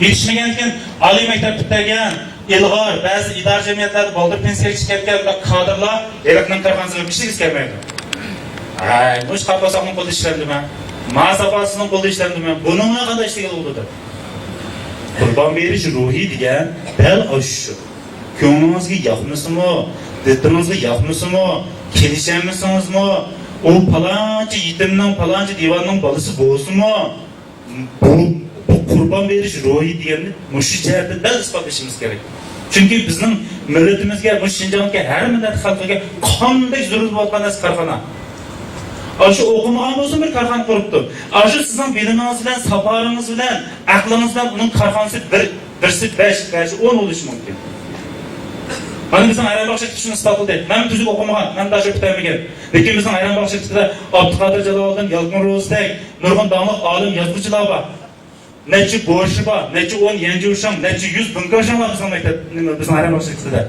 Yetishmagan ekan oliy maktab bitirgan ilg'or ba'zi idora jamiyatlarda boldir pensiyaga chiqayotgan kadrlar elektronik korxonasida ishlaysiz kelmaydi. Mush qaposoqning qo'lida ishlandimi? Masafasining qo'lida ishlandimi? Buning qanday ishlaydi bo'ldi? Qurbon berish ruhi degan dal shu. Ko'nglimizga yoqmasimi? Dilimizga yoqmasimi? Kelishamizmi? U palonchi yetimning, palonchi divanning bolasi bo'lsinmi? Bu qurbon berish ruhi deganni mush jihatda dal isbotlashimiz kerak. Chunki bizning millatimizga, bu Shinjongga, har millat xalqiga qanday zarur bo'lgan narsa korxona. Shu o'qimagan bo'lsa bir korxona quribdi. Shu sizning bilimingiz bilan, safaringiz bilan, aqlingiz bilan uning korxonasi birsi 5, 10 bo'lishi mumkin. Mana bizning Ayranboq shirkati shuni isbot qildi. Men tuzuk o'qimagan, men dasha bitirmagan. Lekin bizning Ayranboq shirkatida Abduqodir Jaloliddin, Yalqin Ro'zbek, nurg'un dongli olim yozuvchilar bor. Neçe borcu var, neçe 10 yenge uşam, neçe 100 bunkaşam var bizim mektep, bizim Ayranboq şirketinde.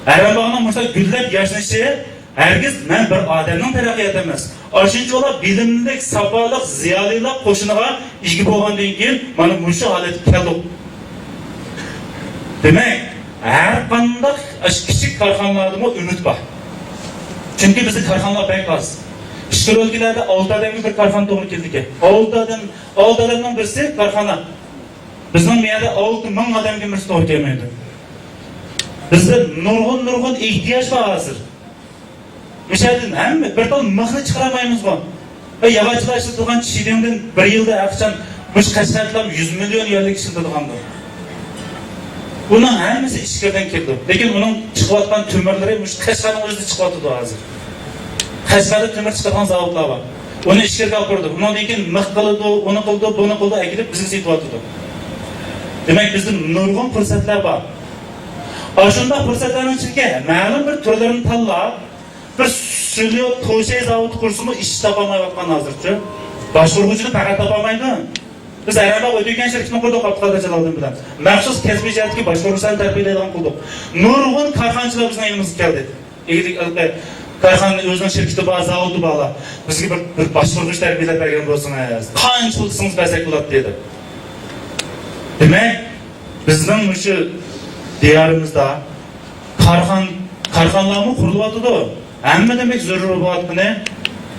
Ayranboqning muşta güllep yaşaşı, herkes men bir adamning taraqqiyoti emas. Aşınçı ola bilimlik, safalık, ziyolilik qo'shiniga ega bo'lgandan keyin mana mushu holatga keldik. Demak, har qanday kichik korxonalarda umid bor. Çünkü bizi karxanalar pek az. İşgal ülkelerde 6 adamga bir karxana to'g'ri keldi. 6 adamdan birisi karxana. Bizning bu yerda 6000 odamga birisi to'g'ri kelmaydi. Bizda nurg'un ehtiyoj bor hozir. Mishaldan hamma bir ton mixni chiqaramaymiz bu. Ve yavaşlar işletilgan çiğdemden bir yılda akşam müş Qashqarlar 100 milyon yerlik işletilgandı. Bunun hemisi işlerden keldi. Lekin onun çıkıvatkan tümörleri müş Qashqarning o'zida chiqyapti hozir. Qashqarda tümör chiqargan zavodlar var. Onu işlerga olib kirdi. Undan keyin mix qildi, uni qildi, buni qildi, akilib bizga setyapti. Demek bizde nurg'un fursatlar bor. Aşında fırsatlarning ichiga ma'lum bir turlarini tanlab, bir sülyo to'shay zavodi kursimi ish topamayotgan hozircha. Boshqaruvchini faqat topamaydi. Biz Arabaq o'tgan shirkatni qurdik Abduqodir Jaloliddin bilan. Maxsus kasbiy jihatga boshqaruvchilarni tarbiyalaydigan qildik. Nurg'un korxonachilar bizning elimizga keldi. Korxonaning o'zining shirkati bor, zavodi bor. Bizga bir boshqaruvchi tarbiyalab bergan bo'lsangiz, qancha pul desangiz bersak bo'ladi dedi. Demek bizning shu diyorimizda korxonalarni qurilyapti. Hamma demek zarur bo'lyapti.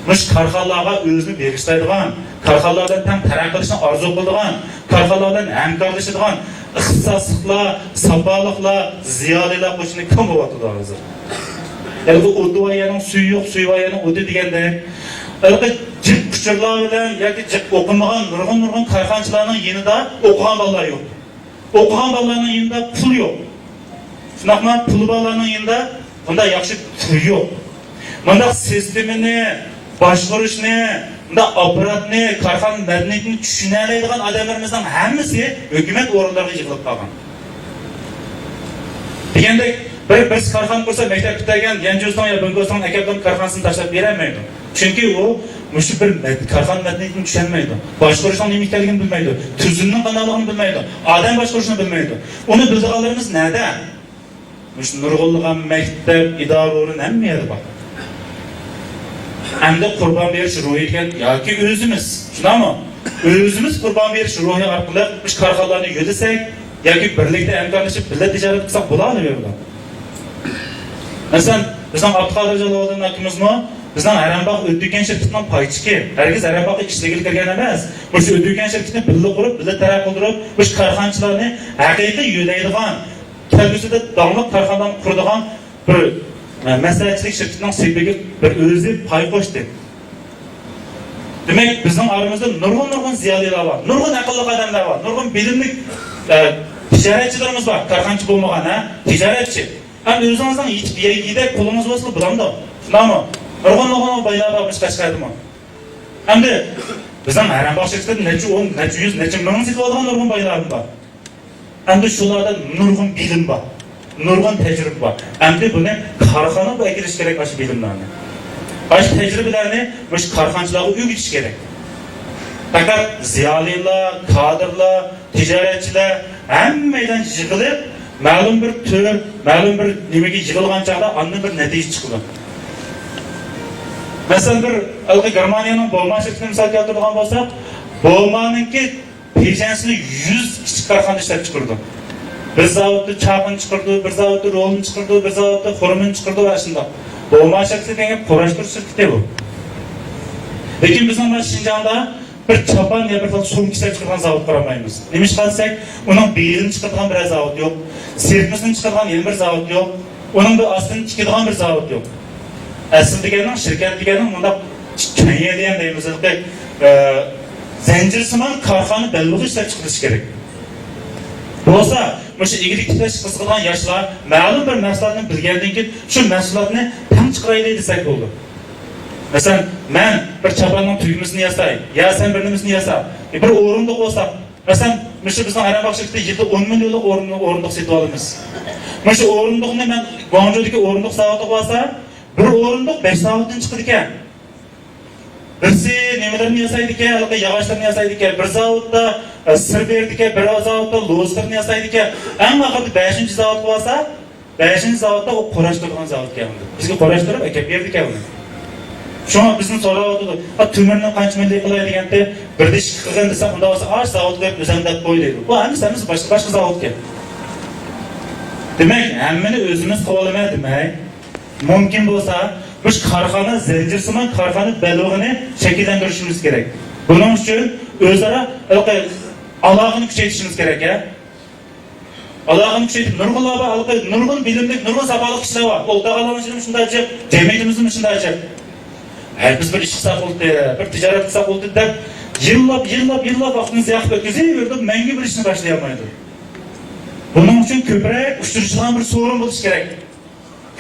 Mush korxonalarga o'zini berishlaydigan, korxonalardan tam taraqqiy qilishni orzu qiladigan, korxonalardan hamkorlashadigan ixtisosliklar, saboqliklar, ziyolilar qo'shini kim bo'lyapti hozir? Yani bu Udvoyaning suvi yo'q, Suvoyaning o'di degandek, jip kuchurlar bilan yoki jip o'qimagan nurg'un korxonachilarning yanida o'qigan bolalar yo'q. O'qigan bolalarning yanida pul yo'q. Shunaqmi? Pul bolalarning yanida bunda yaxshi pul yo'q. Bunda sistemini, boshqarishni, bunda apparatni, korxona madaniyatini tushunadigan odamlarimizning hammasi hukumat o'rinlariga yig'ilib qolgan. Degandek biz korxona bo'lsa maktab bitirgan Yanjoston yo Bangoston akabdan korxonasini tashlab berolmaydi. Chunki u mush bir korxona madaniyatini tushunmaydi. Boshqarishning nima ekanligini bilmaydi. Tuzumning qanaqligini bilmaydi. Odam boshqarishni bilmaydi. Uni bilganlarimiz nada? Mush nurg'unligan maktab, idoralar hamma yerda bor. Hamda qurbon berish ruhi ekan yoki o'zimiz, shunami? O'zimiz qurbon berish ruhi orqali mush korxonalarni yo'llasak yoki birlikda hamkorlashib birga tijorat qilsak bo'ladi bu. Mesela bizning Abduqodir Jaloliddin akimizmi bizning Arambaq o'tgan shirkatning paychiki, hargiz Arambaqqa ishlagiga kirgan emas. Bu o'tgan shirkatni birga qurib, birga taraqqi qilib, bu korxonachilarni haqiqiy yo'laydigan, kelgusida davlat korxonalarni quradigan bir maslahatchilik shirkatining sebiga bir o'zi pay qo'shdi. Demek bizning aramizda nurg'un ziyolilar bor, nurg'un aqlli odamlar bor, nurg'un bilimli tijoratchilarimiz bor, korxonachi bo'lmagan, tijoratchi. Hem özünüzden yiyide kulunuz olsa bulamda. Şunama, nurg'un baylar varmış Qashqarda. Hem de bizden Arambaq şirkatida necha 10, necha 100, necha ming sotadigan nurg'un baylar var. Hem de şularda nurg'un bilim var, nurg'un tecrübe var. Hem de buni korxona bu ekilish kerak aşı bilimlarni. Aşı tecrübelerini bu korxonachilarga o'rgatish kerak. Fakat ziyolilar, kadrlar, tijoratchilar hammadan yig'ilib ma'lum bir tür, ma'lum bir nimaga yig'ilgan chaqda andan bir natija chiqdi. Masalan bir Germaniyaning Baumann shirkatini misol keltiradigan bo'lsak, Baumanningki pejansini 100 kichik korxona ishlab chiqardi. Bir zavodda chaqin chiqardi, bir zavodda rolni chiqardi, bir zavodda xurmin chiqardi va shunday. Baumann shirkatiga qurashtirish shirkati bu. Lekin bizning Shinjongda bir chapan ya bir so'm ishlab chiqargan zavod ko'rmaymiz. Nima qilsak, uning berini chiqargan bir zavod yo'q. Servisini chiqargan yana bir zavod yo'q. Uning bir ostini tikadigan bir zavod yo'q. Asl deganing shirkat deganing bunda kengaygan deymiz. Zanjirsimon korxona belluq ishlab chiqarish kerak. Bo'lsa, o'sha egrik tiklash qiziqgan yoshlar ma'lum bir mahsulotni bilgandan keyin shu mahsulotni tam chiqaraylik desak bo'ldi. Mesela ben bir çapanın tüyümüzünü yasay, ya sen birimizini yasa, bir o'rindiq olsak, mesela bizning Arambaq shirkatida 7-10 milyonlik o'rindiq setib olamiz. Mana shu o'rindiqni men Guangzhoudagi o'rindiq zavodi bo'lsa, bir o'rindiq 5 zavoddan chiqadi ekan. Birsi nimalarni yasaydi ekan, yog'ochlarni yasaydi ekan, bir zavodda sir berdi ekan, bir zavodda lozlarni yasaydi ekan. Eng oxirida 5-zavod bo'lsa, 5-zavodda o qorashtirgan zavod ekan. Bizga qorashtirib akab berdi ekan. Şu an bizim soruyordu. Tümürünün kaç milli kılay degende bir de çıkıgan desem onda olsa ağaç zavod verip üzerinde koy dedi. Bu hemimiz başka zavod ki. Demek hemmini özümüz kovalamaya demek. Mümkün olsa biz karxana, zincirsimon karxana balog'ini shakllantirishimiz kerak. Buning uchun o'zaro aloqani kuchaytirishimiz kerak ya. Aloqani kuchaytirib, nurg'un bilimli, nurg'un saboqli kishilar bor. O'ltag'alanishimiz shunday ajib, jamiyatimizni shunday ajib. Biz bir ish qilsak bo'ldi, bir tijorat qilsak bo'ldi deb yillab vaqtimizni yoqib o'tkazib, mangu bir ishni boshlay olmaydi. Buning uchun ko'proq uyushtirishgan bir so'rin bo'lish kerak.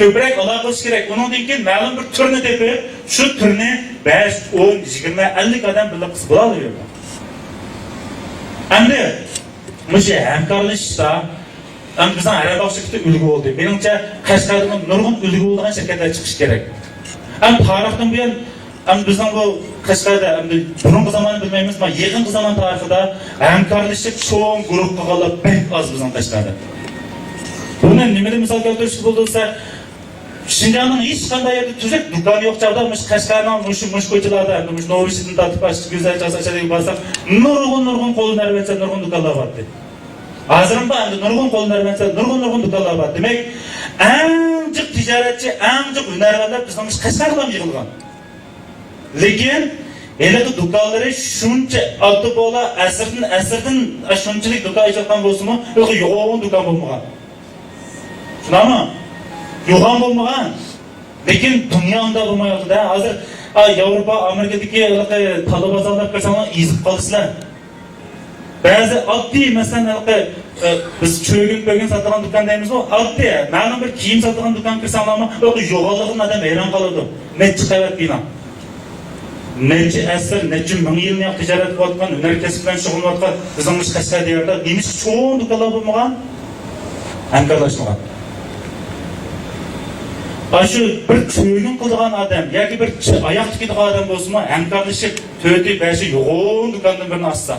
Ko'proq aloqa bo'lish kerak. Undan keyin ma'lum bir turni tepib, shu turni 5, 10, 20, 50 odam birga qilib bo'la oladi. Endi musha hamkorlashishda bizning Arab shirkati ulgu bo'ldi. Menimcha Qashqadaryoda nurg'un ulgu bo'lgan shirkatlar chiqish kerak. Tarixdan buyon bizning bu Qashqadaryoda burungi zamonni bilmaymiz, ammo yaqinqi zamon tarixida hamkorlashib cho'ng guruh qilganlar pek oz bizning Qashqadaryoda. Buni nimada misol keltirish bo'lsa, Şinjanning hech qanday yerda tuzuk do'kon yo'q chog'da Qashqadaryoning mush ko'chalarda, mush Novosibirskni tatib pastga go'zal chaqachadagi bo'lsak, nurg'un qo'llar bilan nurg'un do'konlar bor. Hozirda endi nurg'un qo'llar bilan nurg'un do'konlar bor. Demak, eng jiq tijoratchi, eng jiq hunarmandlar bizning Qashqadaryodan yig'ilgan. Lekin endi do'konlari shuncha oddiy bo'la, asrdan shunchalik do'kon ochgan bo'lsa-mu, yo'g'on do'kon bo'lmagan. Tushunami? Yo'g'on bo'lmagan. Lekin dunyoda bo'lmayapti-da. Hozir Yevropa, Amerikadagi talab bozorlar ko'rsanglar, ezib qolasizlar. Ba'zi oddiy, masalan, biz cho'gin sotadigan do'kon deymizmi? Oddiy, ma'lum bir kiyim sotadigan do'kon ko'rsanglarmi, yo'g'onligini odam hayron qoladi. Necha qavat bino. Necha asr, necha ming yillik tijorat qilayotgan, hunar kasb bilan shug'ullanayotgan bizning Qashqadaryoda nemish cho'ng do'konlar bo'lmagan? Hamkorlashmagan. Aşı bir çoğun qilgan adam yoki bir oyoq tikadigan odam bo'lsa-mu, hamkorlashib 4-5 yo'g'on do'kondan birini ochsa,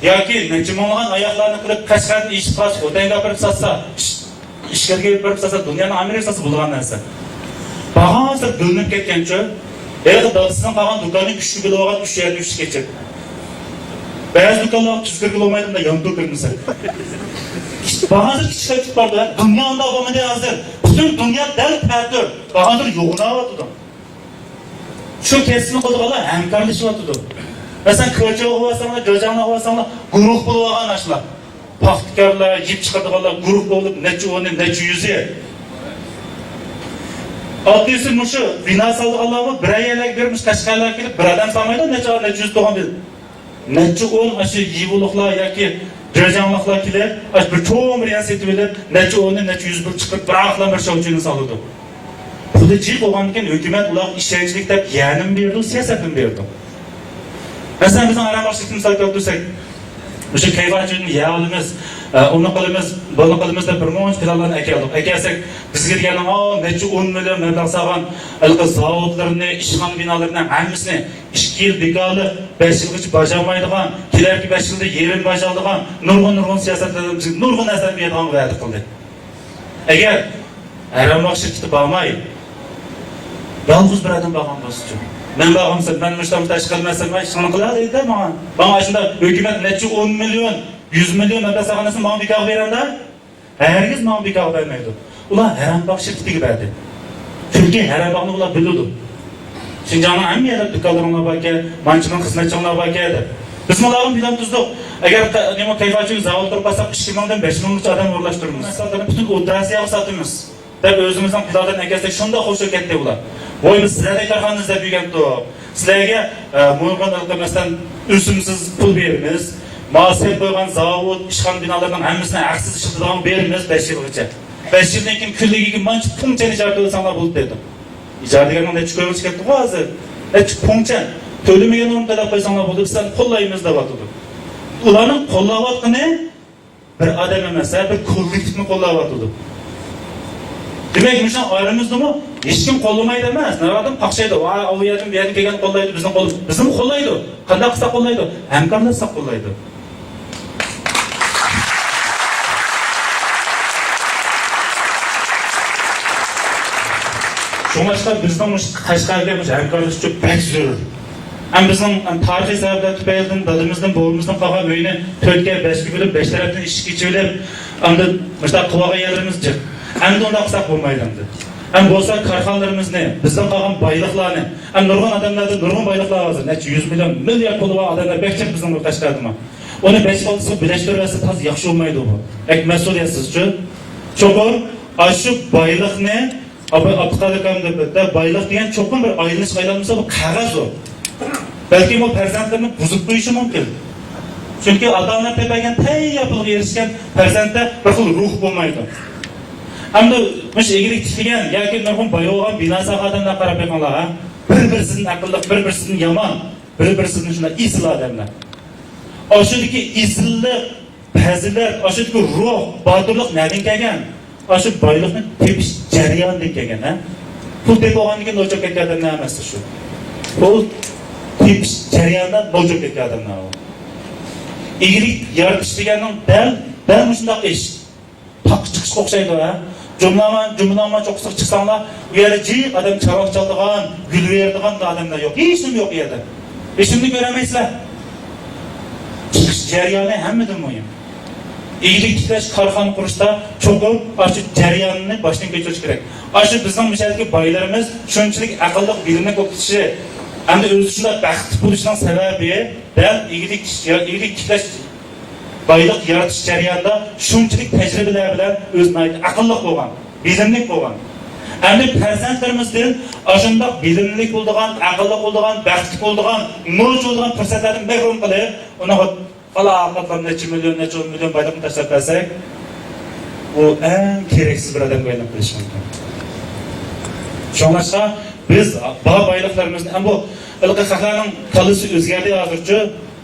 yoki necha minglagan oyoqlarni qilib Qashqarni ish qilib, o'tanga berib satsa, ishlarga berib satsa, dunyoning Amerikasi bo'lgan narsa. Bag'azir bo'linib ketgancha, endi dadisidan qolgan do'konni 3 kilo olgan 3 yerga 3 kechib. Ba'zi do'konlar 30 kilo olmaydi, yandı kirmasa. Bag'azir kichik bordi, dunyoda bo'lmaydi hozir. Bütün dünya del pərdür. Baxandır yoğuna avatıdı. Şu kesini qıldıqalar həmkarlışı avatıdı. Məsələn, köçə oğuvasanlar, göcanlı oğuvasanlar, grup buluvağan açlar. Paxtikarlar, yip çıxardıqalar, grup olup, neçə onu, neçə yüzü. Adliyesi muşu, bina saldıqalar mı, bir ayarlar vermiş, Qashqarlar kelib, bir adam salmaydı, neçə yüz doğan bildi. Neçə on, aşı yivuluqlar, yoki Göcanlıqlar kelib, bir çoğun bir yansı etib edib, neçə onu, neçə yüz bir çıxıb, bir ağlan bir şovçuyunu salıdı. Bu da cip olğanken hükümet ular işçilik deb yeğenim berdi, siyasetin berdi. Mesela bizim Arap şirketi misal keltirsak, o'sha kayfiyatini yeyolamiz, uni qilamiz, buni qilamiz deb bir monch planlarni aytdik. Aytsak, bizga degan necha 10 million mablag' solgan zavodlarni, ishxona binolarini hammasini 2 yil bekali 5 yilgacha bajarmaydigan, kelarki 5 yilda yerim bajaradigan, nurg'un siyosatlarimiz, nurg'un narsalarni beradigan va'da qildi. Agar Arap shirkati bo'lmay, yolg'iz bir odam bo'lgan bo'lsa, men bağımsın, ben müşteri teşkilmezsem, ben şunu kılaydı bana. Bana aslında hükümet neçe 10 milyon, 100 milyon öde sahanesi bana bir kahve veren de, herkes bana bir kahve vermeydi. Ulan her bak şirketi giberdi. Türkiye her bakını ulan biliyordu. Şinjan'ın en bir yerde dükkanlarına bakıyor, mançının hizmetçilerine bakıyor. Biz malağın bilen tuzduk. Eğer kayfacı zavodlar basak 2 milyondan 5 milyonluk adam uğurlaştırırız. Bütün odrasiyağı satımız. Tabi özümüzden pilardan ekesek şunda hoşu ketdi ular. Voy biz sizlerle karxanızda büyügentdi o. Sizlerge muğurgan mesela üsümsüz pul verimiz. Masif koygan zavod, işxan binalardan hemmisine aksız işildiğini verimiz 5 yılgıca. 5 yıldan kim küllegi kim manç punçen icardı olsanlar bulup dedi. İcardıgardan ne çıkıyormuş ketdi o hazır. Punçen. Tölemegen onu talep koysanlar bulup sen kollayımız da batıdı. Ulanın kollavatını bir adam emese bir kollektifini kollavatıdı. Demek ki ayrımızda mı? Hiç kim kollamaydı demez. Ne adam pakşaydı. O yerden bir yerden gelgen kollaydı. Bizim kollaydı. Kanda kısa kollaydı. Hemkarlarsa kollaydı. Şu başka bizden Qashqarga hemkarlık çok pek zor. Hem bizim tarihi sebepler tüpeyildim, dadımızdan, boğumuzdan kalkan öyüne 4'ge 5'ge bölüp 5 taraftan iş geçirilip hem de mesela kıvağa yerlerimiz çık. Hem de onda kısak olmaydı. Hem bolsa karxanalarımızı, bizden kalan baylıklarını, hem nurgun adamlarda nurgun baylıklar hazır. Neçe 100 milyon, milyar pulu var adamlar bekçek bizden bu taşlardıma. Onu 5-6'sı birleştirirse taz yakşı olmaydı bu. Ek mesuliyetsiz şu. Çokur, aşı baylıkını, Abdülkadir Kam'da baylık diyen çokun bir ayrılış kaylanmışsa bu kağıt o. Belki bu perzentlerini buzuk duyuşu mümkün. Çünkü adamlar tepegen tey yapılıp erişken perzente bir xil ruh bulmaydı. Hem de müş egilik tikilgen, yaki nurgun bayı olgan binası adamlar qarab bakınlar ha. Bir-birisinin akıllık, bir-birisinin yaman, bir-birisinin şuna isil adamlar. Aşıdaki isillik, pezillik, aşıdaki ruh, batırlık nereden kelgen? Aşı baylıkni tepiş jarayandan kelgen ha. Pul tepip olgandan keyin o'chib ketgan odamlar emas shu. Pul tepish jarayandan o'chib ketgan odamlar u. Egilik yaratish deganning dal shundoq ish. Tak chiqish o'xshaydi ha. Cümlama çok sık çıksanlar, bu yerde cik adam çarak çaldıgan, gül verdigan adamlar yok. Hiç kim yok yerde. Şimdi göremezler. Çıkış jarayonu hemmeden mühim. İyilik titreş karxana kuruşta çok aşı jarayanını baştan geçiriş gerek. Aşı bizning misalki baylarımız shunchalik aqlli bilimni ko'pitishi hamda o'zi shunday baxtli bo'lishining sababi dal iyilik titresh baylık yaratish jarayonida shunchalik tajribalar bilan o'zini aqlli bo'lgan, bilimli bo'lgan. Endi farzandlarimizdan ashundoq bilimli bo'lgan, aqlli bo'lgan, baxtli bo'lgan, nurchi bo'lgan fursatlardan mahrum qilib, uni falaqatlar necha million baylıkni tashlab bersak, u eng keraksiz bir odamga aylanib qolishi mumkin. Shuningcha biz baylıklarimizni ham bu ilqi xalqlarning kalisi o'zgardi hozircha.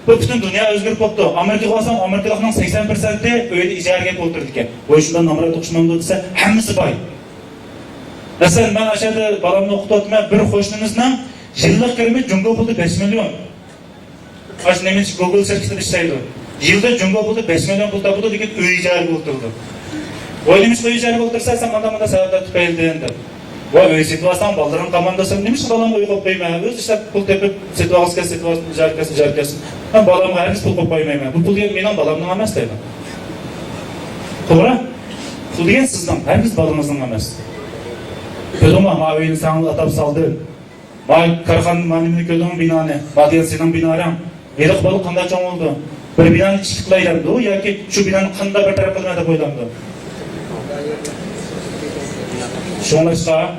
Bu bütün dünya özgür koptu. Amerika'ya olsam Amerikalıkның 80%'i öyle icariye oturdu ki. Bu işinden namara dokuşmamda dese hemmisi bay. Mesela ben aşağıda balamını okutatma bir hoşluğunuzdan yıllık kirimi Cungo buldu 5 milyon. Aş nemiş Google şirketi işleydi. Yılda Cungo buldu 5 milyon buldu diye öyle icari bulturdu. Oylamış öyle icari bultursa sen adamda sebepler tüpeyildiğinde. Bu öyle situasyon baldırın komandası demiş balamı uygup koymayın. Öz işte pul tepip situasyon icarkesin. Ben balamı herkes pul koymayın. Bu pul diyen benim balamın emas deydi. Doğru? Pul diyen sizden, herkes balamızın emas. Ködüma ma öyünü sana atab saldı. Ma karxanın manimini ködümün binanı, badiyen senin binaran. Erik balık kanda çoğun oldu. Bir binanı içkilaylandı o ya ki şu binanı kanda bir taraf kılmaya da koylandı. Şunlaşsa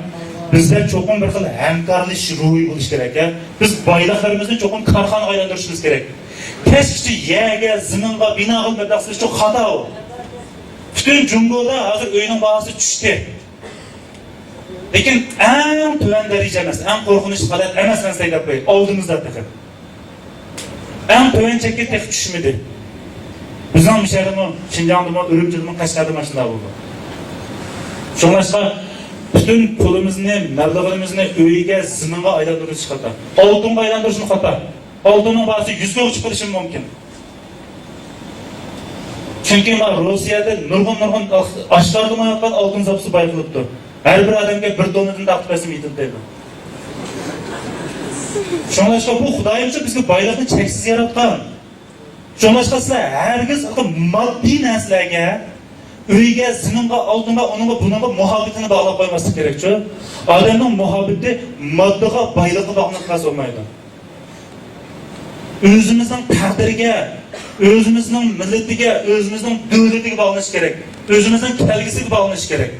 bizler çoğun bir xil hemkarlış ruhi buluş gerek ya. Biz baylıklarımızı çoğun karxana aylandırışımız gerek. Keşke yege, zımınga, bina kılmadaqsız çok hata o. Bütün Cungo'da hazır öyünün bağısı düştü. Lekin en tüven derece emas, en korkunç halat emas ben sayılap koyayım. Oldumuzda tıkı. En tüven çekil tek düşmedi. Bizden bir şeyde mi, Şincan'da mı, Ürümcü'de mi, Kaşgar'da mı aşında buldu. Şunlaşsa bütün pulumuzni, meblağımızını öyüge, zımınga aylandırışı hata. Altınga aylandırışı hata. Altının bazı 100'e uçup kılışım mümkün. Çünkü Rusya'da nurgun aşkardıma yapkan altın zapısı bayılıptı. Her bir adamga bir donudun da akıbesi miydi dedi. Şunlaşka bu Xudayımca bizge baylıkni cheksiz yaratgan. Şunlaşka sizler herkes maddi narsalarga uyga, ziminga, oltinga, onunga, bununga muhabbetini bağlab qo'ymaslik kerak. Odamning muhabbeti moddaga, baylikqa bog'liq emas bo'lmaydi. O'zimizning taqdiriga, o'zimizning millatiga, o'zimizning davlatiga bog'lanish kerak. O'zimizning kelgusiga bog'lanish kerak.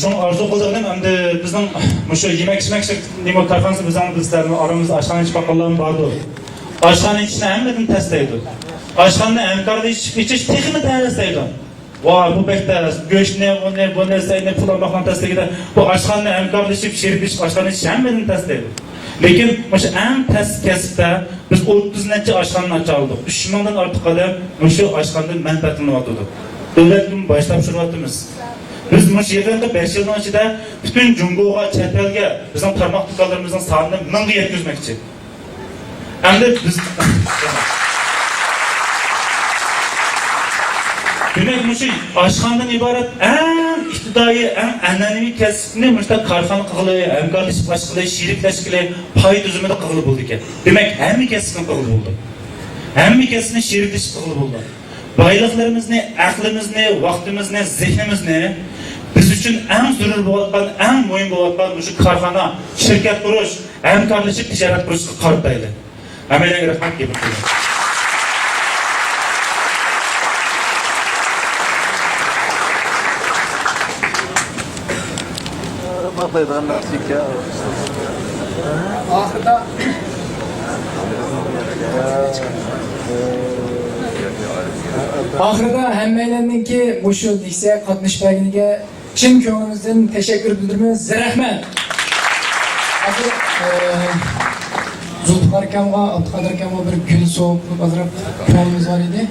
Şunu arzu qildim, endi bizning mushu yemek-ichmak nima karxonasi bizning bizlarning aramizda oshxona ichib qolganlar bordi. Oshxona ichishni hammadan taslaydi. Oshxona hamkorlik ichish texnik taslaydi. Voy bu bekda go'shtni, bu narsani pul olmoqdan taslaydi. Bu oshxona hamkorlik sherik oshxona ichish hammadan taslaydi. Lekin mushu eng past kasbda biz 30 necha oshxona ocholdik. 3000 dan ortiq odam mushu oshxonadan manfaatlanib oldi. Davlatdan boshlab shiryapmiz. Biz bu yılda 5 yıldan içinde bütün Cungo'ga, Çetel'ge, bizim parmak tıkalarımızın sağında 1000'e yetkizmek için. Hem de biz... Demek bu aşkandan ibaret en iktidai, en annenevi kesifini müşte karxana kıgılı, hemkarlışıp başkılı, şirikleşkili, pay düzümede kıgılı buldu ki. Demek hem bir kesifini kıgılı buldu. Hem bir kesifini şirikleşip kıgılı buldu. boyliqlarimizni, aqlimizni, vaqtimizni, zehnimizni biz uchun eng zarur bo'lgan, eng muhim bo'lgan shu korxona, shirkat qurish, hamkorlashib tijorat qurishga qaratayli. Hammaga rahmat deb aytaman. Ahırda Ahırda hemmeylerinki bu şu dikse katmışlarına çin köğünümüzden teşekkür bildirmemiz rahmet. Hazır Zulfikar Kam'a, Abdülkadir Kam'a bir gün soğukluk azırıp köğünümüz var idi.